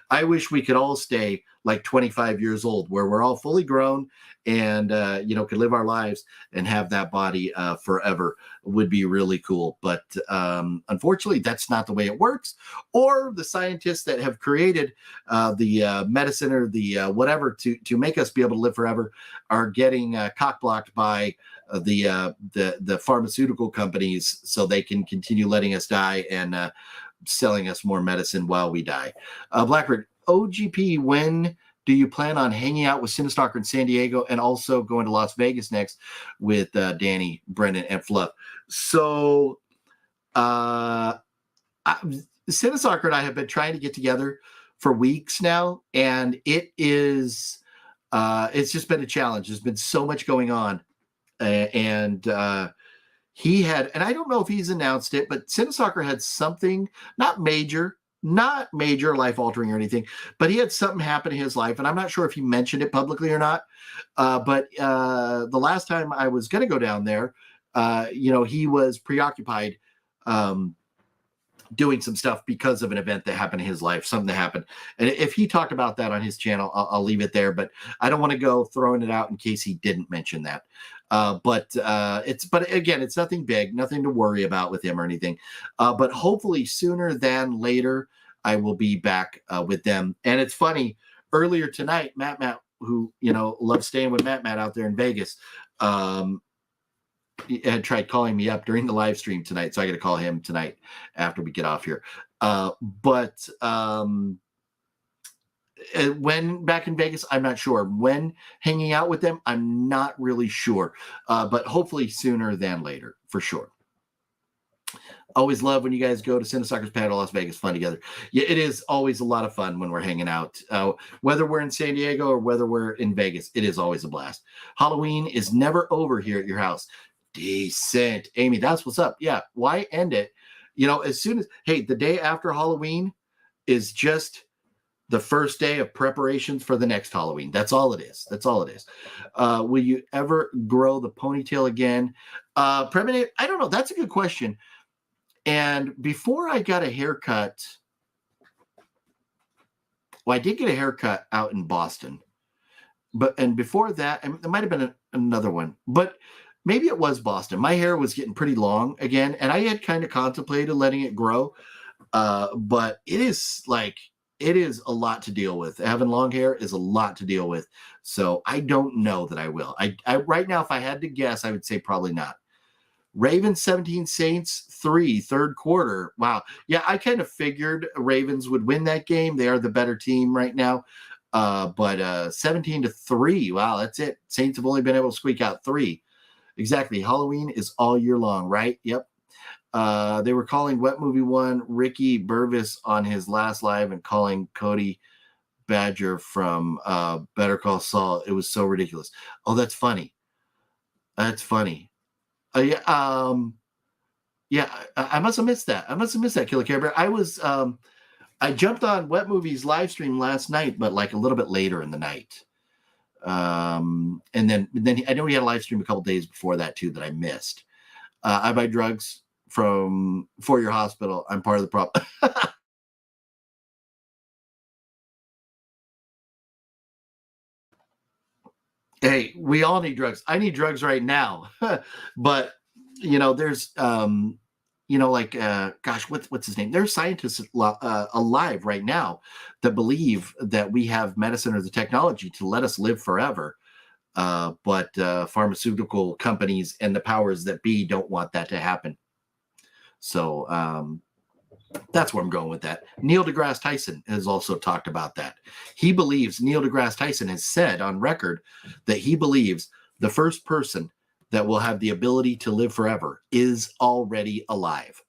Speaker 2: I wish we could all stay like 25 years old, where we're all fully grown and could live our lives and have that body forever. Would be really cool. But unfortunately, that's not the way it works. Or the scientists that have created the medicine or the whatever to make us be able to live forever are getting cock-blocked by the pharmaceutical companies, so they can continue letting us die and selling us more medicine while we die. Blackbird, OGP, when do you plan on hanging out with Cinestalker in San Diego and also going to Las Vegas next with Danny, Brendan, and Fluff? So Cinestalker and I have been trying to get together for weeks now, and it's just been a challenge. There's been so much going on. He had, and I don't know if he's announced it, but Cinestalker had something, not major life-altering or anything, but he had something happen in his life, and I'm not sure if he mentioned it publicly or not. But the last time I was going to go down there, he was preoccupied doing some stuff because of an event that happened in his life, something that happened. And if he talked about that on his channel, I'll leave it there, but I don't want to go throwing it out in case he didn't mention that. But again, it's nothing big, nothing to worry about with him or anything. But hopefully sooner than later, I will be back with them. And it's funny, earlier tonight, Matt, who, loves staying with Matt out there in Vegas, he had tried calling me up during the live stream tonight, so I got to call him tonight after we get off here. When back in Vegas, I'm not sure. When hanging out with them, I'm not really sure. But hopefully sooner than later, for sure. Always love when you guys go to Cinesuckers Pad Las Vegas, fun together. Yeah, it is always a lot of fun when we're hanging out. Whether we're in San Diego or whether we're in Vegas, it is always a blast. Halloween is never over here at your house. Decent. Amy, that's what's up. Yeah, why end it? As soon as, hey, the day after Halloween is just the first day of preparations for the next Halloween. That's all it is. Will you ever grow the ponytail again? Premonition, I don't know. That's a good question. And before I got a haircut, I did get a haircut out in Boston. And before that, it might have been another one, but maybe it was Boston. My hair was getting pretty long again, and I had kind of contemplated letting it grow. But it is a lot to deal with. Having long hair is a lot to deal with. So I don't know that I will. I right now, if I had to guess, I would say probably not. Ravens 17 Saints 3, third quarter. Wow. Yeah, I kind of figured Ravens would win that game. They are the better team right now. But 17-3. Wow, that's it. Saints have only been able to squeak out 3. Exactly. Halloween is all year long, right? Yep. They were calling Wet Movie 1 Ricky Burvis on his last live and calling Cody Badger from Better Call Saul. It was so ridiculous. Oh, that's funny. That's funny. Yeah. I must have missed that. Killer Care Bear. I jumped on Wet Movie's live stream last night, but like a little bit later in the night. And then I know he had a live stream a couple days before that too that I missed. I buy drugs for your hospital. I'm part of the problem. Hey, we all need drugs. I need drugs right now. But there's gosh, what's his name? There's scientists alive right now that believe that we have medicine or the technology to let us live forever. But pharmaceutical companies and the powers that be don't want that to happen. So that's where I'm going with that. Neil deGrasse Tyson has also talked about that. Neil deGrasse Tyson has said on record that he believes the first person that will have the ability to live forever is already alive,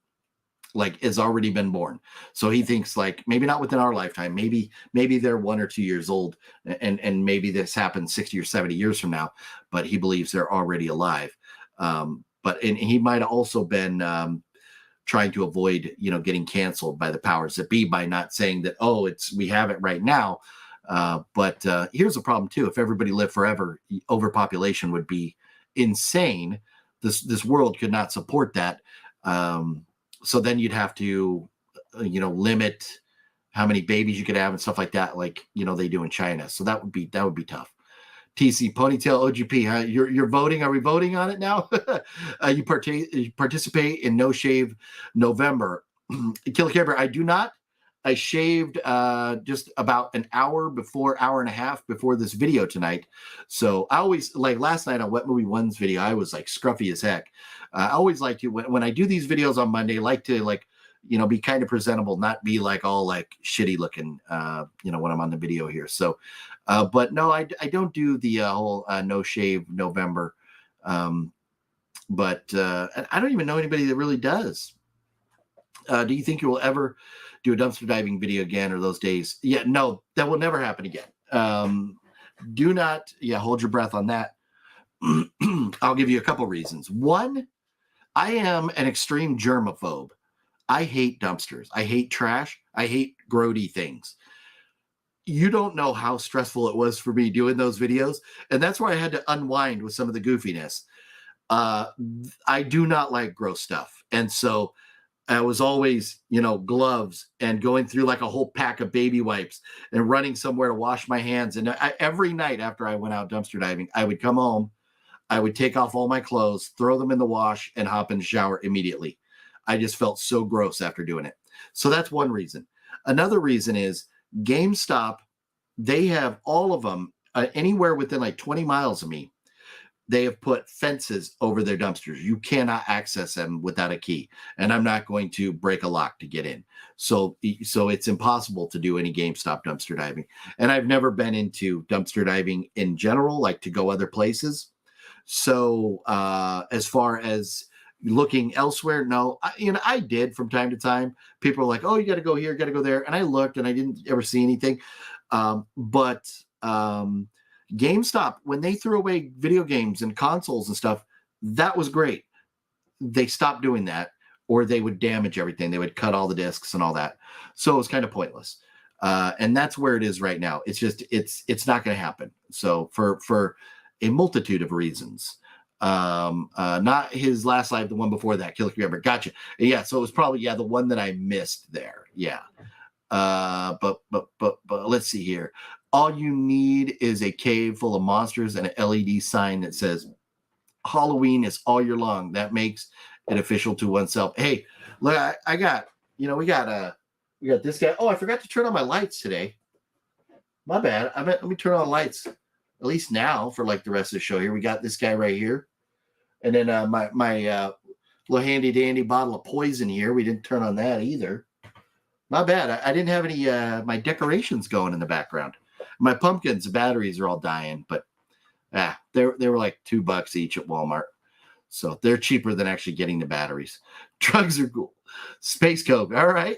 Speaker 2: like has already been born. So he thinks like maybe not within our lifetime, maybe they're 1 or 2 years old and maybe this happens 60 or 70 years from now, but he believes they're already alive. But he might have also been trying to avoid, getting canceled by the powers that be by not saying that, we have it right now. But here's the problem too. If everybody lived forever, overpopulation would be insane. This world could not support that. So then you'd have to, limit how many babies you could have and stuff like that, like, they do in China. So that would be tough. TC Ponytail OGP, huh? You're voting. Are we voting on it now? You participate in No Shave November. Killer Care Bear, I do not. I shaved just about an hour and a half before this video tonight. So I always, like last night on Wet Movie 1's video, I was like scruffy as heck. I always like to, when I do these videos on Monday, like to be kind of presentable, not be like all like shitty looking, when I'm on the video here. So, but no, I don't do the whole No Shave November. But I don't even know anybody that really does. Do you think you will ever do a dumpster diving video again or those days? Yeah, no, that will never happen again. Do not, hold your breath on that. I'll give you a couple reasons. One, I am an extreme germaphobe. I hate dumpsters. I hate trash. I hate grody things. You don't know how stressful it was for me doing those videos. And that's where I had to unwind with some of the goofiness. I do not like gross stuff. And so I was always, gloves and going through like a whole pack of baby wipes and running somewhere to wash my hands. And every night after I went out dumpster diving, I would come home, I would take off all my clothes, throw them in the wash, and hop in the shower immediately. I just felt so gross after doing it. So that's one reason. Another reason is GameStop, they have all of them anywhere within like 20 miles of me. They have put fences over their dumpsters. You cannot access them without a key. And I'm not going to break a lock to get in. So it's impossible to do any GameStop dumpster diving. And I've never been into dumpster diving in general, like to go other places. So as far as looking elsewhere, no, I did from time to time. People are like, oh, you got to go here, got to go there. And I looked and I didn't ever see anything. But GameStop, when they threw away video games and consoles and stuff, that was great. They stopped doing that, or they would damage everything. They would cut all the discs and all that. So it was kind of pointless. And that's where it is right now. It's just, it's not going to happen. So for a multitude of reasons, not his last live, the one before that, Killer Creeper. Gotcha. Yeah. So it was probably, the one that I missed there. Yeah. But let's see here. All you need is a cave full of monsters and an LED sign that says Halloween is all year long. That makes it official to oneself. Hey, look, I got, we got this guy. Oh, I forgot to turn on my lights today. My bad. Let me turn on lights at least now for like the rest of the show here. We got this guy right here. And then my little handy dandy bottle of poison here. We didn't turn on that either. My bad. I didn't have any my decorations going in the background. My pumpkins, the batteries are all dying, but they were like $2 each at Walmart. So they're cheaper than actually getting the batteries. Drugs are cool. Space Coke. All right.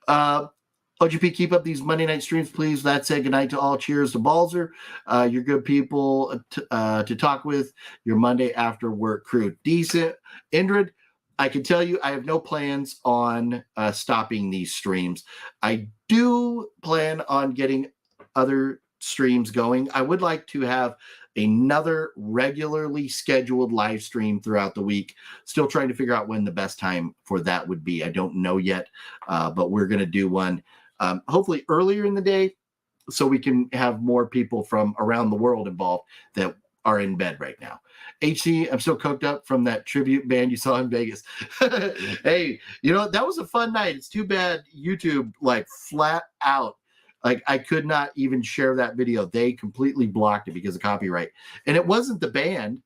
Speaker 2: OGP, keep up these Monday night streams, please. That said, good night to all. Cheers to Balzer. You're good people to talk with. Your Monday after work crew. Decent. Indrid, I can tell you I have no plans on stopping these streams. I do plan on getting other streams going. I would like to have another regularly scheduled live stream throughout the week. Still trying to figure out when the best time for that would be. I don't know yet, but we're going to do one hopefully earlier in the day so we can have more people from around the world involved that are in bed right now. HC, I'm still coked up from that tribute band you saw in Vegas. Hey, that was a fun night. It's too bad YouTube like flat out, like I could not even share that video. They completely blocked it because of copyright. And it wasn't the band.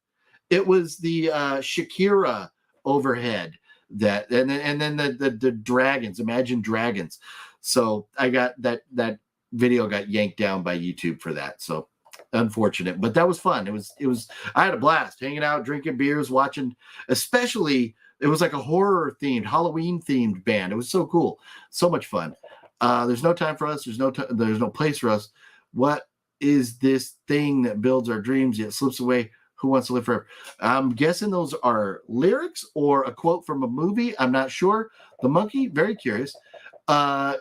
Speaker 2: It was the Shakira overhead that, and then the dragons, Imagine Dragons. So I got that video got yanked down by YouTube for that. So unfortunate, but that was fun. It was I had a blast hanging out, drinking beers, watching, especially it was like a horror themed, Halloween themed band. It was so cool. So much fun. There's no time for us. There's no place for us. What is this thing that builds our dreams yet slips away? Who wants to live forever? I'm guessing those are lyrics or a quote from a movie. I'm not sure. The monkey, very curious.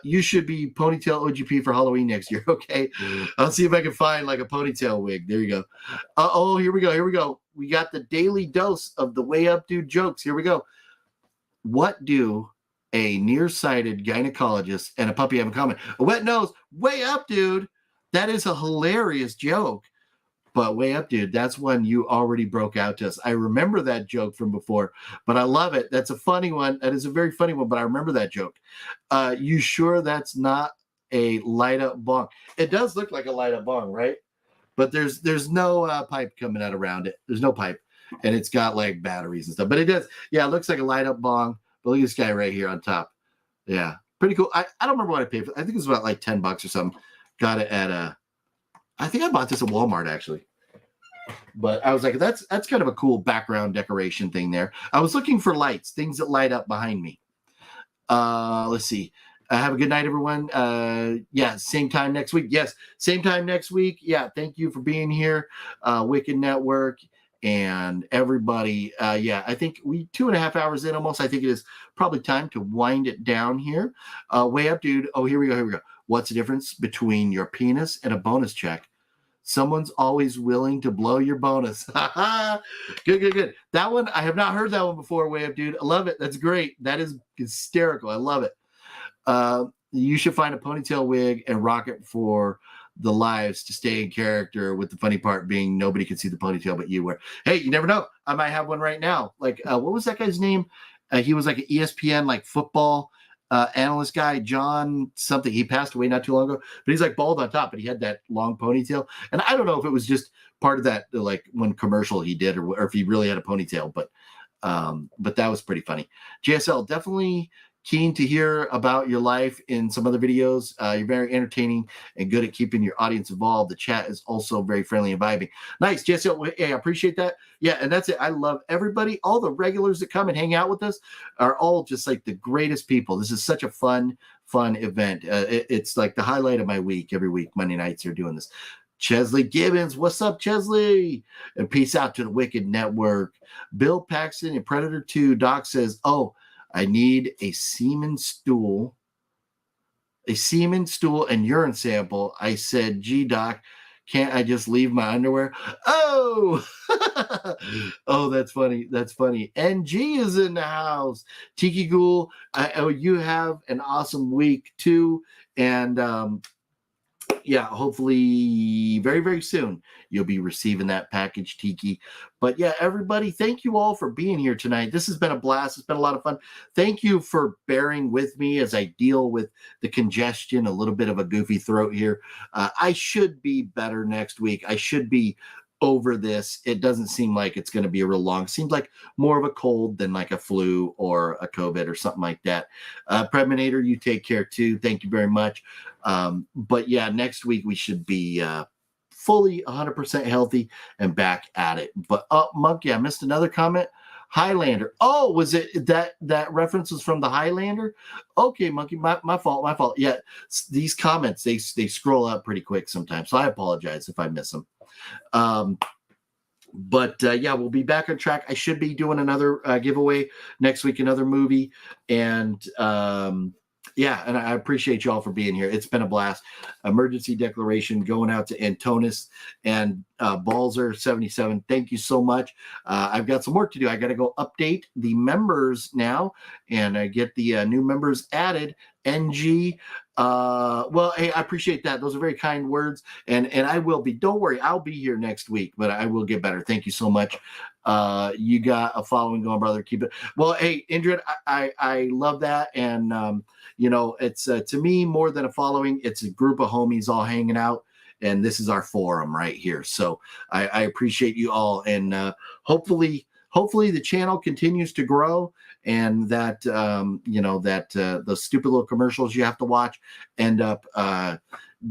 Speaker 2: You should be ponytail OGP for Halloween next year. Okay. I'll see if I can find like a ponytail wig. There you go. Oh, here we go. We got the daily dose of the way up dude jokes. Here we go. What do a nearsighted gynecologist and a puppy have in common? A wet nose. Way up, dude. That is a hilarious joke. But way up, dude, that's one you already broke out to us. I remember that joke from before, but I love it. That's a funny one. That is a very funny one, but I remember that joke. You sure that's not a light up bong? It does look like a light up bong, right? But there's no pipe coming out around it. There's no pipe. And it's got like batteries and stuff. But it does. Yeah, it looks like a light up bong. But look at this guy right here on top. Yeah, pretty cool. I don't remember what I paid for. I think it was about like $10 or something. Got it at I think I bought this at Walmart actually. But I was like, that's kind of a cool background decoration thing there. I was looking for lights, things that light up behind me. Let's see. Have a good night, everyone. Yeah, same time next week. Yes, same time next week. Yeah, thank you for being here, Wicked Network and everybody. Yeah, I think we 2.5 hours in almost. I think it is probably time to wind it down here. Way up, dude. Oh, here we go. What's the difference between your penis and a bonus check? Someone's always willing to blow your bonus. Good. That one, I have not heard that one before, Way Up Dude. I love it. That's great. That is hysterical. I love it. You should find a ponytail wig and rock it for the lives to stay in character, with the funny part being nobody can see the ponytail but you wear. Hey, you never know. I might have one right now. Like, what was that guy's name? He was like an ESPN, like football analyst guy, John something. He passed away not too long ago, but he's like bald on top, but he had that long ponytail. And I don't know if it was just part of that, like one commercial he did, or if he really had a ponytail, but that was pretty funny. JSL, definitely keen to hear about your life in some other videos. You're very entertaining and good at keeping your audience involved. The chat is also very friendly and vibing. Nice, JSL. Hey, I appreciate that. Yeah, and that's it. I love everybody. All the regulars that come and hang out with us are all just like the greatest people. This is such a fun event. It's like the highlight of my week. Every week, Monday nights, are doing this. Chesley Gibbons, what's up, Chesley? And peace out to the Wicked Network. Bill Paxton and Predator 2. Doc says, oh, I need a semen stool and urine sample. I said, gee, Doc, can't I just leave my underwear? Oh, oh, that's funny. That's funny. NG is in the house. Tiki Ghoul, you have an awesome week too. And yeah, hopefully very, very soon you'll be receiving that package, Tiki. But yeah, everybody, thank you all for being here tonight. This has been a blast. It's been a lot of fun. Thank you for bearing with me as I deal with the congestion, a little bit of a goofy throat here. I should be better next week. I should be over this. It doesn't seem like it's going to be a real long. Seems like more of a cold than like a flu or a COVID or something like that. Preminator, you take care too. Thank you very much. But yeah, next week we should be fully 100% healthy and back at it. But Monkey, I missed another comment. Highlander. Oh, was it that reference was from the Highlander? Okay, Monkey, my fault. Yeah, these comments, they scroll up pretty quick sometimes, so I apologize if I miss them. But yeah, we'll be back on track. I should be doing another giveaway next week, another movie. And yeah, and I appreciate you all for being here. It's been a blast. Emergency declaration going out to Antonis and Balzer77. Thank you so much. I've got some work to do. I got to go update the members now and get the new members added. NG. Well, hey, I appreciate that. Those are very kind words. And I will be, don't worry, I'll be here next week, but I will get better. Thank you so much. You got a following going, brother. Keep it. Well, hey, Indrid, I love that. And, you know, it's to me more than a following. It's a group of homies all hanging out. And this is our forum right here. So I appreciate you all. And hopefully the channel continues to grow, and that you know, that the stupid little commercials you have to watch end up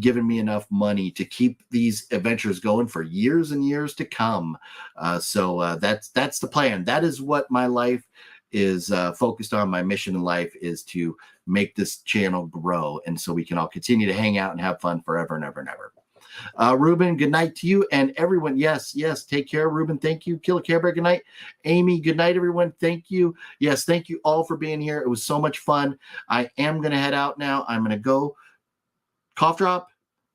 Speaker 2: giving me enough money to keep these adventures going for years and years to come. So that's the plan. That is what my life is focused on. My mission in life is to make this channel grow, and so we can all continue to hang out and have fun forever and ever and ever. Ruben, good night to you and everyone. Yes, take care, Ruben. Thank you. Killer Care Bear, good night. Amy, good night, everyone. Thank you. Yes, thank you all for being here. It was so much fun. I am going to head out now. I'm going to go cough drop,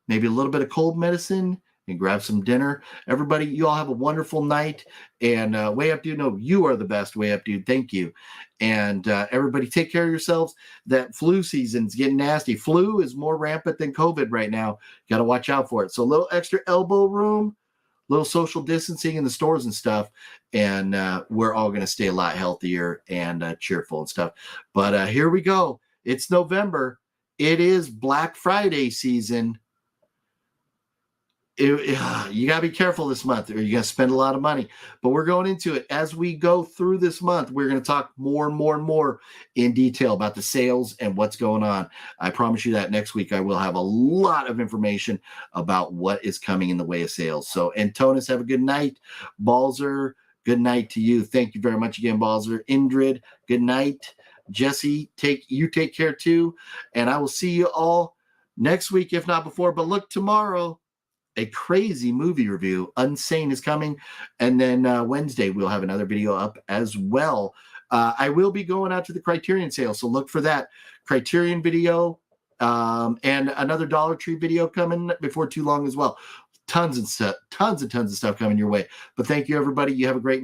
Speaker 2: maybe a little bit of cold medicine, and grab some dinner. Everybody, you all have a wonderful night. And Way Up Dude, no, you are the best, Way Up Dude. Thank you. And everybody, take care of yourselves. That flu season's getting nasty. Flu is more rampant than COVID right now. Got to watch out for it. So a little extra elbow room, little social distancing in the stores and stuff. And we're all going to stay a lot healthier and cheerful and stuff. But here we go. It's November. It is Black Friday season. You got to be careful this month, or you're going to spend a lot of money. But we're going into it. As we go through this month, we're going to talk more and more in detail about the sales and what's going on. I promise you that next week I will have a lot of information about what is coming in the way of sales. So, Antonis, have a good night. Balzer, good night to you. Thank you very much again, Balzer. Indrid, good night. Jesse, take care too. And I will see you all next week, if not before. But look, tomorrow, a crazy movie review. Unsane is coming. And then Wednesday, we'll have another video up as well. I will be going out to the Criterion sale, so look for that Criterion video and another Dollar Tree video coming before too long as well. tons and tons of stuff coming your way. But thank you, everybody. You have a great